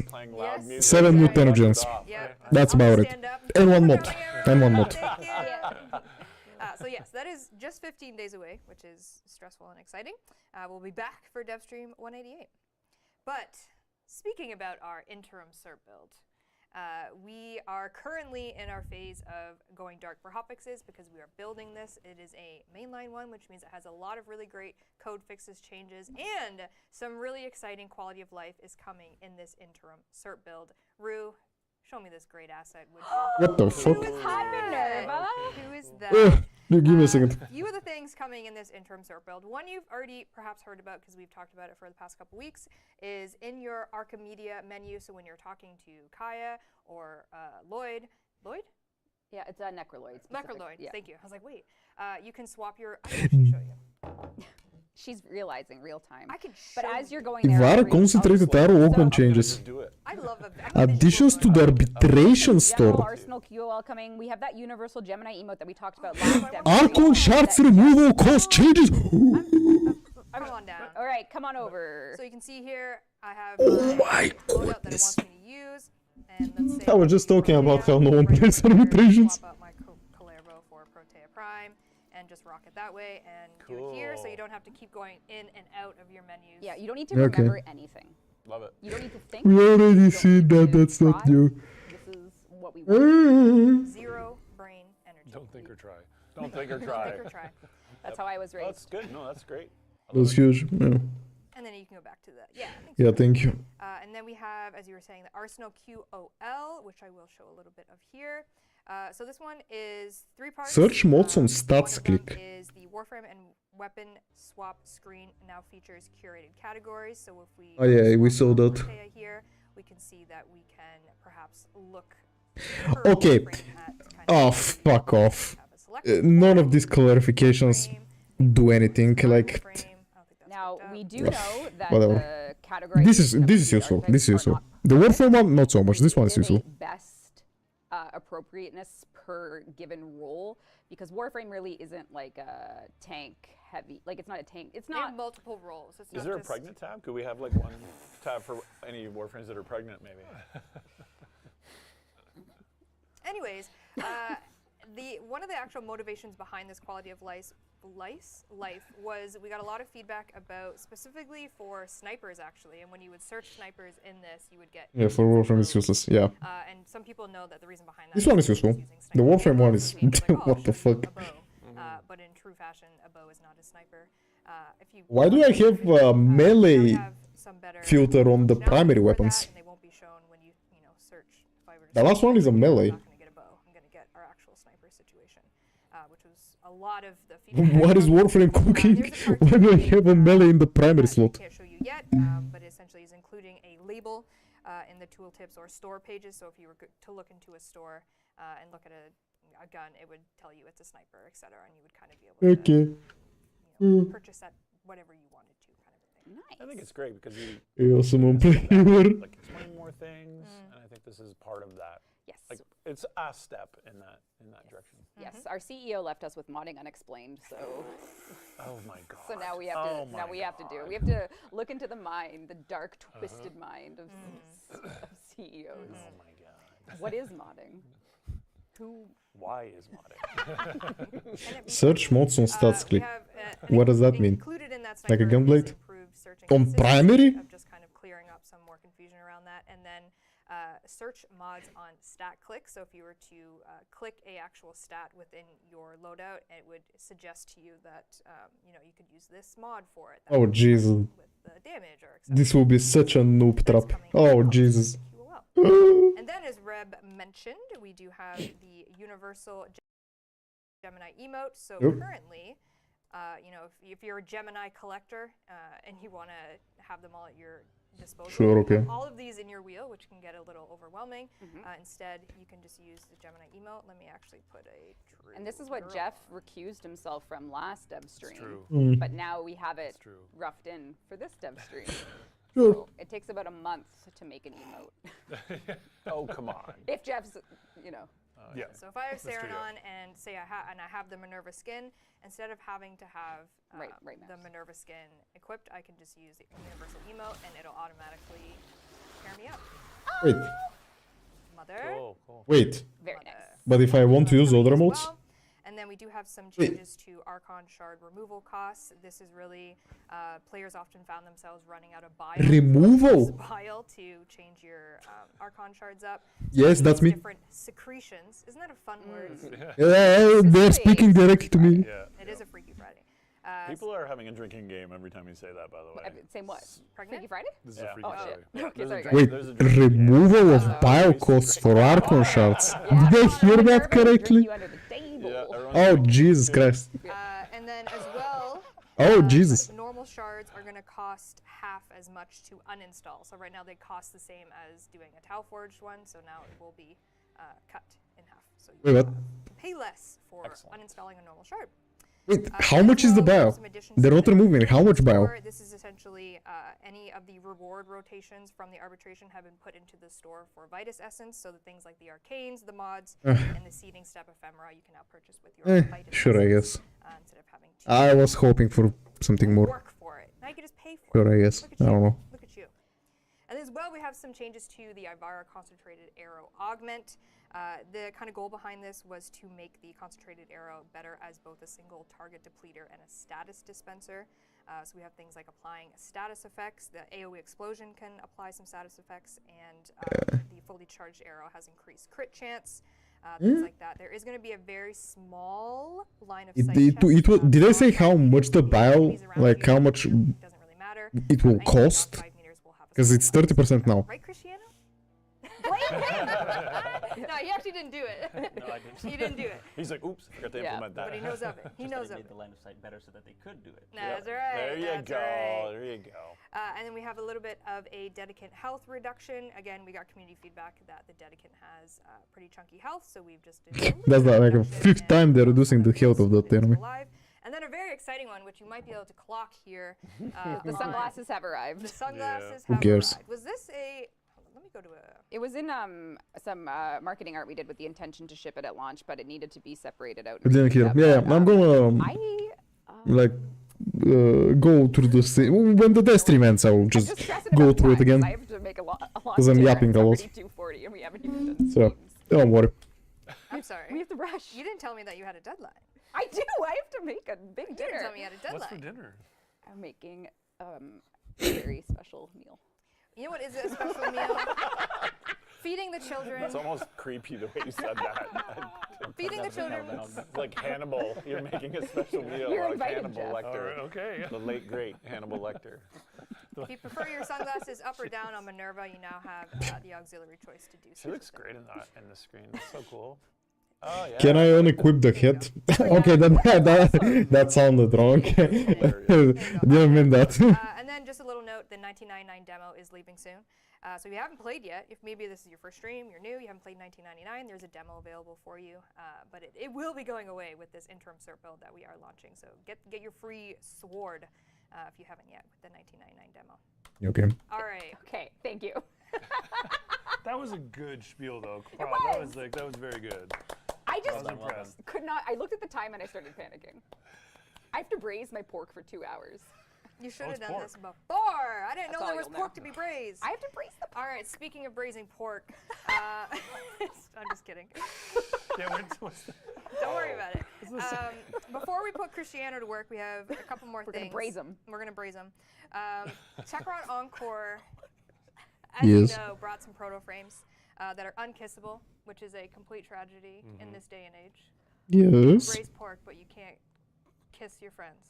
7 new Tenogens. That's about it. And one mod. And one mod. So yes, that is just 15 days away, which is stressful and exciting. We'll be back for Devstream 188. But speaking about our interim cert build, we are currently in our phase of going dark for hotfixes because we are building this. It is a mainline one, which means it has a lot of really great code fixes, changes, and some really exciting quality of life is coming in this interim cert build. Rue, show me this great asset, would you? What the fuck? Who is that? Who is that? Give me a second. Few of the things coming in this interim cert build. One you've already perhaps heard about because we've talked about it for the past couple weeks is in your Archimedia menu. So when you're talking to Kaya or Lloyd, Yeah, it's a Necroloid. Necroloid. Yeah. Thank you. I was like, wait. You can swap your. I can actually show you. She's realizing real time. I can But show as you're you. going there, Vara concentrated arrow augment changes. I love it. Additions to the arbitration General store. Arsenal QOL coming. We have that universal Gemini emote that we talked about last episode. Archon shards removal cost changes. Come on down. All right, come on over. So you can see here, I have Oh my loadout that it wants me to use. And let's say I was just talking about how no one plays arbitrations. swap out my Caliban for Protea Prime and just rock it that way and do it here so you don't have to keep going in and out of your menus. Yeah, you don't need to remember anything. Love it. You don't need to think. We already seen that. That's not new. This is what we want. Zero brain energy. Don't think or try. Don't think or try. Don't think or try. That's how I was raised. That's good. No, that's great. That was huge. Yeah. And then you can go back to the, I think Yeah, thank you. and then we have, as you were saying, the Arsenal QOL, which I will show a little bit of here. So this one is 3 parts. Search mods on stats one of them click. is the Warframe and weapon swap screen now features curated categories. So if we Oh yeah, we saw that. Protea here, we can see that we can perhaps look. Okay. Oh, fuck off. None of these clarifications do anything. Like, Now we do know that whatever. the category. This is useful. This is useful. The Warframe one, not so much. This one is useful. Best appropriateness per given role, because Warframe really isn't like a tank heavy. Like it's not a tank. It's They not have multiple roles. It's Is not there a just- pregnant tab? Could we have like one tab for any Warframes that are pregnant, maybe? Anyways, one of the actual motivations behind this quality of life was we got a lot of feedback about specifically for snipers actually, and when you would search snipers in this, you would get Yeah, for Warframe it's useless. Yeah. and some people know that the reason behind that This one is useful. The Warframe one is what the fuck. but in true fashion, a bow is not a sniper. If you Why do I have a melee some better filter on the functionality primary for weapons? that, and they won't be shown when you search. If I were to The last one is a melee. I'm not going to get a bow. I'm going to get our actual sniper situation, which was a lot of the feedback. What is Warframe cooking? Why do I have a melee in the primary slot? Can't show you yet, but it essentially is including a label in the tooltips or store pages. So if you were to look into a store and look at a gun, it would tell you it's a sniper, etc., and you would kind of be able to purchase that whatever you wanted to, kind of a thing. Nice. I think it's great because you Yeah, someone play like explain more things, and I think this is part of that. Yes. Like it's a step in that direction. Yes, our CEO left us with modding unexplained, so. Oh my god. So now we have to. Oh now my we have to do. God. We have to look into the mind, the dark, twisted mind of CEOs. Oh my god. What is modding? Who Why is modding? Search mods on stats click. What does that mean? Included in that Like a sniper gunblade? is improved searching On consistency primary? of just kind of clearing up some more confusion around that, and then search mods on stat click. So if you were to click a actual stat within your loadout, it would suggest to you that you know, you could use this mod for it. That Oh would Jesus. help with the damage or This will be such a noob trap. Oh Jesus. And then, as Reb mentioned, we do have the universal Gemini emote. So Yep. currently, you know, if you're a Gemini collector and you want to have them all at your disposal, Sure, you have okay. all of these in your wheel, which can get a little overwhelming. Instead, you can just use the Gemini emote. Let me actually put a true And this is what girl Jeff on. recused himself from last Devstream. true. Mm. But now we have it true. roughed in for this Devstream. Sure. So it takes about a month to make an emote. Oh, come on. If Jeff's, you know. Yeah. So if I have That's true, yeah. Saranon and say I have the Minerva skin, instead of having to have Right the mouse. Minerva skin equipped, I can just use the universal emote and it'll automatically pair me up. Wait. Mother. Cool, cool. Wait. Very nice. But if I want to use other mods? Well. And then we do have some Wait. changes to Archon shard removal costs. This is really, players often found themselves running out of bile. Removal? Bile to change your Archon shards up. Yes, So that's these me. Different secretions. Isn't that a fun word? They're speaking directly to me. Yeah. It is a Freaky Friday. People are having a drinking game every time you say that, by the way. Same what? Pregnant? Freaky Friday? This is Yeah. a Freaky Oh, Friday. shit. Yeah, Okay, there's a sorry, drink- Wait, there's a drinking game. removal of bile costs for Archon shards. Did I hear that correctly? You under the table. Yeah, everyone's Oh drinking. Jesus Christ. And then as well, Oh Jesus. normal shards are going to cost half as much to uninstall. So right now they cost the same as doing a Tau Forged one, so now it will be cut in half. So you Wait, what? pay less for Excellent. uninstalling a normal shard. Wait, how much is the bile? They're not removing it. How much bile? This is essentially any of the reward rotations from the arbitration have been put into the store for Vitus Essence, so the things like the arcanes, the mods, and the seeding step ephemera you can now purchase with your Vitus Sure, I Essence, guess. instead of having to I was hoping for something more. work for it. Now you can just pay for it. Sure, I guess. Look at I you. don't know. Look at you. And as well, we have some changes to the Ivara Concentrated Arrow Augment. The kind of goal behind this was to make the Concentrated Arrow better as both a single target depleter and a status dispenser. So we have things like applying status effects. The AoE Explosion can apply some status effects, and the fully charged arrow has increased crit chance. Things like that. There is going to be a very small line of sight check, Did I say how much the bile, like how much doesn't really matter. it will cost? 5 meters will have a Because it's 30% now. Right, Cristiano? No, he actually didn't do it. No, I didn't. He didn't do it. He's like, oops, forgot to implement that. But he knows of it. He Just knows that of made it. the line of sight better so that they could do it. That's right. There you that's go. right. There you go. And then we have a little bit of a Dedicant health reduction. Again, we got community feedback that the Dedicant has pretty chunky health, so we've just did a little That's bit of like a reduction fifth and time they're reducing the health of that enemy. alive. And then a very exciting one, which you might be able to clock here. The sunglasses have arrived. The sunglasses Who have cares? arrived. Was this a... Hold on, let me go to a... It was in some marketing art we did with the intention to ship it at launch, but it needed to be separated out. I didn't hear. Yeah, I'm gonna like go through the when the Devstream ends. I'll just go through it again. I have to make a launch Because I'm yapping a lot. 240 and we haven't even done So don't worry. I'm sorry. We have to rush. You didn't tell me that you had a deadline. I do. I have to make a big You dinner. didn't tell me you had a deadline. What's for dinner? I'm making a very special meal. You know what is a special meal? Feeding the children. It's almost creepy the way you said that. Feeding the children. It's like Hannibal. You're making a special meal You're like invited, Hannibal Jeff. Lecter. Okay. The late great Hannibal Lecter. If you prefer your sunglasses up or down on Minerva, you now have the auxiliary choice to do so. She looks great in the screen. It's so cool. Oh yeah. Can I unequip the head? Okay, that sounded wrong. Didn't mean that. And then just a little note, the 1999 demo is leaving soon. So if you haven't played yet, if maybe this is your first stream, you're new, you haven't played 1999, there's a demo available for you. But it will be going away with this interim cert build that we are launching. So get your free sword if you haven't yet with the 1999 demo. Okay. All right. Okay, thank you. That was a good spiel, though. That was very good. I just was impressed. could not. I looked at the time and I started panicking. I have to braise my pork for 2 hours. You should have done pork. this before. I didn't That's know all there was you'll pork know. to be braised. I have to braise the pork. All right, speaking of braising pork, I'm just kidding. What's the... Don't worry about it. Before we put Cristiano to work, we have a couple more things. We're gonna braze him. We're gonna braze him. Techron Encore, as you know, brought some proto frames that are unkissable, which is a complete tragedy in this day and age. Yes. You can braise pork, but you can't kiss your friends.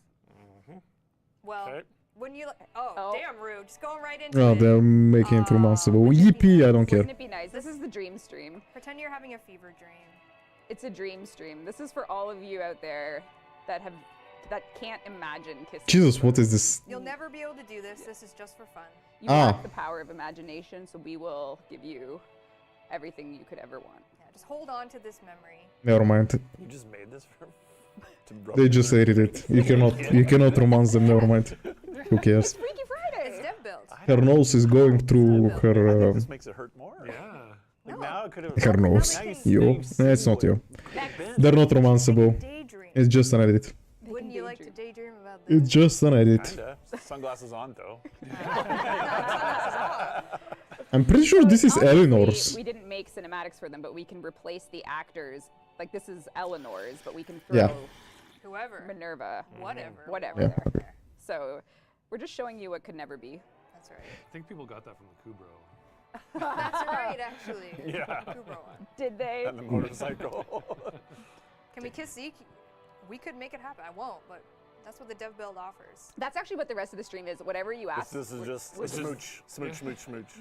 Well, when you damn rude, just going right into Oh, it. they're making it romanceable. Yippee, I don't care. Wouldn't it be nice? This is the dream stream. Pretend you're having a fever dream. It's a dream stream. This is for all of you out there that can't imagine kissing. Jesus, what is this? You'll never be able to do this. This is just for fun. You lack the power of imagination, so we will give you everything you could ever want. Yeah, just hold on to this memory. Never mind. You just made this for. They just added it. You cannot romance them. Never mind. Who cares? Freaky Friday. It's dev build. Her nose is going through her. This makes it hurt more. Yeah. Like now it could have. Her nose. You. It's not you. They're not romanceable. It's just an edit. Wouldn't you like to daydream about this? It's just an edit. Kinda. Sunglasses on though. I'm pretty sure this is Eleanor's. We didn't make cinematics for them, but we can replace the actors. Like this is Eleanor's, but we can throw whoever, Minerva, whatever there. So we're just showing you what could never be. That's right. I think people got that from the Kubro. That's right, actually. Yeah. Kubro one. Did they? And the motorcycle. Can we kiss Zeke? We could make it happen. I won't, but that's what the dev build offers. That's actually what the rest of the stream is. Whatever you ask. This is just smooch.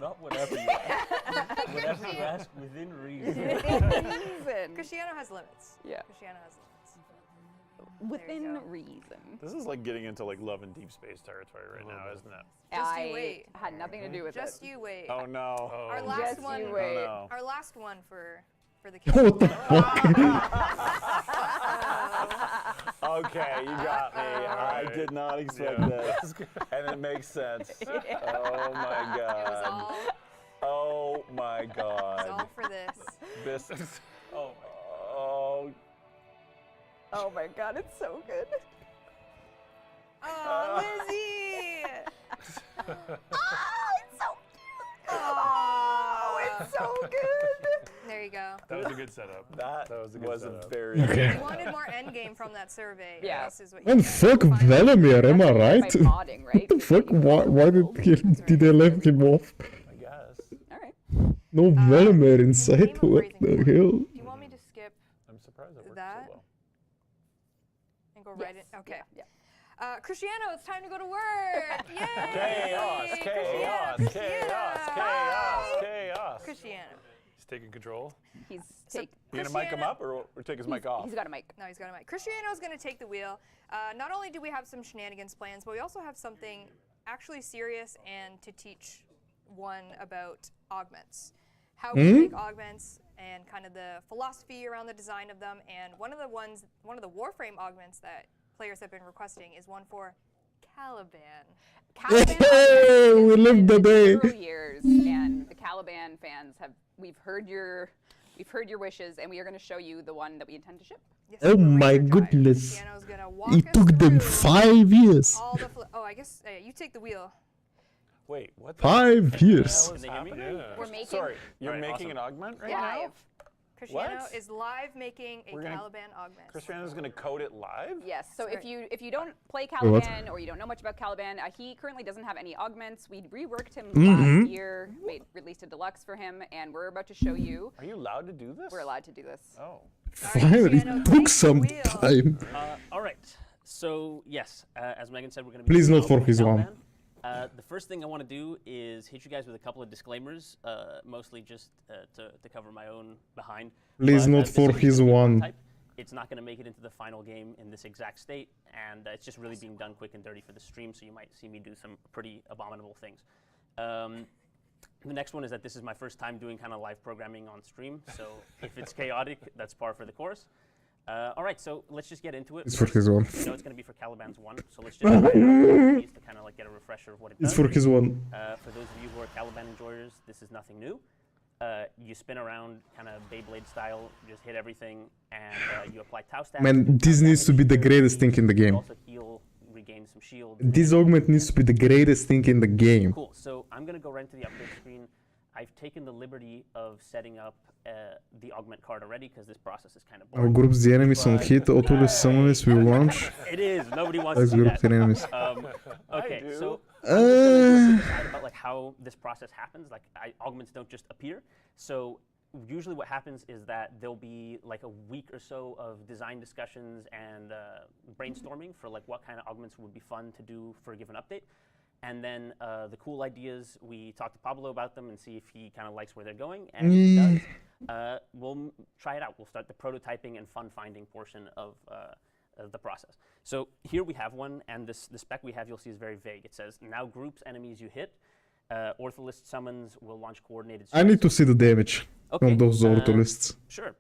Not whatever you ask. Whatever you ask within reason. Cristiano has limits. Yeah. Cristiano has limits. Within reason. This is like getting into like love and deep space territory right now, isn't it? Just you wait. Had nothing to do with Just it. you wait. Oh no. Our last one. You wait. Oh, no. Our last one for the What the fuck? Okay, you got me. I did not expect this. And it makes sense. Oh my god. Oh my god. It's all for this. This. Oh. Oh my god, it's so good. Oh, Lizzie! Oh, it's so cute. Oh, it's so good. There you go. That was a good setup. That was a good setup. very Okay. You wanted more endgame from that survey. Yeah. This is what you And fuck Velimir, am I right? Modding, right? What the fuck? Why did they let him off? I guess. Alright. No Velimir inside. What the hell? Do you want me to skip I'm surprised it worked that? so well. And go right in? Okay. Yeah. Cristiano, it's time to go to work. Yay! Chaos, chaos, chaos, chaos, chaos. Cristiano. He's taking control. He's You gonna mic him up or take his mic off? He's got a mic. No, he's got a mic. Cristiano's going to take the wheel. Not only do we have some shenanigans plans, but we also have something actually serious and to teach one about augments. How we make augments and kind of the philosophy around the design of them. And one of the Warframe augments that players have been requesting is one for Caliban. Hey, we lived the day. Years, and the Caliban fans we've heard your wishes, and we are going to show you the one that we intend to ship. Yes, Oh my goodness. Cristiano's gonna walk It us took them through 5 years. all the I guess you take the wheel. Wait, what? 5 years. What is happening? Yeah. We're making. Sorry, you're Alright, making awesome. an augment right Live. now? Cristiano What? is live making a We're gonna- Caliban augment. Cristiano's gonna code it live? Yes. So Sorry. if you don't play Caliban or you don't know much about Caliban, he currently doesn't have any augments. We reworked him last year, released a deluxe for him, and we're about to show you. Are you allowed to do this? We're allowed to do this. Oh. Finally, it took some time. All right. So yes, as Megan said, we're going to be Please doing not for his Caliban. one. The first thing I want to do is hit you guys with a couple of disclaimers, mostly just to cover my own behind. Please But, not this for is his a one. prototype. It's not going to make it into the final game in this exact state, and it's just really being done quick and dirty for the stream, so you might see me do some pretty abominable things. The next one is that this is my first time doing kind of live programming on stream, so if it's chaotic, that's par for the course. All right, so let's just get into it. It's for his one. You know it's going to be for Caliban's one, so let's just to kind of like get a refresher of what it does. It's for his one. For those of you who are Caliban enjoyers, this is nothing new. You spin around kind of Beyblade style, just hit everything, and you apply Tau stats. Man, this needs to be the greatest thing in the game. Also heal, regain some shield. This augment needs to be the greatest thing in the game. Cool, so I'm going to go right into the update screen. I've taken the liberty of setting up the augment card already because this process is kind of Our boring. groups the enemies on hit, autoless summons will launch. It is. Nobody wants to Let's see group that. the enemies. Okay, so I'm just gonna do a quick aside about like how this process happens. Like augments don't just appear. So usually what happens is that there'll be like a week or so of design discussions and brainstorming for like what kind of augments would be fun to do for a given update. And then the cool ideas, we talk to Pablo about them and see if he kind of likes where they're going. And if he does, we'll try it out. We'll start the prototyping and fun-finding portion of the process. So here we have one, and the spec we have you'll see is very vague. It says, now groups enemies you hit, ortholist summons will launch coordinated I need to see the damage on those ortholists. Sure.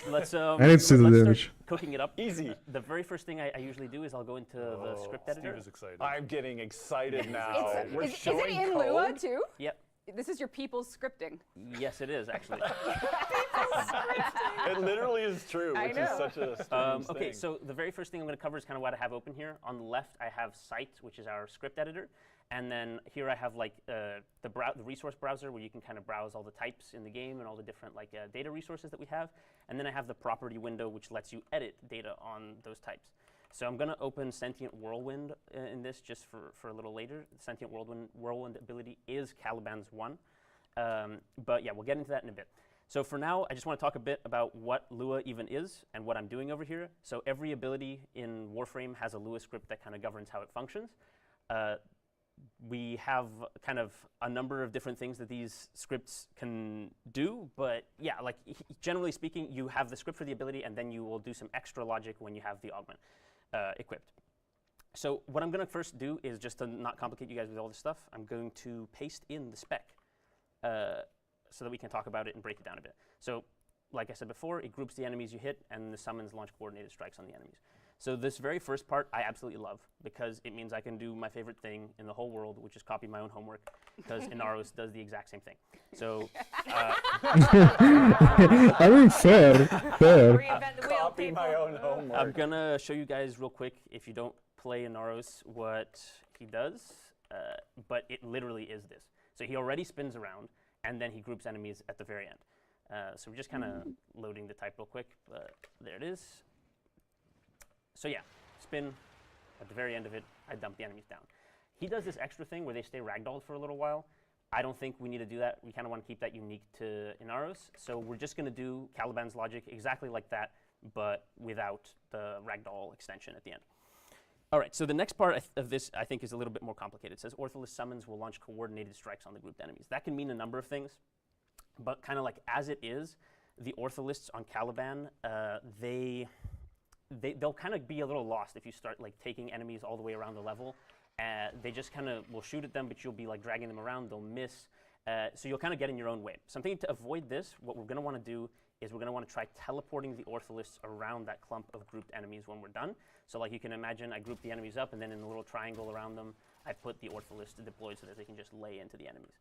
Let's I need to see the let's damage. start cooking it up. Easy. The very first thing I usually do is I'll go into the script editor. Steve is excited. I'm getting excited now. We're Is it showing in code? Lua too? Yep. This is your people's scripting. Yes, it is actually. It literally is true, I which know. is such a strange Okay, thing. so the very first thing I'm going to cover is kind of what I have open here. On the left, I have Site, which is our script editor. And then here I have like the resource browser where you can kind of browse all the types in the game and all the different like data resources that we have. And then I have the property window, which lets you edit data on those types. So I'm going to open Sentient Whirlwind in this just for a little later. The Sentient Whirlwind ability is Caliban's one. But yeah, we'll get into that in a bit. So for now, I just want to talk a bit about what Lua even is and what I'm doing over here. So every ability in Warframe has a Lua script that kind of governs how it functions. We have kind of a number of different things that these scripts can do, but yeah, like generally speaking, you have the script for the ability and then you will do some extra logic when you have the augment equipped. So what I'm going to first do is, just to not complicate you guys with all this stuff, I'm going to paste in the spec so that we can talk about it and break it down a bit. So like I said before, it groups the enemies you hit and the summons launch coordinated strikes on the enemies. So this very first part I absolutely love because it means I can do my favorite thing in the whole world, which is copy my own homework, because Inaros does the exact same thing. So I mean, fair. Copy my own homework. I'm gonna show you guys real quick, if you don't play Inaros, what he does, but it literally is this. So he already spins around, and then he groups enemies at the very end. So we're just kind of loading the type real quick, but there it is. So yeah, spin, at the very end of it, I dump the enemies down. He does this extra thing where they stay ragdolled for a little while. I don't think we need to do that. We kind of want to keep that unique to Inaros. So we're just going to do Caliban's logic exactly like that, but without the ragdoll extension at the end. All right, so the next part of this, I think, is a little bit more complicated. It says ortholist summons will launch coordinated strikes on the grouped enemies. That can mean a number of things, but kind of like as it is, the ortholists on Caliban, they'll kind of be a little lost if you start like taking enemies all the way around the level. They just kind of will shoot at them, but you'll be like dragging them around, they'll miss. So you'll kind of get in your own way. Something to avoid this, what we're gonna wanna do is we're gonna wanna try teleporting the ortholists around that clump of grouped enemies when we're done. So like you can imagine, I group the enemies up and then in a little triangle around them, I put the ortholists deployed so that they can just lay into the enemies.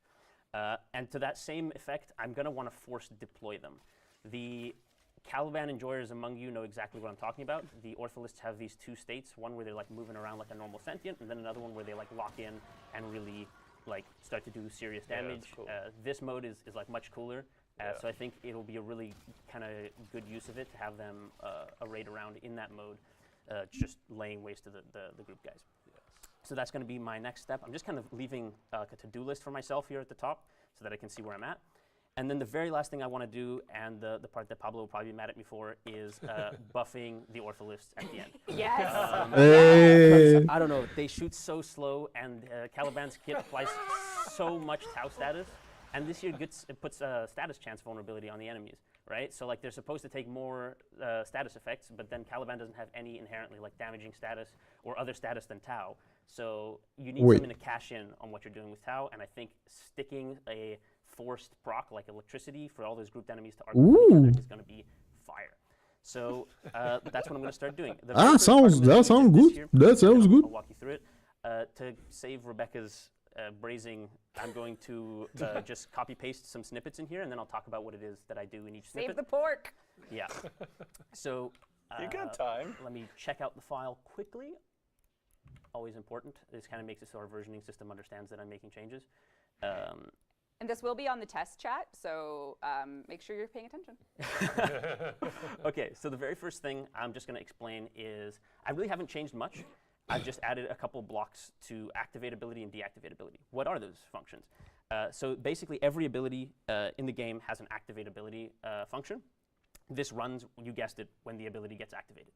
And to that same effect, I'm gonna wanna force deploy them. The Caliban enjoyers among you know exactly what I'm talking about. The ortholists have these two states, one where they're like moving around like a normal sentient, and then another one where they like lock in and really like start to do serious damage. That's cool. This mode is like much cooler, so I think it'll be a really kind of good use of it to have them arrayed around in that mode, just laying waste to the group guys. Yes. So that's going to be my next step. I'm just kind of leaving a to-do list for myself here at the top so that I can see where I'm at. And then the very last thing I want to do, and the part that Pablo will probably be mad at me for, is buffing the ortholists at the end. Yes! I don't know, they shoot so slow, and Caliban's kit applies so much Tau status, and this year it puts status chance vulnerability on the enemies, right? So like they're supposed to take more status effects, but then Caliban doesn't have any inherently like damaging status or other status than Tau. So you need something to cash in on what you're doing with Tau, and I think sticking a forced proc like electricity for all those grouped enemies to argue with each other is going to be fire. So that's what I'm going to start doing. That sounds good. That sounds good. I'll walk you through it. To save Rebecca's brazing, I'm going to just copy paste some snippets in here, and then I'll talk about what it is that I do in each snippet. Save the pork. Yeah. So you got time. Let me check out the file quickly. Always important. This kind of makes it so our versioning system understands that I'm making changes. And this will be on the test chat, so make sure you're paying attention. Okay, so the very first thing I'm just going to explain is I really haven't changed much. I've just added a couple blocks to activate ability and deactivate ability. What are those functions? So basically every ability in the game has an activate ability function. This runs, you guessed it, when the ability gets activated.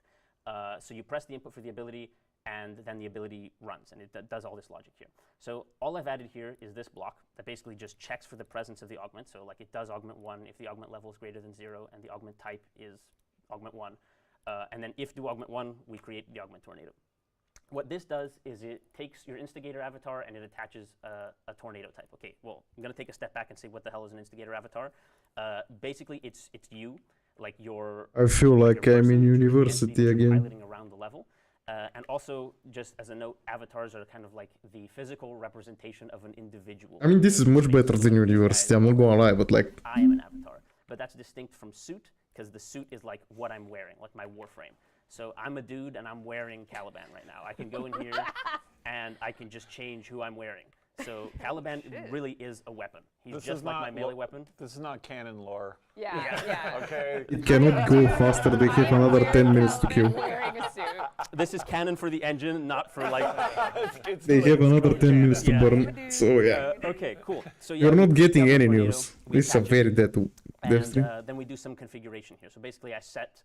So you press the input for the ability, and then the ability runs, and it does all this logic here. So all I've added here is this block that basically just checks for the presence of the augment. So like it does augment 1 if the augment level is greater than 0 and the augment type is augment 1. And then if do augment 1, we create the augment tornado. What this does is it takes your instigator avatar and it attaches a tornado type. Okay, well, I'm going to take a step back and say what the hell is an instigator avatar. Basically, it's you, like your. I feel like I'm in university again. Piloting around the level. And also, just as a note, avatars are kind of like the physical representation of an individual. I mean, this is much better than university, I'm not gonna lie, but like... I am an avatar, but that's distinct from suit, because the suit is like what I'm wearing, like my Warframe. So I'm a dude and I'm wearing Caliban right now. I can go in here and I can just change who I'm wearing. So Caliban really is a weapon. He's just like my melee weapon. This is not canon lore. Yeah. Okay. It cannot go faster, they have another 10 minutes to kill. Wearing a suit. This is canon for the engine, not for like... They have another 10 minutes to burn, so yeah. Okay, cool. So You're not getting any news. This is a very dead Devstream. And then we do some configuration here. So basically I set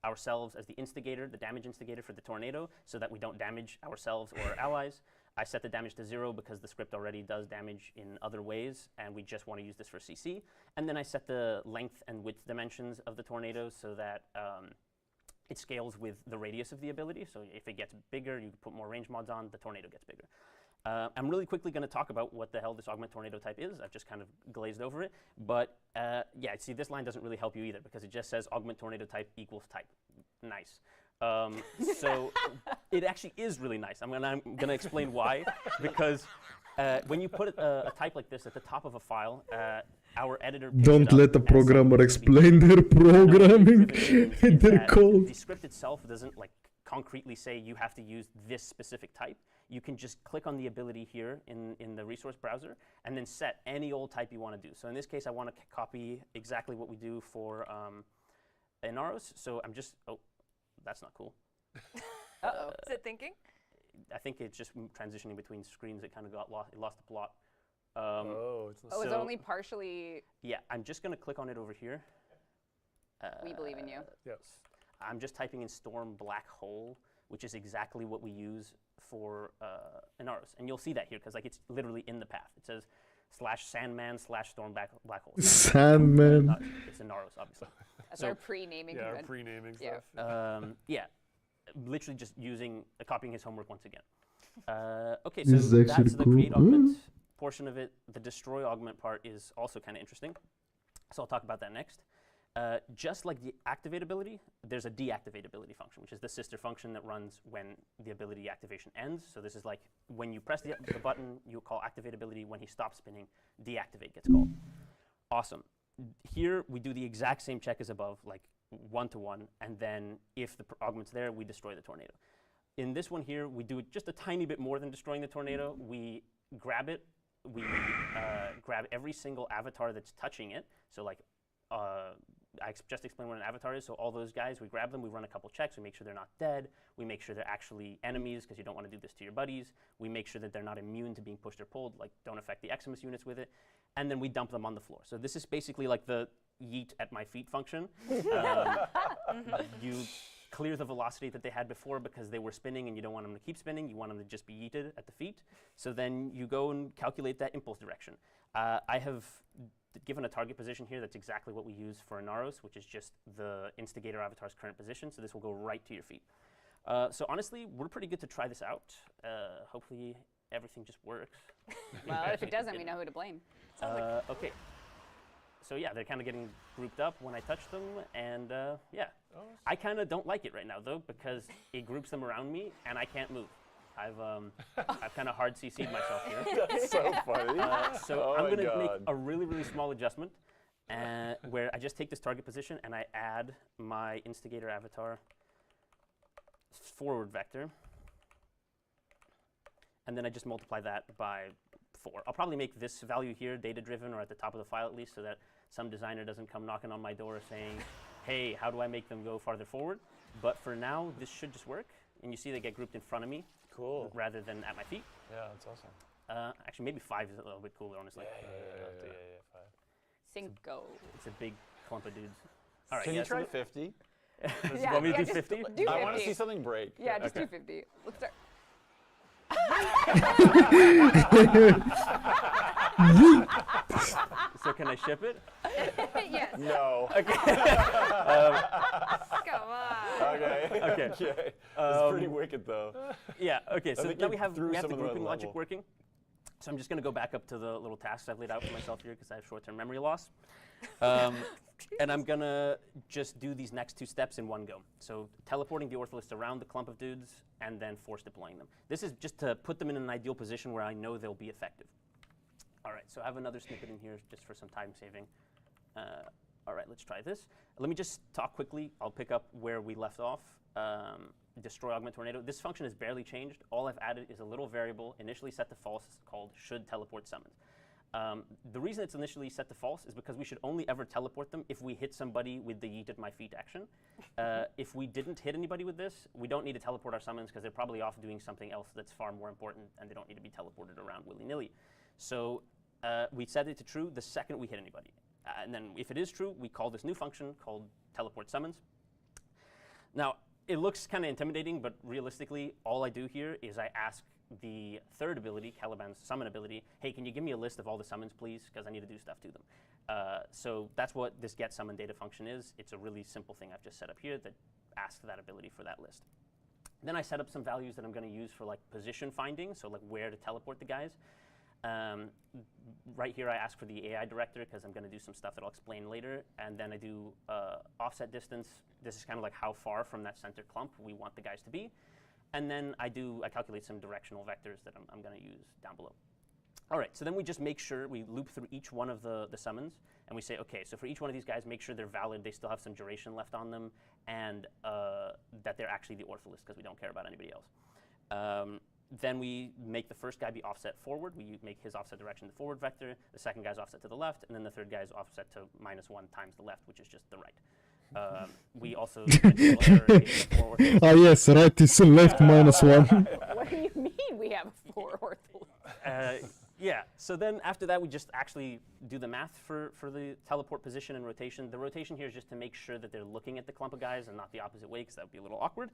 ourselves as the instigator, the damage instigator for the tornado, so that we don't damage ourselves or our allies. I set the damage to 0 because the script already does damage in other ways, and we just want to use this for CC. And then I set the length and width dimensions of the tornado so that it scales with the radius of the ability. So if it gets bigger, you put more range mods on, the tornado gets bigger. I'm really quickly going to talk about what the hell this augment tornado type is. I've just kind of glazed over it. But yeah, see, this line doesn't really help you either because it just says augment tornado type equals type. Nice. So it actually is really nice. I'm gonna explain why. Because when you put a type like this at the top of a file, our editor don't let the programmer explain their programming in their code. The script itself doesn't like concretely say you have to use this specific type. You can just click on the ability here in the resource browser and then set any old type you want to do. So in this case, I want to copy exactly what we do for Inaros. So I'm just, oh, that's not cool. Uh-oh. Is it thinking? I think it's just transitioning between screens. It kind of got lost. It lost the plot. It's not it's only partially. Yeah, I'm just going to click on it over here. We believe in you. Yes. I'm just typing in storm black hole, which is exactly what we use for Inaros. And you'll see that here because like it's literally in the path. It says /sandman/storm black hole. Sandman. It's Inaros, obviously. That's our pre-naming. Yeah, our pre-naming stuff. Yeah, literally just copying his homework once again. Okay, so This is actually that's the cool. create augment portion of it. The destroy augment part is also kind of interesting. So I'll talk about that next. Just like the activate ability, there's a deactivate ability function, which is the sister function that runs when the ability activation ends. So this is like when you press the button, you call activate ability. When he stops spinning, deactivate gets called. Awesome. Here we do the exact same check as above, like 1-to-1, and then if the augment's there, we destroy the tornado. In this one here, we do just a tiny bit more than destroying the tornado. We grab it. We grab every single avatar that's touching it. So like I just explained what an avatar is. So all those guys, we grab them, we run a couple checks, we make sure they're not dead, we make sure they're actually enemies because you don't want to do this to your buddies. We make sure that they're not immune to being pushed or pulled, like don't affect the Eximus units with it. And then we dump them on the floor. So this is basically like the yeet at my feet function. You clear the velocity that they had before because they were spinning and you don't want them to keep spinning. You want them to just be yeeted at the feet. So then you go and calculate that impulse direction. I have given a target position here that's exactly what we use for Inaros, which is just the instigator avatar's current position. So this will go right to your feet. So honestly, we're pretty good to try this out. Hopefully everything just works. Well, if it doesn't, we know who to blame. Okay. So yeah, they're kind of getting grouped up when I touch them, and yeah. I kind of don't like it right now though, because it groups them around me and I can't move. I've kind of hard CC'd myself here. That's so funny. So I'm gonna make a really, really small adjustment where I just take this target position and I add my instigator avatar forward vector. And then I just multiply that by 4. I'll probably make this value here data-driven or at the top of the file at least so that some designer doesn't come knocking on my door saying, hey, how do I make them go farther forward? But for now, this should just work. And you see they get grouped in front of me rather than at my feet. Yeah, that's awesome. Actually, maybe 5 is a little bit cooler, honestly. Yeah, 5. Cinco. It's a big clump of dudes. All right, Can you try 50? Yeah, want me to do just 50? do 50. I want to see something break. Yeah, just do 50. Let's start. So can I ship it? Yes. No. Okay. Come on. Okay. It's pretty wicked though. Yeah, okay, so now we have the some of grouping logic level. working. So I'm just going to go back up to the little tasks I've laid out for myself here because I have short-term memory loss. And I'm going to just do these next 2 steps in one go. So teleporting the ortholiths around the clump of dudes and then force deploying them. This is just to put them in an ideal position where I know they'll be effective. All right, so I have another snippet in here just for some time saving. All right, let's try this. Let me just talk quickly. I'll pick up where we left off. Destroy augment tornado. This function has barely changed. All I've added is a little variable initially set to false called should teleport summons. The reason it's initially set to false is because we should only ever teleport them if we hit somebody with the yeet at my feet action. If we didn't hit anybody with this, we don't need to teleport our summons because they're probably off doing something else that's far more important and they don't need to be teleported around willy-nilly. So we set it to true the second we hit anybody. And then if it is true, we call this new function called teleport summons. Now, it looks kind of intimidating, but realistically, all I do here is I ask the third ability, Caliban's summon ability, hey, can you give me a list of all the summons, please? Because I need to do stuff to them. So that's what this get summon data function is. It's a really simple thing I've just set up here that asks that ability for that list. Then I set up some values that I'm going to use for like position finding, so like where to teleport the guys. Right here I ask for the AI director because I'm going to do some stuff that I'll explain later. And then I do offset distance. This is kind of like how far from that center clump we want the guys to be. And then I calculate some directional vectors that I'm going to use down below. All right, so then we just make sure we loop through each one of the summons. And we say, OK, so for each one of these guys, make sure they're valid, they still have some duration left on them, and that they're actually the ortholist because we don't care about anybody else. Then we make the first guy be offset forward. We make his offset direction the forward vector. The second guy's offset to the left. And then the third guy's offset to -1 times the left, which is just the right. We also yes, right is left -1. What do you mean we have 4 orthos? Yeah, so then after that, we just actually do the math for the teleport position and rotation. The rotation here is just to make sure that they're looking at the clump of guys and not the opposite way, because that would be a little awkward.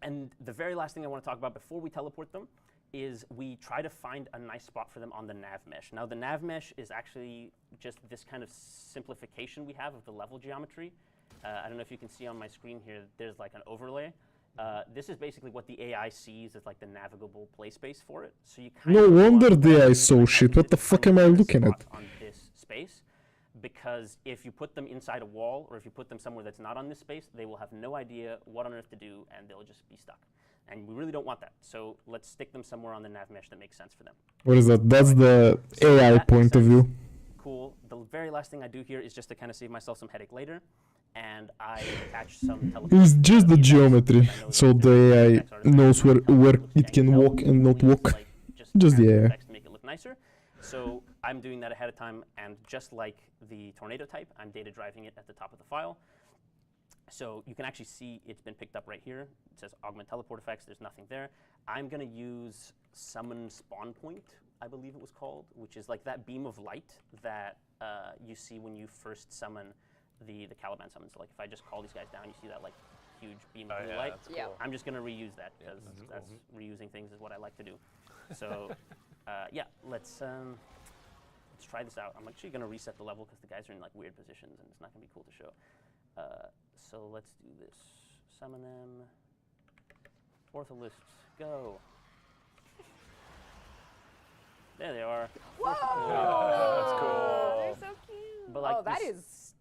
And the very last thing I want to talk about before we teleport them is we try to find a nice spot for them on the nav mesh. Now, the nav mesh is actually just this kind of simplification we have of the level geometry. I don't know if you can see on my screen here, there's like an overlay. This is basically what the AI sees as like the navigable play space for it. So you kind No wonder the AI saw shit. What the fuck am I looking at? On this space. Because if you put them inside a wall or if you put them somewhere that's not on this space, they will have no idea what on earth to do and they'll just be stuck. And we really don't want that. So let's stick them somewhere on the nav mesh that makes sense for them. What is that? That's the AI point of view. Cool. The very last thing I do here is just to kind of save myself some headache later. And I attach some teleport. It's just the geometry, so the AI knows where it can walk and not walk. Just the AI. To make it look nicer. So I'm doing that ahead of time, and just like the tornado type, I'm data driving it at the top of the file. So you can actually see it's been picked up right here. It says augment teleport effects. There's nothing there. I'm going to use summon spawn point, I believe it was called, which is like that beam of light that you see when you first summon the Caliban summon. So like if I just call these guys down, you see that like huge beam of blue light. Cool. I'm just going to reuse that because that's reusing things is what I like to do. So yeah, let's try this out. I'm actually going to reset the level because the guys are in like weird positions and it's not going to be cool to show. So let's do this. Summon them. Ortholists, go. There they are. Whoa! That's cool. They're so cute. But like oh, that is.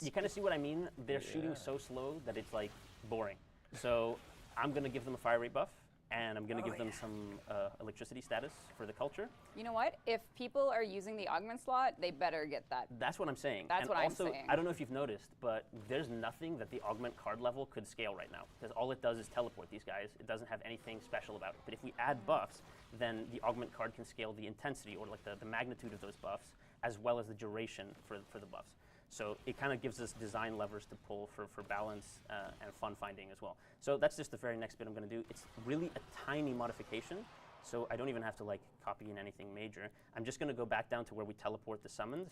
You kind of see what I mean? They're shooting so slow that it's like boring. So I'm going to give them a fire rate buff, and I'm going to give them some electricity status for the culture. You know what? If people are using the augment slot, they better get that. That's what I'm saying. That's and what also, I'm saying. I don't know if you've noticed, but there's nothing that the augment card level could scale right now, because all it does is teleport these guys. It doesn't have anything special about it. But if we add buffs, then the augment card can scale the intensity, or like the magnitude of those buffs, as well as the duration for the buffs. So it kind of gives us design levers to pull for balance and fun finding as well. So that's just the very next bit I'm going to do. It's really a tiny modification, so I don't even have to like copy in anything major. I'm just going to go back down to where we teleport the summons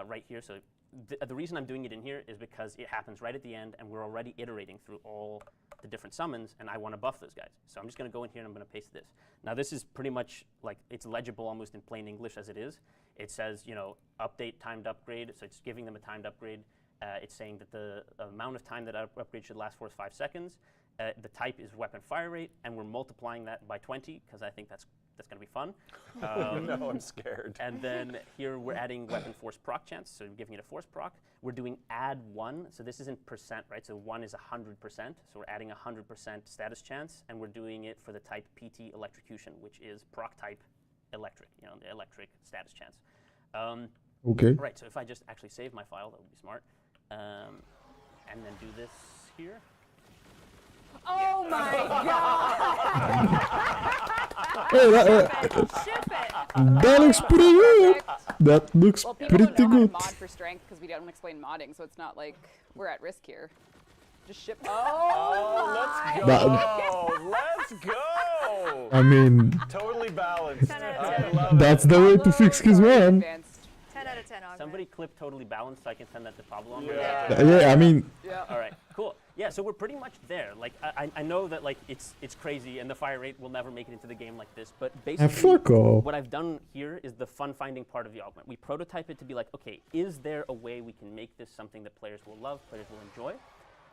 right here. So the reason I'm doing it in here is because it happens right at the end, and we're already iterating through all the different summons, and I want to buff those guys. So I'm just going to go in here and I'm going to paste this. Now this is pretty much like, it's legible almost in plain English as it is. It says, you know, update timed upgrade, so it's giving them a timed upgrade. It's saying that the amount of time that upgrade should last for is 5 seconds. The type is weapon fire rate, and we're multiplying that by 20 because I think that's going to be fun. No, I'm scared. And then here we're adding weapon force proc chance, so we're giving it a force proc. We're doing add 1, so this isn't percent, right? So 1 is 100%, so we're adding 100% status chance, and we're doing it for the type PT electrocution, which is proc type electric, you know, the electric status chance. Okay. Right, so if I just actually save my file, that would be smart. And then do this here. Oh my god! Hey, that looks pretty good. That looks well, people pretty don't know good. How to mod for strength because we don't explain modding, so it's not like we're at risk here. Just ship. Oh, let's go! Let's go! I mean, Totally balanced. that's the way to fix his one. 10 out of 10 augment. Somebody clip totally balanced so I can send that to Pablo. Yeah, I mean. Yeah. All right, cool. Yeah, so we're pretty much there. Like, I know that like it's crazy and the fire rate will never make it into the game like this, but basically what I've done here is the fun-finding part of the augment. We prototype it to be like, okay, is there a way we can make this something that players will love, players will enjoy?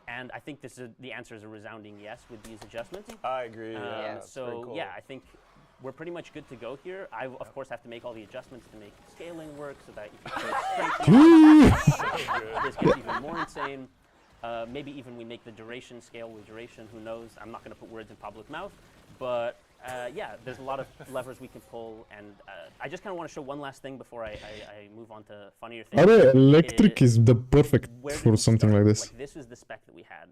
And I think the answer is a resounding yes with these adjustments. I agree. So cool. yeah, I think we're pretty much good to go here. I, of course, have to make all the adjustments to make scaling work so that this gets even more insane. Maybe even we make the duration scale with duration, who knows? I'm not going to put words in public mouth. But yeah, there's a lot of levers we can pull. And I just kind of want to show one last thing before I move on to funnier things. Electric is the perfect for something like this. Like, this is the spec that we had.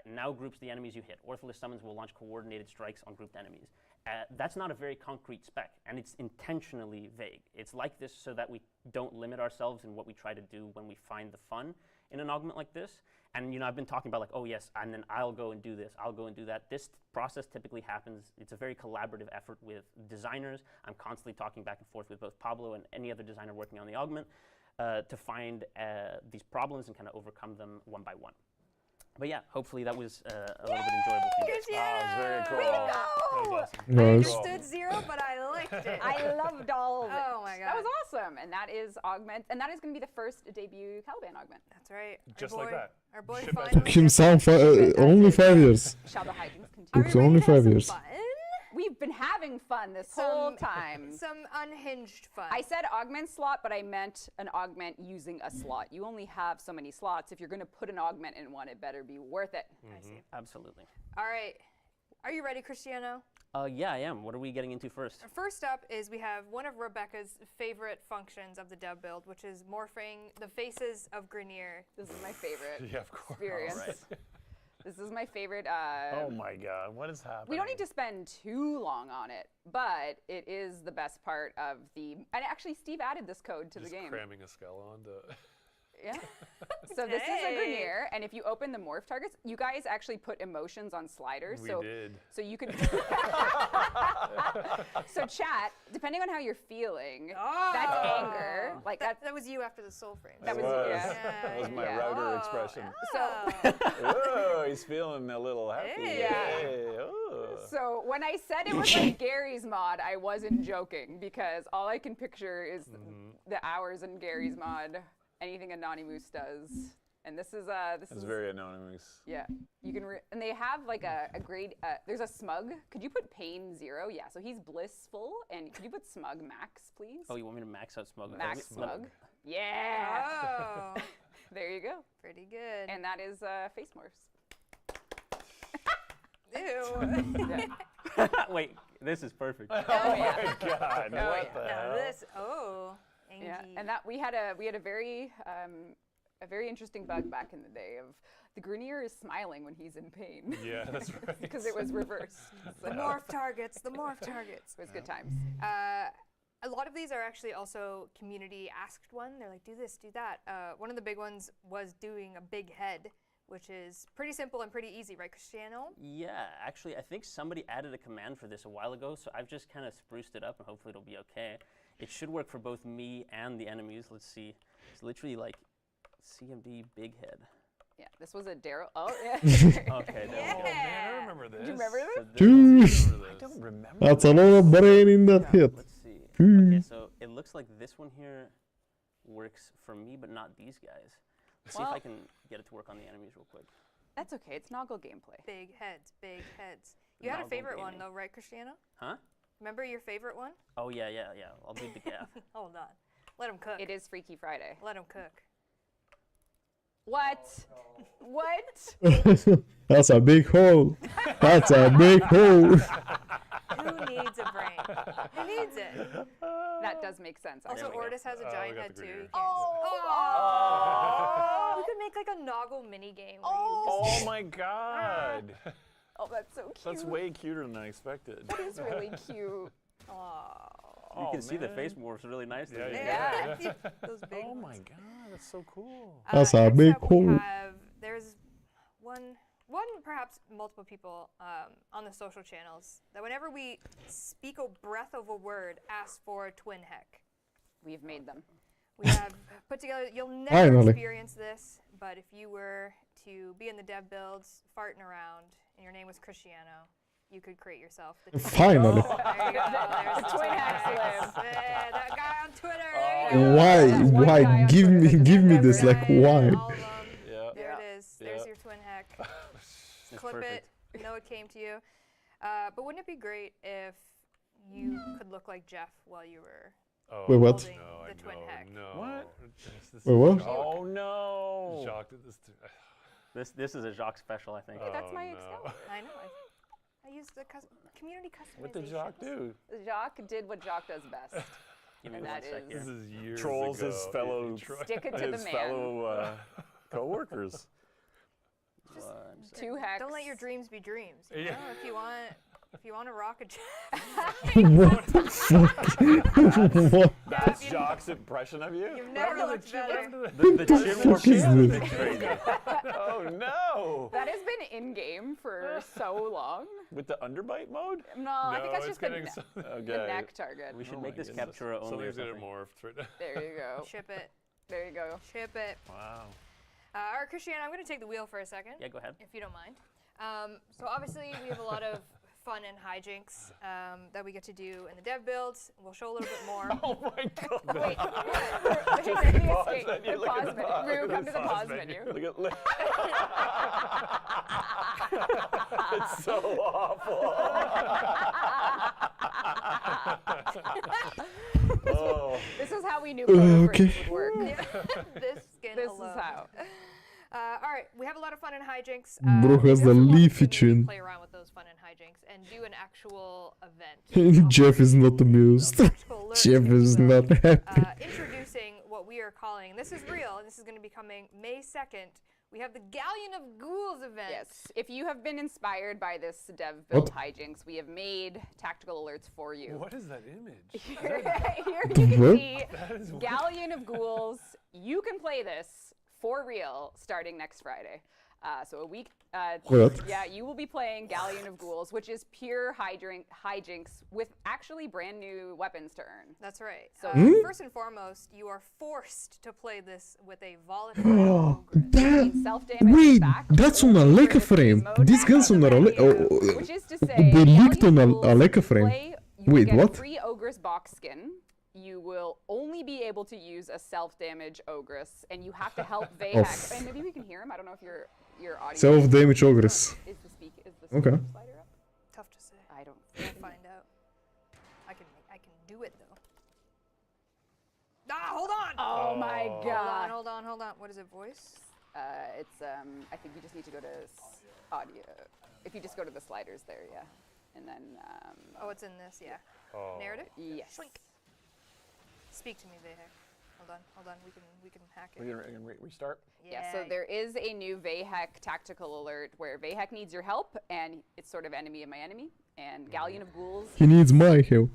Now groups the enemies you hit. Ortholis summons will launch coordinated strikes on grouped enemies. That's not a very concrete spec, and it's intentionally vague. It's like this so that we don't limit ourselves in what we try to do when we find the fun in an augment like this. And you know, I've been talking about like, oh yes, and then I'll go and do this, I'll go and do that. This process typically happens, it's a very collaborative effort with designers. I'm constantly talking back and forth with both Pablo and any other designer working on the augment to find these problems and kind of overcome them one by one. But yeah, hopefully that was a little bit enjoyable for you guys. It's very cool. That was awesome. I understood zero, but I liked it. I loved all of it. Oh my god. That was awesome. And that is augment, and that is going to be the first debut Caliban augment. That's right. Just like that. Our boy Ship finally. Himself, only 5 years. Shall the hijinks continue? Took only 5 years. We've been having fun this whole time. Some unhinged fun. I said augment slot, but I meant an augment using a slot. You only have so many slots. If you're going to put an augment in one, it better be worth it. I see. Absolutely. All right. Are you ready, Cristiano? Yeah, I am. What are we getting into first? First up is we have one of Rebecca's favorite functions of the dev build, which is morphing the faces of Grenier. This is my favorite Yeah, of course. experience. All right. This is my favorite. Oh my god, what is happening? We don't need to spend too long on it, but it is the best part of the. And actually, Steve added this code to the game. Cramming a skull onto. Yeah. So this is a Grenier, and if you open the morph targets, you guys actually put emotions on sliders. We did. So you can. So chat, depending on how you're feeling, that's anger. Like that was you after the soul frame. That was That was my router expression. So. Oh, he's feeling a little happy. Hey, oh. So when I said it was like Gary's mod, I wasn't joking because all I can picture is the hours in Gary's mod. Anything Anonymous does, and this is It's very anonymous. Yeah, you can and they have like a grade. There's a smug. Could you put pain 0? Yeah, so he's blissful, and could you put smug max, please? Oh, you want me to max out smug? Max smug. Yeah. Oh. There you go. Pretty good. And that is face morphs. Ew. Wait, this is perfect. Oh my God! Oh, What yeah. the Now hell? this. Oh. Angie. Yeah, and that we had a very interesting bug back in the day of the Grenier is smiling when he's in pain. Yeah, that's right. Because it was reversed. The morph targets. The morph targets. It was good times. A lot of these are actually also community asked one. They're like, do this, do that. One of the big ones was doing a big head, which is pretty simple and pretty easy, right, Cristiano? Yeah, actually, I think somebody added a command for this a while ago, so I've just kind of spruced it up, and hopefully it'll be okay. It should work for both me and the enemies. Let's see. It's literally like CMD big head. Yeah, this was a Daryl. Oh, yeah. Okay, there we go. Oh man, I remember this. Do you remember this? Jeez. I don't remember. That's a lot of brain in that hit. Let's see. Hmm. Okay, so it looks like this one here works for me, but not these guys. Let's see if I can get it to work on the enemies real quick. That's okay. It's Noggle gameplay. Big heads, big heads. You had a Noggle favorite one, gaming. though, right, Cristiano? Huh? Remember your favorite one? Oh, yeah. I'll do the gaff. Hold on. Let him cook. It is Freaky Friday. Let him cook. What? What? That's a big hole. That's a big hole. Who needs a brain? Who needs it? That does make sense. Also, actually. Ortis has a giant head, too. You can't- Oh. We could make like a Noggle mini game. Oh my God! Oh, that's so cute. That's way cuter than I expected. That is really cute. You can see the man. face morphs really nicely. Yeah, Yeah. Those big Oh ones. my God, that's so cool. That's a Next big up we hole. have- There's one, perhaps multiple people on the social channels that whenever we speak a breath of a word, ask for a twin heck. We've made them. We have put together. You'll never Finally. experience this, but if you were to be in the dev builds, farting around, and your name was Cristiano, you could create yourself the twin Finally. There you go. There's the twin heck hacks. Yeah, that guy on Twitter. There you go. Why? Give me this. Like, why? All of them. Yeah. There it is. There's Yeah. your twin heck. It's Clip perfect. it. Know it came to you. But wouldn't it be great if you could look like Jeff while you were Oh, Wait, what? holding No, the twin heck? No. What? This Wait, what? Oh no! Shocked at this. This is a Jacques special, I think. Hey, that's my no. Excel. I know. I used the community customization. What did Jacques do? Jacques did what Jacques does best. Give me And one that sec is- here. This is years Trolls ago. his fellow, Stick it to the his man. fellow co-workers. One sec. Two hacks. Don't let your dreams be dreams. You Yeah. know? If you want to rock a What the fuck? What? That's Jacques' impression of you? You've never looked better. The chin fuck morph is is this? crazy. Oh no! That has been in game for so long. With the underbite mode? No, I think that's it's just the, getting the neck target. We should Oh make my this goodness. Captura only or Something's gonna something. morph right now. There you go. Ship it. There you go. Ship it. Wow. All right, Cristiano, I'm going to take the wheel for a second. Yeah, go ahead. If you don't mind. So obviously we have a lot of fun and hijinks that we get to do in the dev builds. We'll show a little bit more. Oh my God! Wait. Pause menu, The look at pause the menu. pause. Rue, Look come at to the the pause pause menu. Look at. It's so awful. Oh. This is how we knew Clover Okay. Frames would work. This skin This alone. is how. All right, we have a lot of fun and hijinks. Bro has we the also want leafy to chin. Play around with those fun and hijinks and do an actual event. Jeff is not amused. Practical alert, Jeff if you is will. not happy. Introducing what we are calling, and this is real, and this is going to be coming May 2nd. We have the Galleon of Ghouls event. Yes. If you have been inspired by this dev build What? hijinks, we have made tactical alerts for you. What is that image? Here you can What? see Galleon of Ghouls. You can play this for real starting next Friday. So a week. What? Yeah, you will be playing Galleon of Ghouls, which is pure hijinks with actually brand new weapons to earn. That's right. So First and foremost, you are forced to play this with a volatile ogre. That, self-damage wait, back that's on a over Leica the frame. mode These guns on a which is to say, they leaked on Galleon a of Leica Ghouls, frame. play, you Wait, get what? A free Ogress box skin. You will only be able to use a self-damage Ogress, and you have to help Vayhack. And maybe we can hear him. I don't know if your audio. Self-damage Ogress. Is the speaker Okay. slider up? Tough to say. I don't. We'll find out. I can do it though. Ah, hold on. Oh my God. Hold on. What is it? Voice? It's I think you just need to go to audio. If you just go to the sliders there, yeah, and then. Oh, it's in this, yeah. Oh. Narrative. Yes. Shrink. Speak to me, Vehek. Hold on. We can hack it. We can restart. Yeah. So there is a new Vehek tactical alert where Vehek needs your help, and it's sort of enemy of my enemy. And Galleon of Ghouls. He needs my help.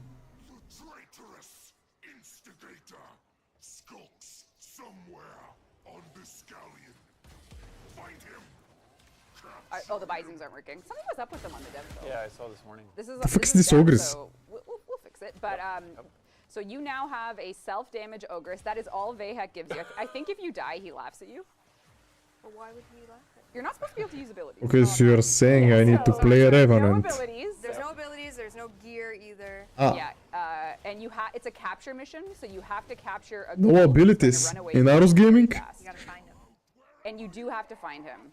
The traitorous instigator skulks somewhere on this galleon. Find him. Oh, the Bisons aren't working. Something was up with them on the dev though. Yeah, I saw this morning. This is Fix this this dev, ogress. So we'll fix it. But so you now have a self-damage ogress. That is all Vehek gives you. I think if you die, he laughs at you. But why would he laugh? You're not supposed to be able to use abilities. Because you're saying I need to play a Revenant. No abilities. There's no abilities. There's no gear either. Ah. Yeah, and it's a capture mission, so you have to capture a. No ghoul who's abilities gonna run away in from you Arus really Gaming? fast. You gotta find him. And you do have to find him.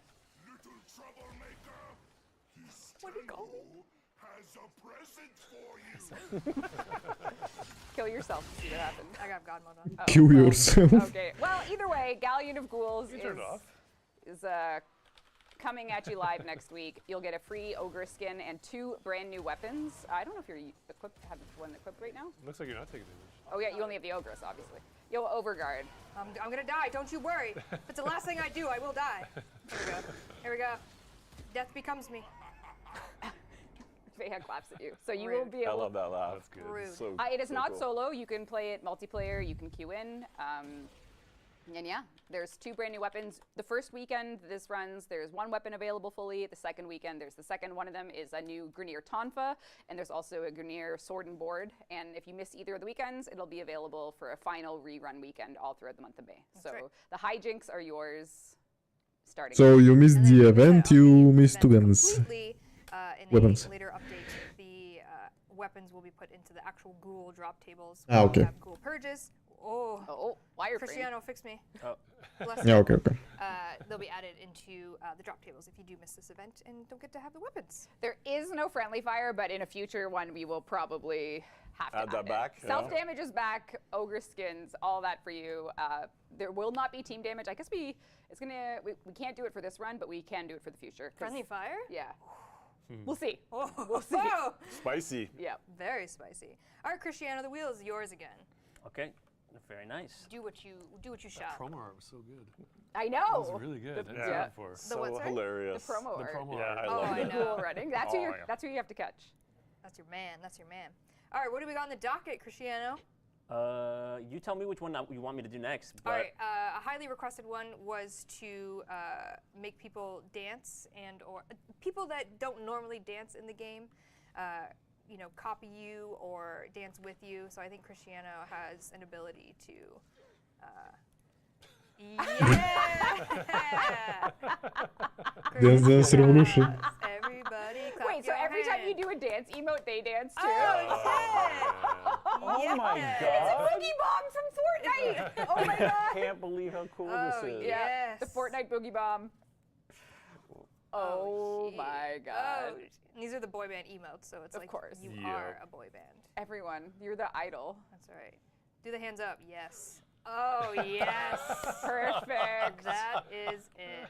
What do you call me? Has a present for you. Kill yourself to see what happens. I got God mode on. Oh, Kill well, yourself. Okay. Well, either way, Galleon of Ghouls is coming at you live next week. You'll get a free ogre skin and 2 brand new weapons. I don't know if you're have one equipped right now. Looks like you're not taking damage. Oh yeah, you only have the ogress, obviously. Yo, Overguard. I'm gonna die. Don't you worry. If it's the last thing I do, I will die. Here we go. Death becomes me. Vehek claps at you. So you will be I able love that laugh. That's good. Rude. So, it is so not cool. solo. You can play it multiplayer. You can queue in. And yeah, there's 2 brand new weapons. The first weekend this runs, there's 1 weapon available fully. The second weekend, there's the second. One of them is a new Grineer Tonfa, and there's also a Grineer Sword and Board. And if you miss either of the weekends, it'll be available for a final rerun weekend all throughout the month of May. So right. the hijinks are yours starting. So you missed And then the we event, said, you the missed 2 event guns. completely, in Weapons. a later update, the weapons will be put into the actual ghoul drop tables. Ah, okay. We'll have ghoul purges. Oh, wireframe. Cristiano, fix me. Oh. Bless Yeah, you. okay. They'll be added into the drop tables if you do miss this event and don't get to have the weapons. There is no friendly fire, but in a future one, we will probably have to Add that it. back, yeah. Self-damage is back, ogre skins, all that for you. There will not be team damage. I guess we can't do it for this run, but we can do it for the future. Friendly fire? Yeah. We'll see. Oh. We'll see. Spicy. Yeah. Very spicy. All right, Cristiano, the wheel is yours again. Okay, very nice. Do what you shall. Promo art was so good. I know. That was really good. The- That's yeah. for. So what, sorry? hilarious. The promo The art. promo Yeah, art. I Oh, love I it. know. Cool running. That's who that's who you have to catch. That's your man. That's your man. All right, what do we got on the docket, Cristiano? You tell me which one you want me to do next. But All right, a highly requested one was to make people dance or people that don't normally dance in the game, copy you or dance with you. So I think Cristiano has an ability to. Yeah! Dance Revolution. Everybody clap Wait, so your every time you hands. do a dance emote, they dance too? Oh my Yes. It's a god. boogie bomb from Fortnite! Oh my god! I can't believe how cool this is. Yeah, the Yes. Fortnite boogie bomb. Oh gee. my god. Oh, and these are the boy band emotes, so it's Of like course. you Yeah. are a boy band. Everyone, you're the idol. That's all right. Do the hands up. Yes. Oh, yes. Perfect. That is it.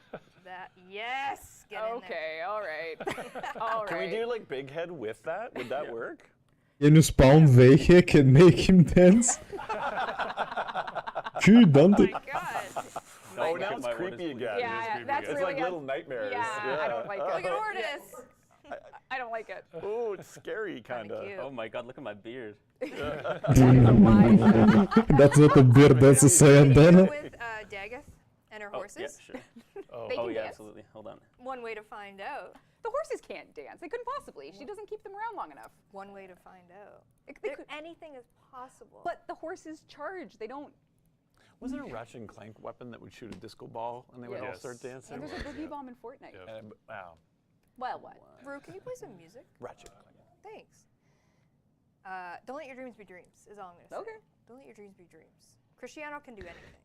Yes. Get in there. Okay, all right. All right. Can we do like big head with that? Would that work? Can you spawn Vehek and make him dance? Cool, don't Oh it? my God. Oh, Like, now it's my one creepy is- again. Yeah, that's It's really like little nightmares. Yeah, I don't like it. Look at Ordis. I don't like it. Oh, it's scary, kind of. cute. oh my God, look at my beard. That's not a beard, that's a Go Sayandana. with Dagoth and her Oh, horses. yeah, sure. They Oh can yeah, dance. absolutely. Hold on. One way to find out. The horses can't dance. They couldn't possibly. She doesn't keep them around long enough. One way to find out. They could, Anything is possible. but the horses charge. They don't. Was there a Ratchet and Clank weapon that would shoot a disco ball and they would all Yes. start dancing? And there's a boogie bomb in Fortnite. Yeah. And, wow. Well, what? Rue, can you play some music? Ratchet and Clank. Thanks. Don't let your dreams be dreams, is all I'm going to say. Okay. Don't let your dreams be dreams. Cristiano can do anything.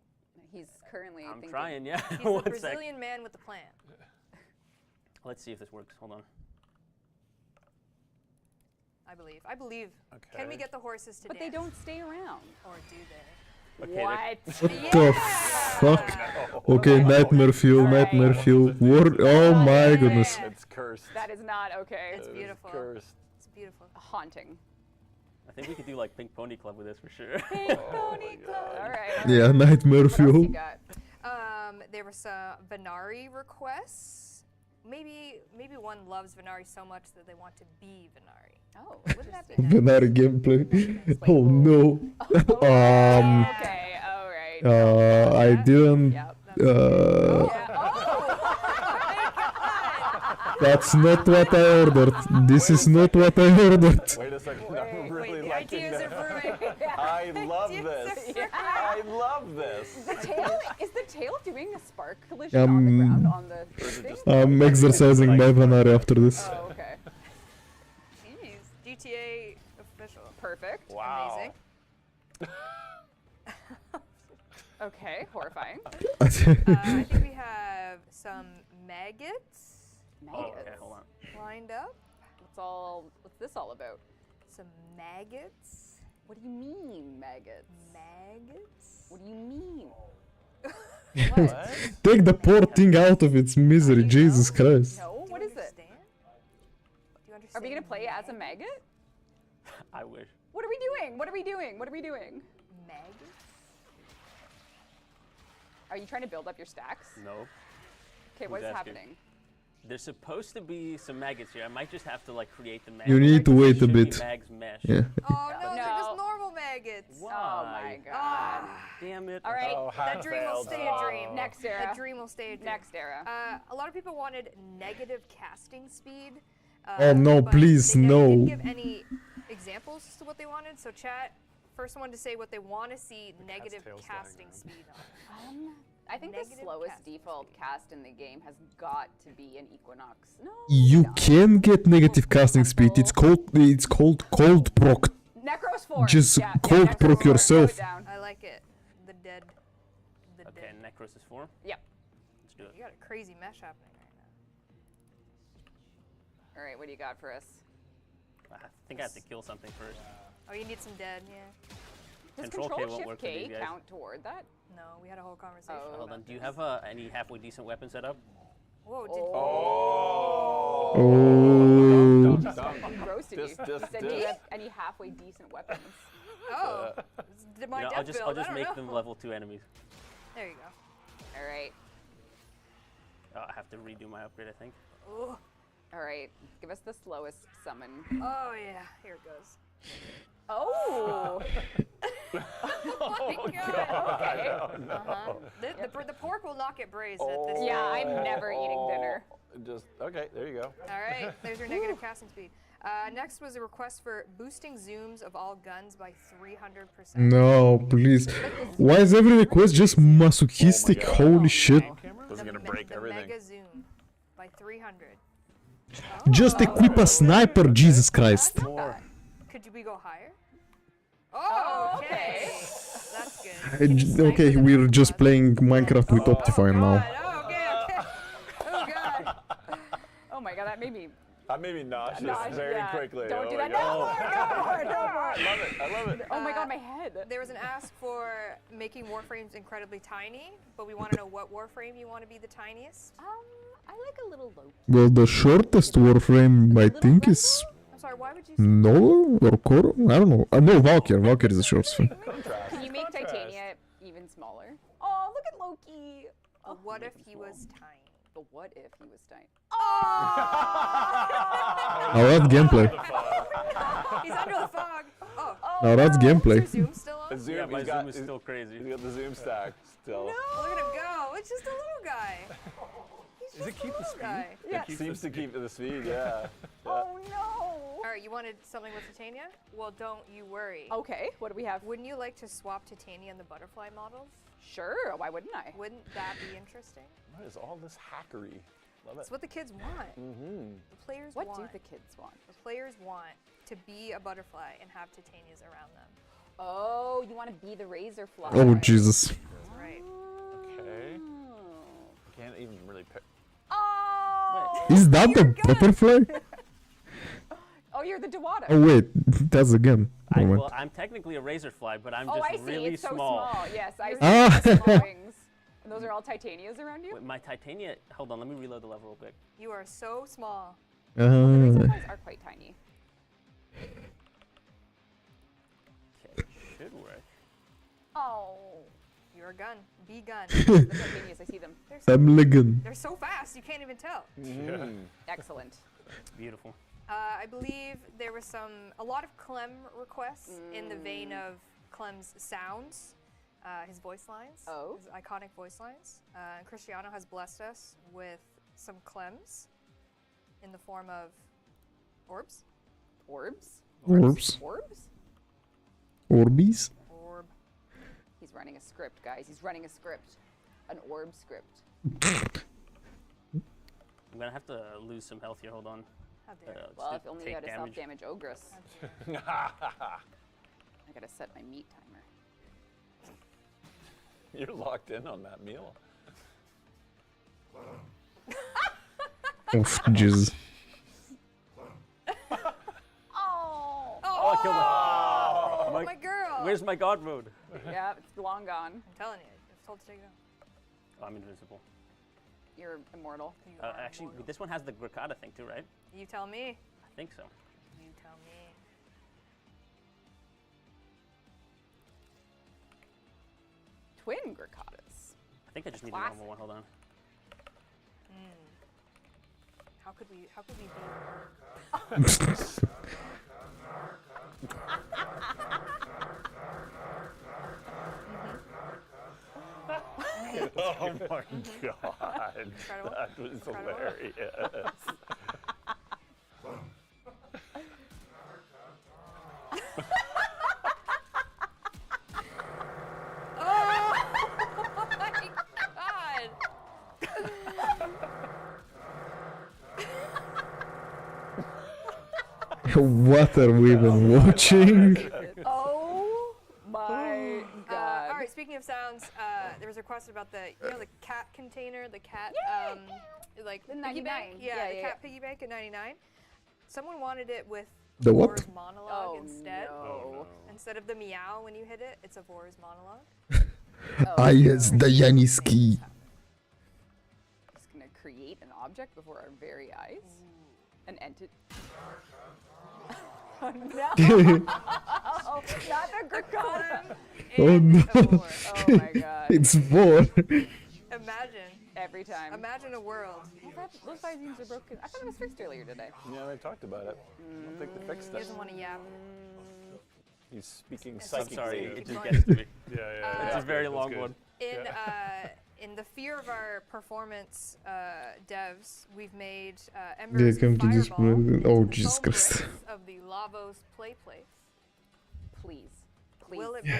He's currently I'm thinking. trying, yeah. He's the One sec. Brazilian man with the plan. Let's see if this works. Hold on. I believe. I believe. Okay. Can we get the horses to But dance? they don't stay around. Or do they? Okay, What? What the fuck? Okay, nightmare fuel, nightmare fuel. Oh my goodness. It's cursed. That is not okay. It's beautiful. Cursed. It's beautiful. Haunting. I think we could do like Pink Pony Club with this for sure. Pink Pony Club. All right. Yeah, nightmare What else fuel. you got? There were some Venari requests. Maybe one loves Venari so much that they want to be Venari. Oh, wouldn't that be nice? Venari gameplay. Oh no. Okay, all right. I didn't. That's not what I ordered. This is not what I ordered. Wait a second. I'm really liking this. I love this. I love this. Is the tail doing a spark collision on the ground on the thing? I'm exercising my Venari after this. Oh, okay. Jeez. GTA official. Perfect. Wow. Amazing. Okay, horrifying. I think we have some maggots. Okay, hold on. Lined up. What's this all about? Some maggots. What do you mean, maggots? Maggots? What do you mean? Take the poor thing out of its misery, Jesus Christ. No, what is it? Do you understand? Are we gonna play as a maggot? I wish. What are we doing? What are we doing? What are we doing? Maggots? Are you trying to build up your stacks? No. Okay, what is Who's asking? happening? There's supposed to be some maggots here. I might just have to like create the maggots. You need to wait a Should be bit. Mags mesh. Yeah. Oh no, they're just normal maggots. Why? Oh my god. Damn it. All right, That dream will stay a dream. next era. That dream will stay a dream. Next era. A lot of people wanted negative casting speed. Oh, no, but please, they never no. did give any examples as to what they wanted. So chat, first one to say what they want to see negative casting speed on. I think the Negative slowest casting default cast in the game has got to be an Equinox. No. You can get negative casting speed. It's called cold proc. Necros 4. Just yeah, cold Necros proc 4. yourself. Note it down. I like it. The dead. Okay, Necros is 4. Yep. Let's do it. You got a crazy mesh happening right now. All right, what do you got for us? I think I have to kill something first. Oh, you need some dead, yeah. Does Control K Control won't Shift work for K these guys. count toward that? No, we had a whole conversation. Hold on. Do you have any halfway decent weapons set up? Whoa, did Oh. He roasted you. He said, do you have any halfway decent weapons? Oh, my death I'll just build, I don't make know. them level 2 enemies. There you go. All right. I have to redo my upgrade, I think. Ooh. All right. Give us the slowest summon. Oh yeah, here it goes. Oh. Oh my god. Okay. The pork will not get braised at this Yeah, rate. I'm never eating dinner. Just okay. There you go. All right, there's your negative casting speed. Next was a request for boosting zooms of all guns by 300%. No, please. Why is every request just masochistic? Holy shit. This is gonna break everything. Mega zoom by 300. Just equip a sniper, Jesus Christ. Could we go higher? Oh, okay. That's good. Okay, we're just playing Minecraft with Optifine now. Oh, okay. Oh god. Oh my god, that made me. That made me nauseous very quickly. Don't Oh do my that. God. No more, no more, no more. I love it. I love it. Oh my god, my head. There was an ask for making Warframes incredibly tiny, but we want to know what Warframe you want to be the tiniest. I like a little low. Well, the shortest Warframe, I think, is I'm sorry, why would you Nova or Koro? I don't know. No, Valkyr. Valkyr is the shortest one. Can you make Titania even smaller? Oh, look at Loki. But what if he was tiny? But what if he was tiny? Now that's gameplay. He's under the fog. Oh. Now that's gameplay. Is your zoom still on? The zoom, Yeah, my he's got, zoom is still crazy. He's got the zoom stack still. No. Look at him go. It's just a little guy. He's just a little guy. It seems to keep the speed, yeah. Oh no. All right, you wanted something with Titania? Well, don't you worry. Okay, what do we have? Wouldn't you like to swap Titania and the butterfly models? Sure, why wouldn't I? Wouldn't that be interesting? What is all this hackery? Love it. It's what the kids want. Mm-hmm. The players What want. do the kids want? The players want to be a butterfly and have Titanias around them. Oh, you want to be the razor fly. Oh, Jesus. That's right. Okay. Can't even really pick. Oh! Is that the butterfly? Oh, you're the Dewata. Oh, wait. That's again. Moment. Well, I'm technically a razorfly, but I'm Oh, just I see. really It's so small. Yes, I see. Ah. Small wings. Those are all Titanias around you? Wait, my Titania. Hold on, let me reload the level real quick. You are so small. The resupplies are quite tiny. Okay, should work. Oh. You're a gun. Be gun. The Titanias, I see them. They're so fast, you can't even tell. Excellent. Beautiful. I believe there was a lot of Clem requests in the vein of Clem's sounds, his voice lines, his iconic voice lines. And Cristiano has blessed us with some Clems in the form of orbs. Orbs? Orbs. Orbs? Orbies? Orb. He's running a script, guys. He's running a script. An orb script. I'm gonna have to lose some health here. Hold on. Well, if only you had a self-damage ogress. I gotta set my meat timer. You're locked in on that meal. Oof, Jesus. Oh, I killed her. My girl. Where's my god mode? Yeah, it's long gone. I'm telling you, I was told to take it out. Oh, I'm invincible. You're immortal. Actually, this one has the Gricada thing too, right? You tell me. I think so. You tell me. Twin Gricadas. I think I just need a normal one. Hold on. How could we be Oh my god. Incredible. That was hilarious. What are we even watching? Oh my god. Alright, speaking of sounds, there was a request about the cat container, the cat like the piggy 99. bank. Yeah, the cat piggy bank at 99. Someone wanted it with The what? Vor's monologue instead. No. Instead of the meow when you hit it, it's a Vor's monologue. Ah yes, the Yaniski. Just gonna create an object before our very eyes. An entity. Oh no! Not the Gricada. Oh no! Oh my god! It's Vor. Imagine. Every time. Imagine a world. Those visines are broken. I thought it was fixed earlier today. Yeah, they talked about it. I don't think they fixed He it. doesn't want to yap. He's speaking I'm psychically. sorry, it just gets to me. Yeah. It's a very long one. In the fear of our performance devs, we've made embers Yeah, come to this fireball Oh into the Jesus foam Christ! bricks of the Lavos play place. Please. Will it bring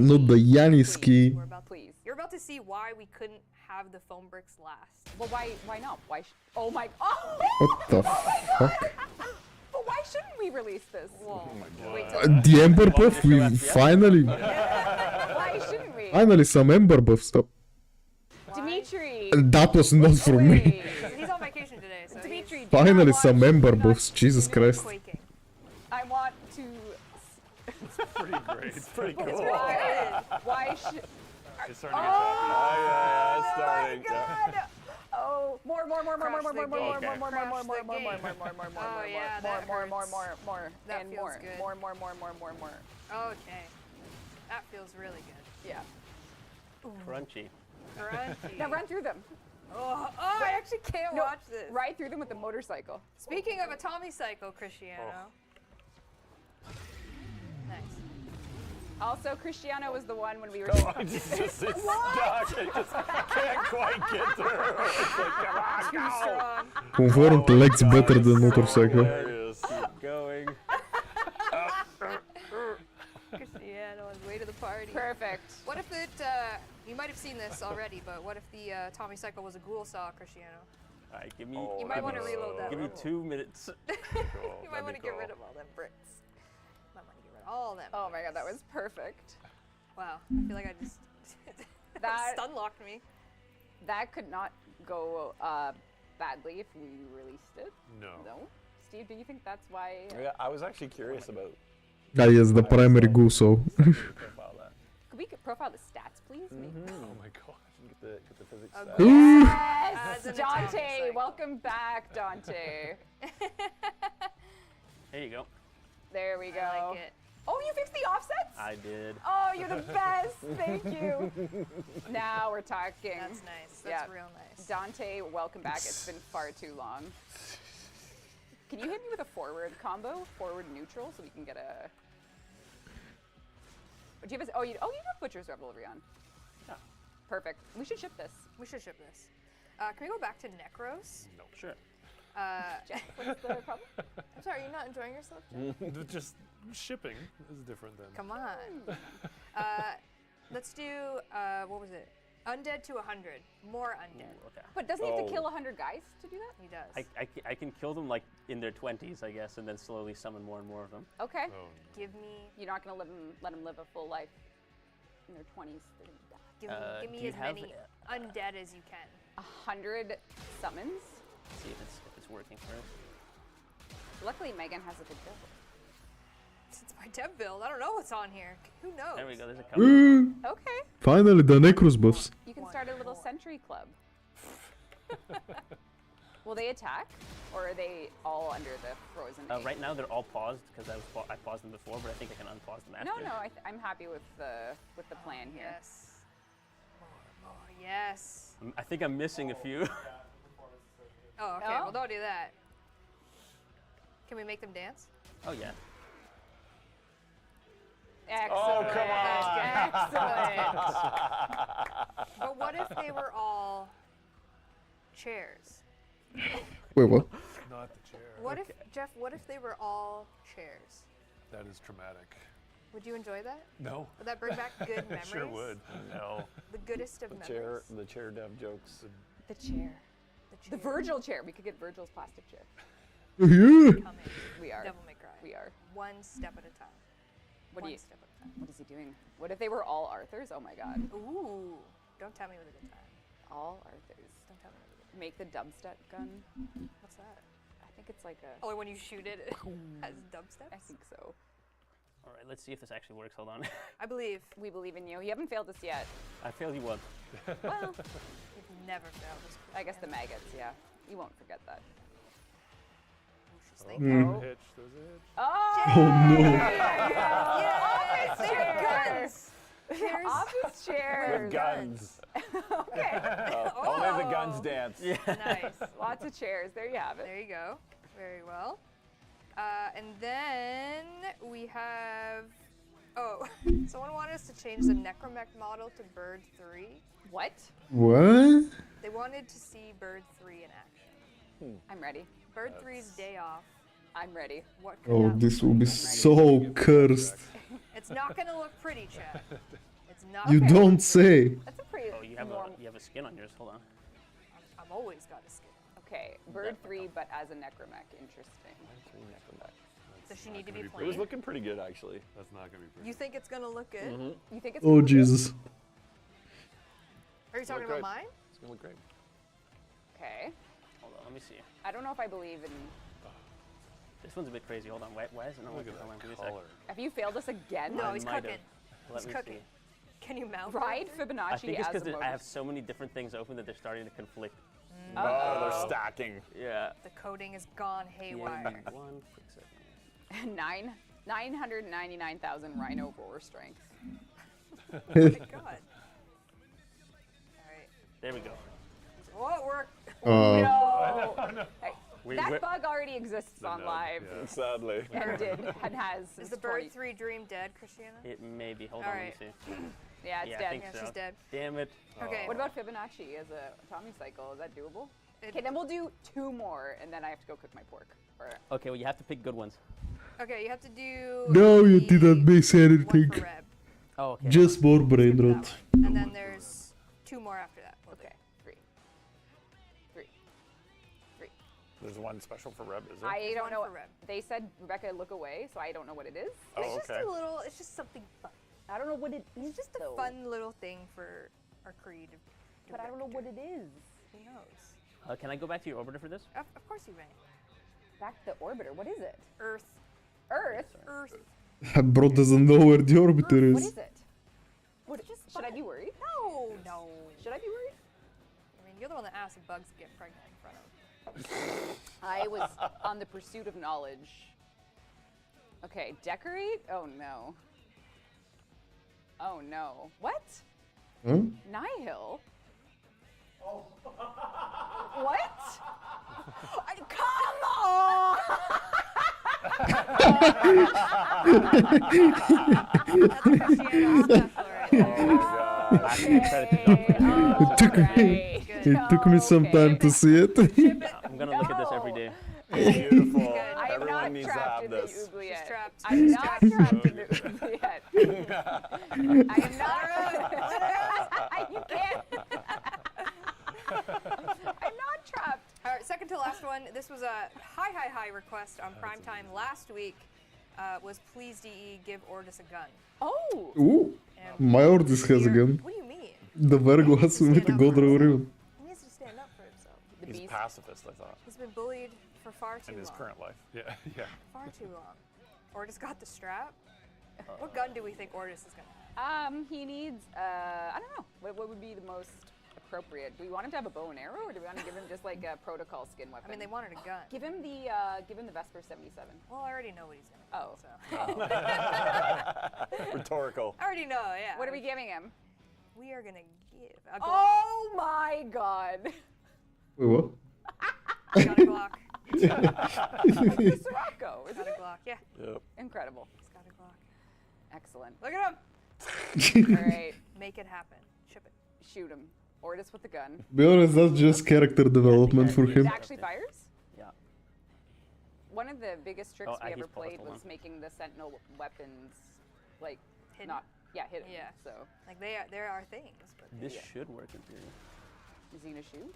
the Not the Yaniski. Please. You're about to see why we couldn't have the foam bricks last. Well, why not? Why? Oh my! Oh! What the Oh my fuck? god! But why shouldn't we release this? Whoa. Wait, The Ember buff, we finally, why shouldn't we? finally some Ember buffs. Oh, Dimitri. that was not from me. He's on vacation today, so Dimitri. Finally some Ember buffs. Jesus Christ. I want to. It's pretty great. It's pretty cool. Why should? It's starting to get choppy. Yeah, it's starting. Oh, more. Oh That And feels more. good. More. Okay. That feels really good. Yeah. Crunchy. Crunchy. Now run through them. Oh, I actually can't watch this. Ride through them with the motorcycle. Speaking of a Tommy cycle, Cristiano. Nice. Also, Cristiano was the one when we were. Oh, it's stuck. I just can't quite get through. It's like, come on, go. Confirmed legs better than motorcycle. Hilarious. Keep going. Cristiano on his way to the party. Perfect. What if it, you might have seen this already, but what if the Tommy cycle was a ghoul saw, Cristiano? All right, give me. You might want to reload that. Give me 2 minutes. You might want to get rid of all them bricks. Might want to get rid of all them. Oh my god, that was perfect. Wow, I feel like I just That stun locked me. That could not go badly if we released it. No. No. Steve, do you think that's why? Yeah, I was actually curious about. Ah yes, the primary Guso. Profile that. Could we profile the stats, please? Oh my god. The get the physics Oh, stat. As Yes, an Dante. attacking cycle. Welcome back, Dante. There you go. There we go. I like it. Oh, you fixed the offsets? I did. Oh, you're the best. Thank you. Now we're talking. That's nice. That's real nice. Dante, welcome back. It's been far too long. Can you hit me with a forward combo? Forward neutral, so we can get a. Do you have a, you have Butcher's Revelry on. Yeah. Perfect. We should ship this. We should ship this. Can we go back to Necros? No. Sure. Jeff, what's the problem? I'm sorry, you're not enjoying yourself, Jeff? Just shipping is different than. Come on. Let's do, what was it? Undead to 100. More undead. Ooh, okay. But doesn't he have to kill 100 guys to do that? He does. I can kill them like in their 20s, I guess, and then slowly summon more and more of them. Okay. Oh, Give me, You're not going to let them live a full life in their 20s. They're going to die. give do me you as have, many undead as you can. 100 summons. Let's see if it's working first. Luckily, Megan has a good build. It's my dev build. I don't know what's on here. Who knows? There we go. There's a couple. Okay. Finally, the Necros buffs. You can start a little sentry club. Will they attack, or are they all under the frozen? Right now they're all paused because I paused them before, but I think I can unpause them after. No, I'm happy with the plan here. Yes. More, yes. I think I'm missing a few. Oh, okay. Well, don't do that. Can we make them dance? Oh yeah. Excellent. Oh, come on. Excellent. But what if they were all chairs? Wait, what? Not the chair. What if, Jeff, what if they were all chairs? That is traumatic. Would you enjoy that? No. Would that bring back good memories? Sure would. No. The goodest of memories. The chair dev jokes. The chair. The Virgil chair. We could get Virgil's plastic chair. Yeah. Coming. We are. Devil May Cry. We are. One step at a time. What One step at a time. What is he doing? What if they were all Arthurs? Oh my god. Ooh. Don't tell me with a good time. All Arthurs. Don't tell me with a good time. Make the dubstep gun. What's that? I think it's like a. Oh, when you shoot it, it has dubstep? I think so. All right, let's see if this actually works. Hold on. I believe. We believe in you. You haven't failed us yet. I failed you once. Well, You've never failed this. I guess the maggots, yeah. You won't forget that. She's Oh, thinking. there's a hitch. There's a hitch. Oh! Oh, no. Yes! They have guns! There's Office chairs. With guns. Okay. Only the guns dance. Yeah. nice. Lots of chairs. There you have it. There you go. Very well. And then we have. Oh, someone wanted us to change the Necromech model to Bird 3. What? What? They wanted to see Bird 3 in action. I'm ready. Bird 3's day off. I'm ready. What could Oh, that this look will be like? so cursed. It's not gonna look pretty, Chad. It's not. You gonna don't look say. That's a pretty Oh, you have normal. a skin on yours. Hold on. I've always got a skin. Okay, Bird 3, but as a Necromech. Interesting. Does she need to be It was plain? looking pretty good, actually. That's not gonna be pretty. You think it's gonna look good? You think it's Oh, Jesus. Are you talking Look about great. mine? It's gonna look great. Okay. Hold on. Let me see. I don't know if I believe in. This one's a bit crazy. Hold on. Why is it not Look working? at Hold on. Give me a that sec. color. Have you failed us again? No, I he's might have. cooking. Let He's me cooking. see. Can you mount? Ride Bird 3? I Fibonacci think it's as a because I have bonus. so many different things open that they're starting to conflict. Oh, they're stacking. Yeah. The coding has gone haywire. One quick second. 999,000 Rhino roar strength. Oh my god. Alright. There we go. Oh, it worked. No. Hey, We- that we're- bug already exists on nub, live. yeah. Sadly. And did and has. Is since the Bird 20 3 dream dead, Christiana? It may be. Hold All on. right. Let me see. Yeah, it's Yeah, I dead. think Yeah, so. she's dead. Damn it. Okay. What about Fibonacci as a Tommy cycle? Is that doable? It- Okay, then we'll do 2 more, and then I have to go cook my pork. Or Okay, well you have to pick good ones. Okay, you have to do. No, you the didn't miss one anything. for Reb. Oh, okay. Just more brain That rot. one. And then there's 2 more after that. okay, 3. There's one special for Reb, is there? I don't one know. for Reb. They said Rebecca look away, so I don't know what it is. Oh, It's just okay. a little. It's just something fun. I don't know what it is. It's just a though. fun little thing for our creative. But I don't know what it is. Who knows? Can I go back to your orbiter for this? Of course you may. Back to the orbiter. What is it? Earth. Earth. Earth. Bro doesn't know where the orbiter What is. is it? What? Should I be worried? No. No. Should I be worried? You're the one that asked if bugs get pregnant in front of. I was on the pursuit of knowledge. Okay, decorate? Oh no. Oh no. What? Nihil? Oh. What? Come on! It took me some time to see it. I'm gonna look at this every day. Beautiful. I am Everyone not needs to trapped have in this. the oubliette. Trapped. I'm not trapped in the oubliette. I am not. You can't. I'm not trapped. All right, second to last one. This was a high request on primetime last week. Was please DE give Ordis a gun. Oh. Ooh. My Ordis has a gun. What do you mean? The Virgo has to meet the God He needs to stand up for himself. He's pacifist, I thought. He's been bullied for far too long. In his current life. Yeah. Far too long. Ordis got the strap. What gun do we think Ordis is gonna have? He needs. I don't know. What would be the most appropriate? Do we want him to have a bow and arrow, or do we want to give him just like a protocol skin weapon? I mean, they wanted a gun. Give him the Vesper 77. Well, I already know what he's gonna do. Oh. So. Rhetorical. I already know, yeah. What are we giving him? We are gonna give a Glock. Oh my god. Wait, what? Got a Glock. It's Sirocco, isn't Got a it? Glock, yeah. Yep. Incredible. He's got a Glock. Excellent. Look at him. All right. Make it happen. Ship it. Shoot him. Ordis with the gun. Be honest, that's just character development for him. It actually fires? Yeah. One of the biggest tricks we he's ever played powerful was making the Sentinel weapons, like, Hidden? hidden. Yeah. So. Like there are things, but This should work in theory. Is he gonna shoot?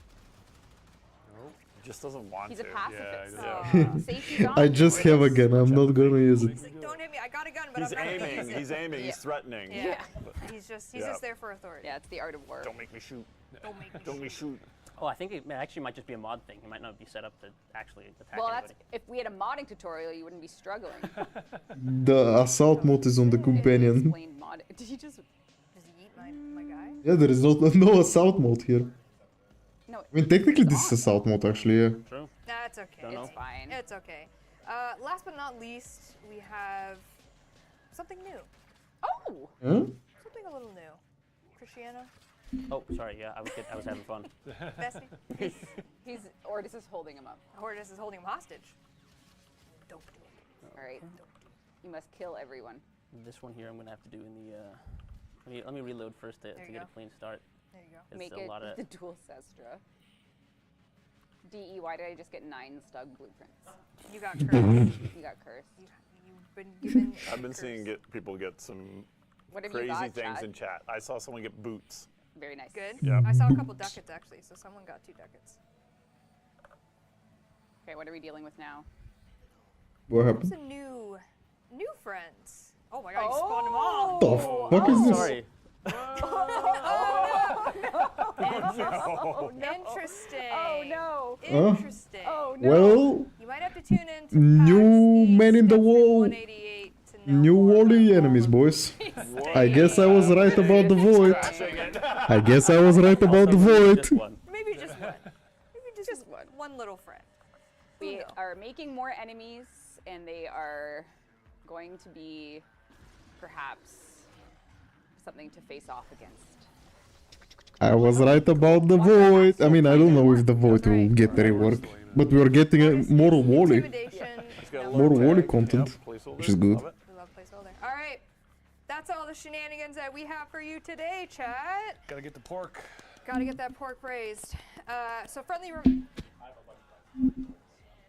No. He just doesn't want He's to. a pacifist. Yeah. Safety's on. I just have a gun, I'm not gonna use it. he's like, don't hit me. I got a gun, but He's I'm not gonna use aiming. it. He's aiming. He's threatening. Yeah. He's just there for authority. Yeah, it's the art of war. Don't make me shoot. Don't make me Don't me shoot. Oh, I think it actually might just be a mod thing. He might not be set up to actually attack Well, anybody. if we had a modding tutorial, you wouldn't be struggling. The assault mode is on the companion. Explain mod. Did he just? Does he eat my guy? Yeah, there is no assault mode here. No. I mean, technically this is assault mode actually, yeah. True. That's okay. Don't know. It's fine. It's okay. Last but not least, we have something new. Oh. Huh? Something a little new. Christiana. Oh, sorry. Yeah, I was having fun. Bestie. He's Ordis is holding him up. Hortus is holding him hostage. Don't do it. All right. You must kill everyone. This one here, I'm gonna have to do in the. Let me reload first to you get go. a clean start. There you go. It's Make a it lot of. the dual Sestra. DE, why did I just get 9 Stug blueprints? You got cursed. You got cursed. You've been given. I've been seeing people get some What have you crazy got, things Chad? in chat. I saw someone get boots. Very nice. Good. Yeah. I saw a couple ducats actually, so someone got 2 ducats. Okay, what are we dealing with now? What There's happened? a new friends. Oh my god, you spawned them all. The fuck is this? Sorry. Oh, no. Interesting. Oh no. Interesting. Oh no. Well, You might have to tune in to new man in the wall. 188 to know New more Wally about enemies, boys. I guess I was right about the void. I guess I was right about the void. Just one. Maybe just one. Maybe just one little friend. We are making more enemies, and they are going to be perhaps something to face off against. I was right about the void. I mean, I don't know if the void will get any work, but we are getting more Wally. More Wally content, which is good. We love placeholder. All right. That's all the shenanigans that we have for you today, chat. Gotta get the pork. Gotta get that pork raised. So friendly.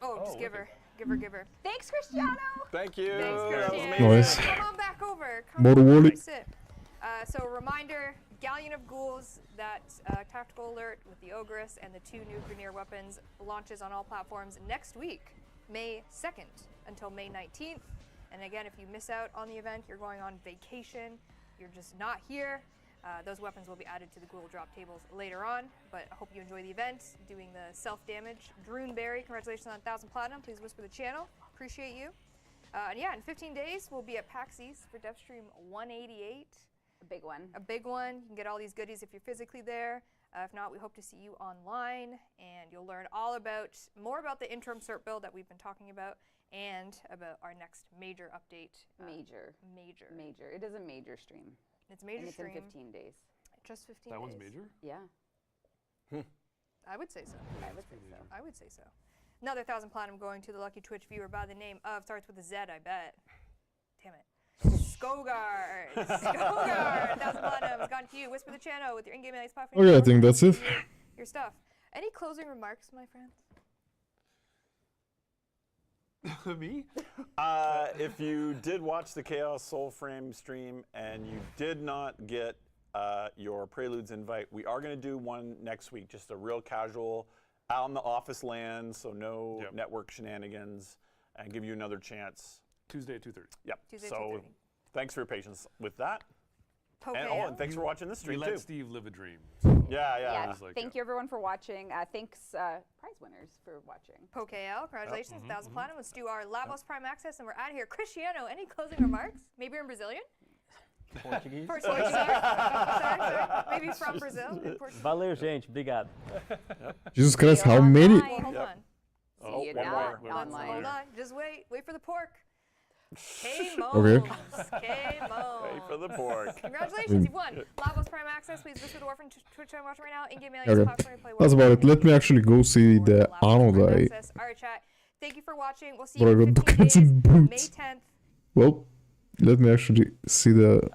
Just give her. Give her. Thanks, Cristiano. Thank you. Thanks, That was Cristiano. Nice. Come on back over. More Wally. Sit. So a reminder, Galleon of Ghouls, that tactical alert with the Ogress and the 2 new Grenier weapons launches on all platforms next week, May 2nd until May 19th. And again, if you miss out on the event, you're going on vacation, you're just not here, those weapons will be added to the Ghoul drop tables later on. But I hope you enjoy the event, doing the self-damage. Droonberry, congratulations on 1,000 Platinum. Please whisper the channel. Appreciate you. And yeah, in 15 days, we'll be at PAX East for Devstream 188. A big one. A big one. You can get all these goodies if you're physically there. If not, we hope to see you online, and you'll learn more about the interim cert build that we've been talking about, and about our next major update. Major. It is a major stream. It's a major and stream. It's in 15 days. Just 15 days. That one's major? Yeah. I would say so. I would say so. Another 1,000 platinum going to the lucky Twitch viewer by the name of, starts with a Z, I bet. Damn it. Skogard! 1,000 platinum has gone to you. Whisper the channel with your in-game nice platform. Okay, I think that's it. Your stuff. Any closing remarks, my friends? Me? If you did watch the Chaos Soulframe stream and you did not get your Preludes invite, we are going to do one next week, just a real casual, out on the office land, so no network shenanigans, and give you another chance. Tuesday at 2:30. Yep. Tuesday at so 2:30. Thanks for your patience with that. Okay. And thanks for watching this stream We too. let Steve live a dream. Yeah. Thank you everyone for watching. Thanks prize winners for watching. PokeL, congratulations, 1,000 platinum. Let's do our Lavos Prime Access, and we're out of here. Cristiano, any closing remarks? Maybe you're in Brazilian? Portuguese? Sorry. Maybe from Brazil. Valeu, gente. Obrigado. Jesus Christ, how many? Well, hold on. See you one not more. online. Hold on. Just wait. Wait for the pork. K-Mones. Okay. K-Mones. Pay for the pork. Congratulations, you've won. Lavos Prime Access. Please visit the Warframe Twitch channel watching right now. In-game mailing Okay. platform. Play That's about it. Let me actually go see the Anodai. Alright, chat. Thank you for watching. We'll see Bro, I you in got 15 ducats days, and May boots. 10th. Well, let me actually see the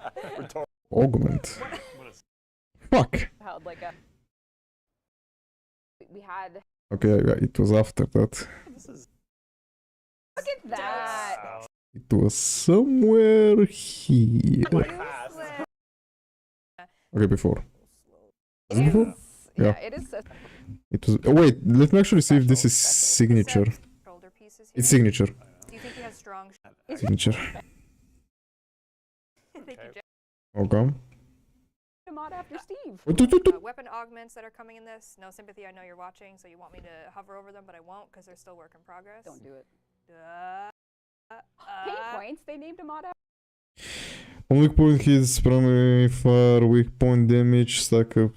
augment. Fuck. Held like a. We had. Okay, yeah, it was after that. Look at that. It was somewhere here. Okay, before. Was it before? Yeah. It is. It was. Oh, wait, let me actually see if this is signature. Shoulder pieces here. It's signature. Do you think he has strong? Signature. Thank you, Jay. Okay. Mod after Steve. Weapon augments that are coming in this. No sympathy. I know you're watching, so you want me to hover over them, but I won't because they're still work in progress. Don't do it. Pain points. They named a mod after. On weak point, his primary fire, weak point damage, stack up.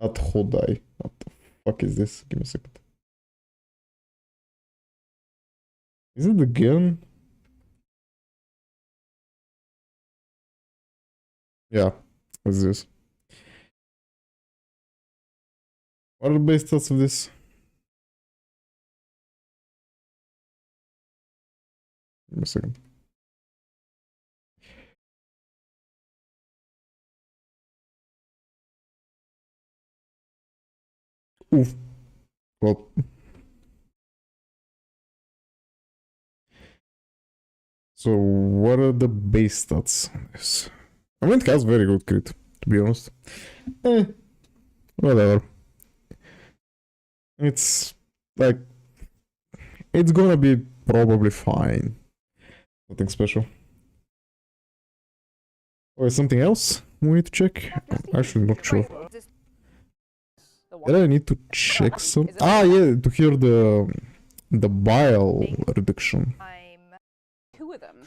Отходай. What the fuck is this? Give me a second. Is it the gun? Yeah, what's this? What are the base stats of this? Give me a second. Oof. Well. So, what are the base stats on this? I mean, it has very good crit, to be honest. Whatever. It's like, it's gonna be probably fine. Nothing special. Or something else we need to check? Actually, not sure. Did I need to check some? Ah, yeah, to hear the bile reduction. Two of them.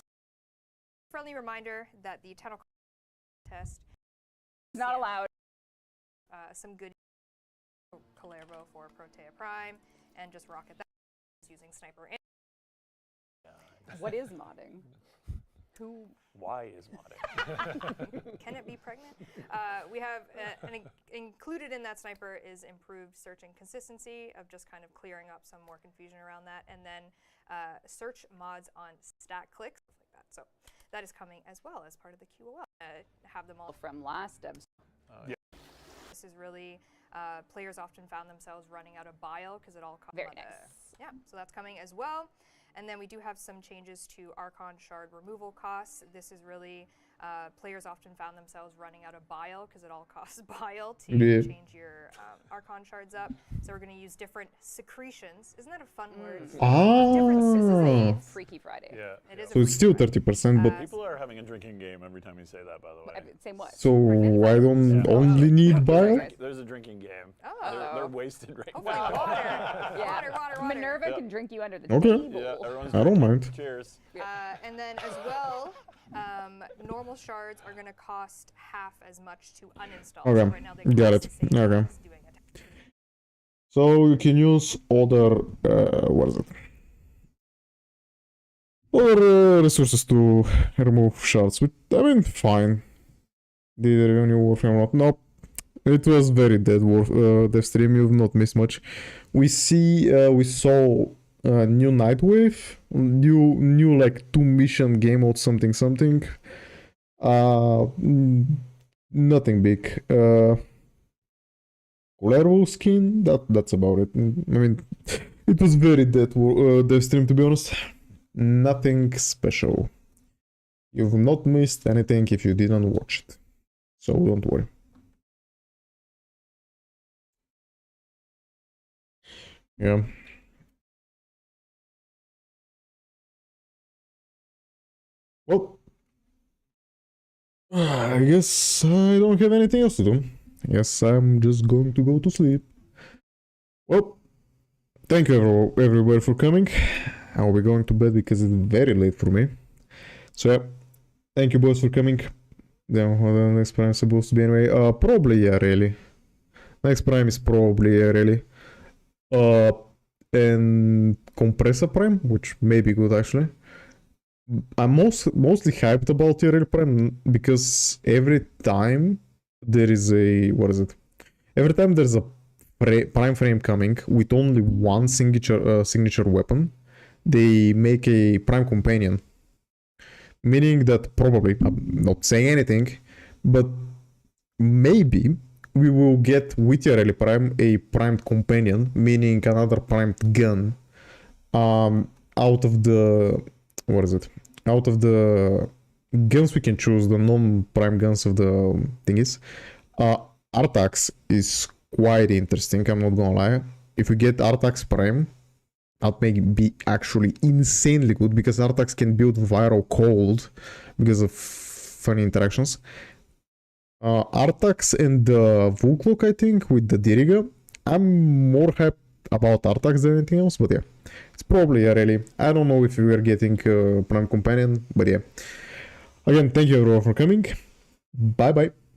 Friendly reminder that the tunnel test is not allowed. Some good Caliban for Protea Prime, and just rocket that using sniper. What is modding? Who? Why is modding? Can it be pregnant? We have included in that sniper is improved search and consistency of just kind of clearing up some more confusion around that, and then search mods on stat clicks, stuff like that. So that is coming as well as part of the QOL. Have them all from last episode. Yeah. This is really players often found themselves running out of bile because it all comes. Very nice. Yeah, so that's coming as well. And then we do have some changes to Archon shard removal costs. This is really, players often found themselves running out of bile because it all costs bile to change your Archon shards up. So we're going to use different secretions. Isn't that a fun word? Ah. Different This is a Freaky Friday. Yeah. It it is So it's still 30%, but People are having a drinking game every time you say that, by the way. Same what? so I don't only need bile? There's a drinking game. Oh. They're wasted right Hopefully now. water. Minerva can drink you under the Okay. table. Yeah, everyone's I don't drinking. mind. Cheers. And then as well, normal shards are going to cost half as much to uninstall. So Okay, right now they got cost it. the same Okay. as doing it. So you can use other, what is it? Other resources to remove shards, which, I mean, fine. Did they renew Warframe or not? Nope. It was very dead Devstream, you've not missed much. We saw new Nightwave, new like 2 mission game mode something. Nothing big. Cuervo skin, that's about it. I mean, it was very dead Devstream, to be honest. Nothing special. You've not missed anything if you didn't watch it. So don't worry. Yeah. Well, I guess I don't have anything else to do. I guess I'm just going to go to sleep. Well, thank you everybody for coming. I'll be going to bed because it's very late for me. So yeah, thank you boys for coming. Then what the next prime is supposed to be anyway? Probably yeah, really. Next prime is probably yeah, really. And compressor prime, which may be good actually. I'm mostly hyped about TRL prime because every time there is a every time there's a prime frame coming with only one signature weapon, they make a prime companion, meaning that probably, I'm not saying anything, but maybe we will get with TRL prime a primed companion, meaning another primed gun, out of the out of the guns we can choose, the non-prime guns of the thingies. Artax is quite interesting, I'm not gonna lie. If we get Artax prime, that may be actually insanely good because Artax can build viral cold because of funny interactions. Artax and the Vulclock, I think, with the Diriga. I'm more hyped about Artax than anything else, but yeah. It's probably a really. I don't know if we are getting Prime Companion, but yeah. Again, thank you everyone for coming. Bye bye.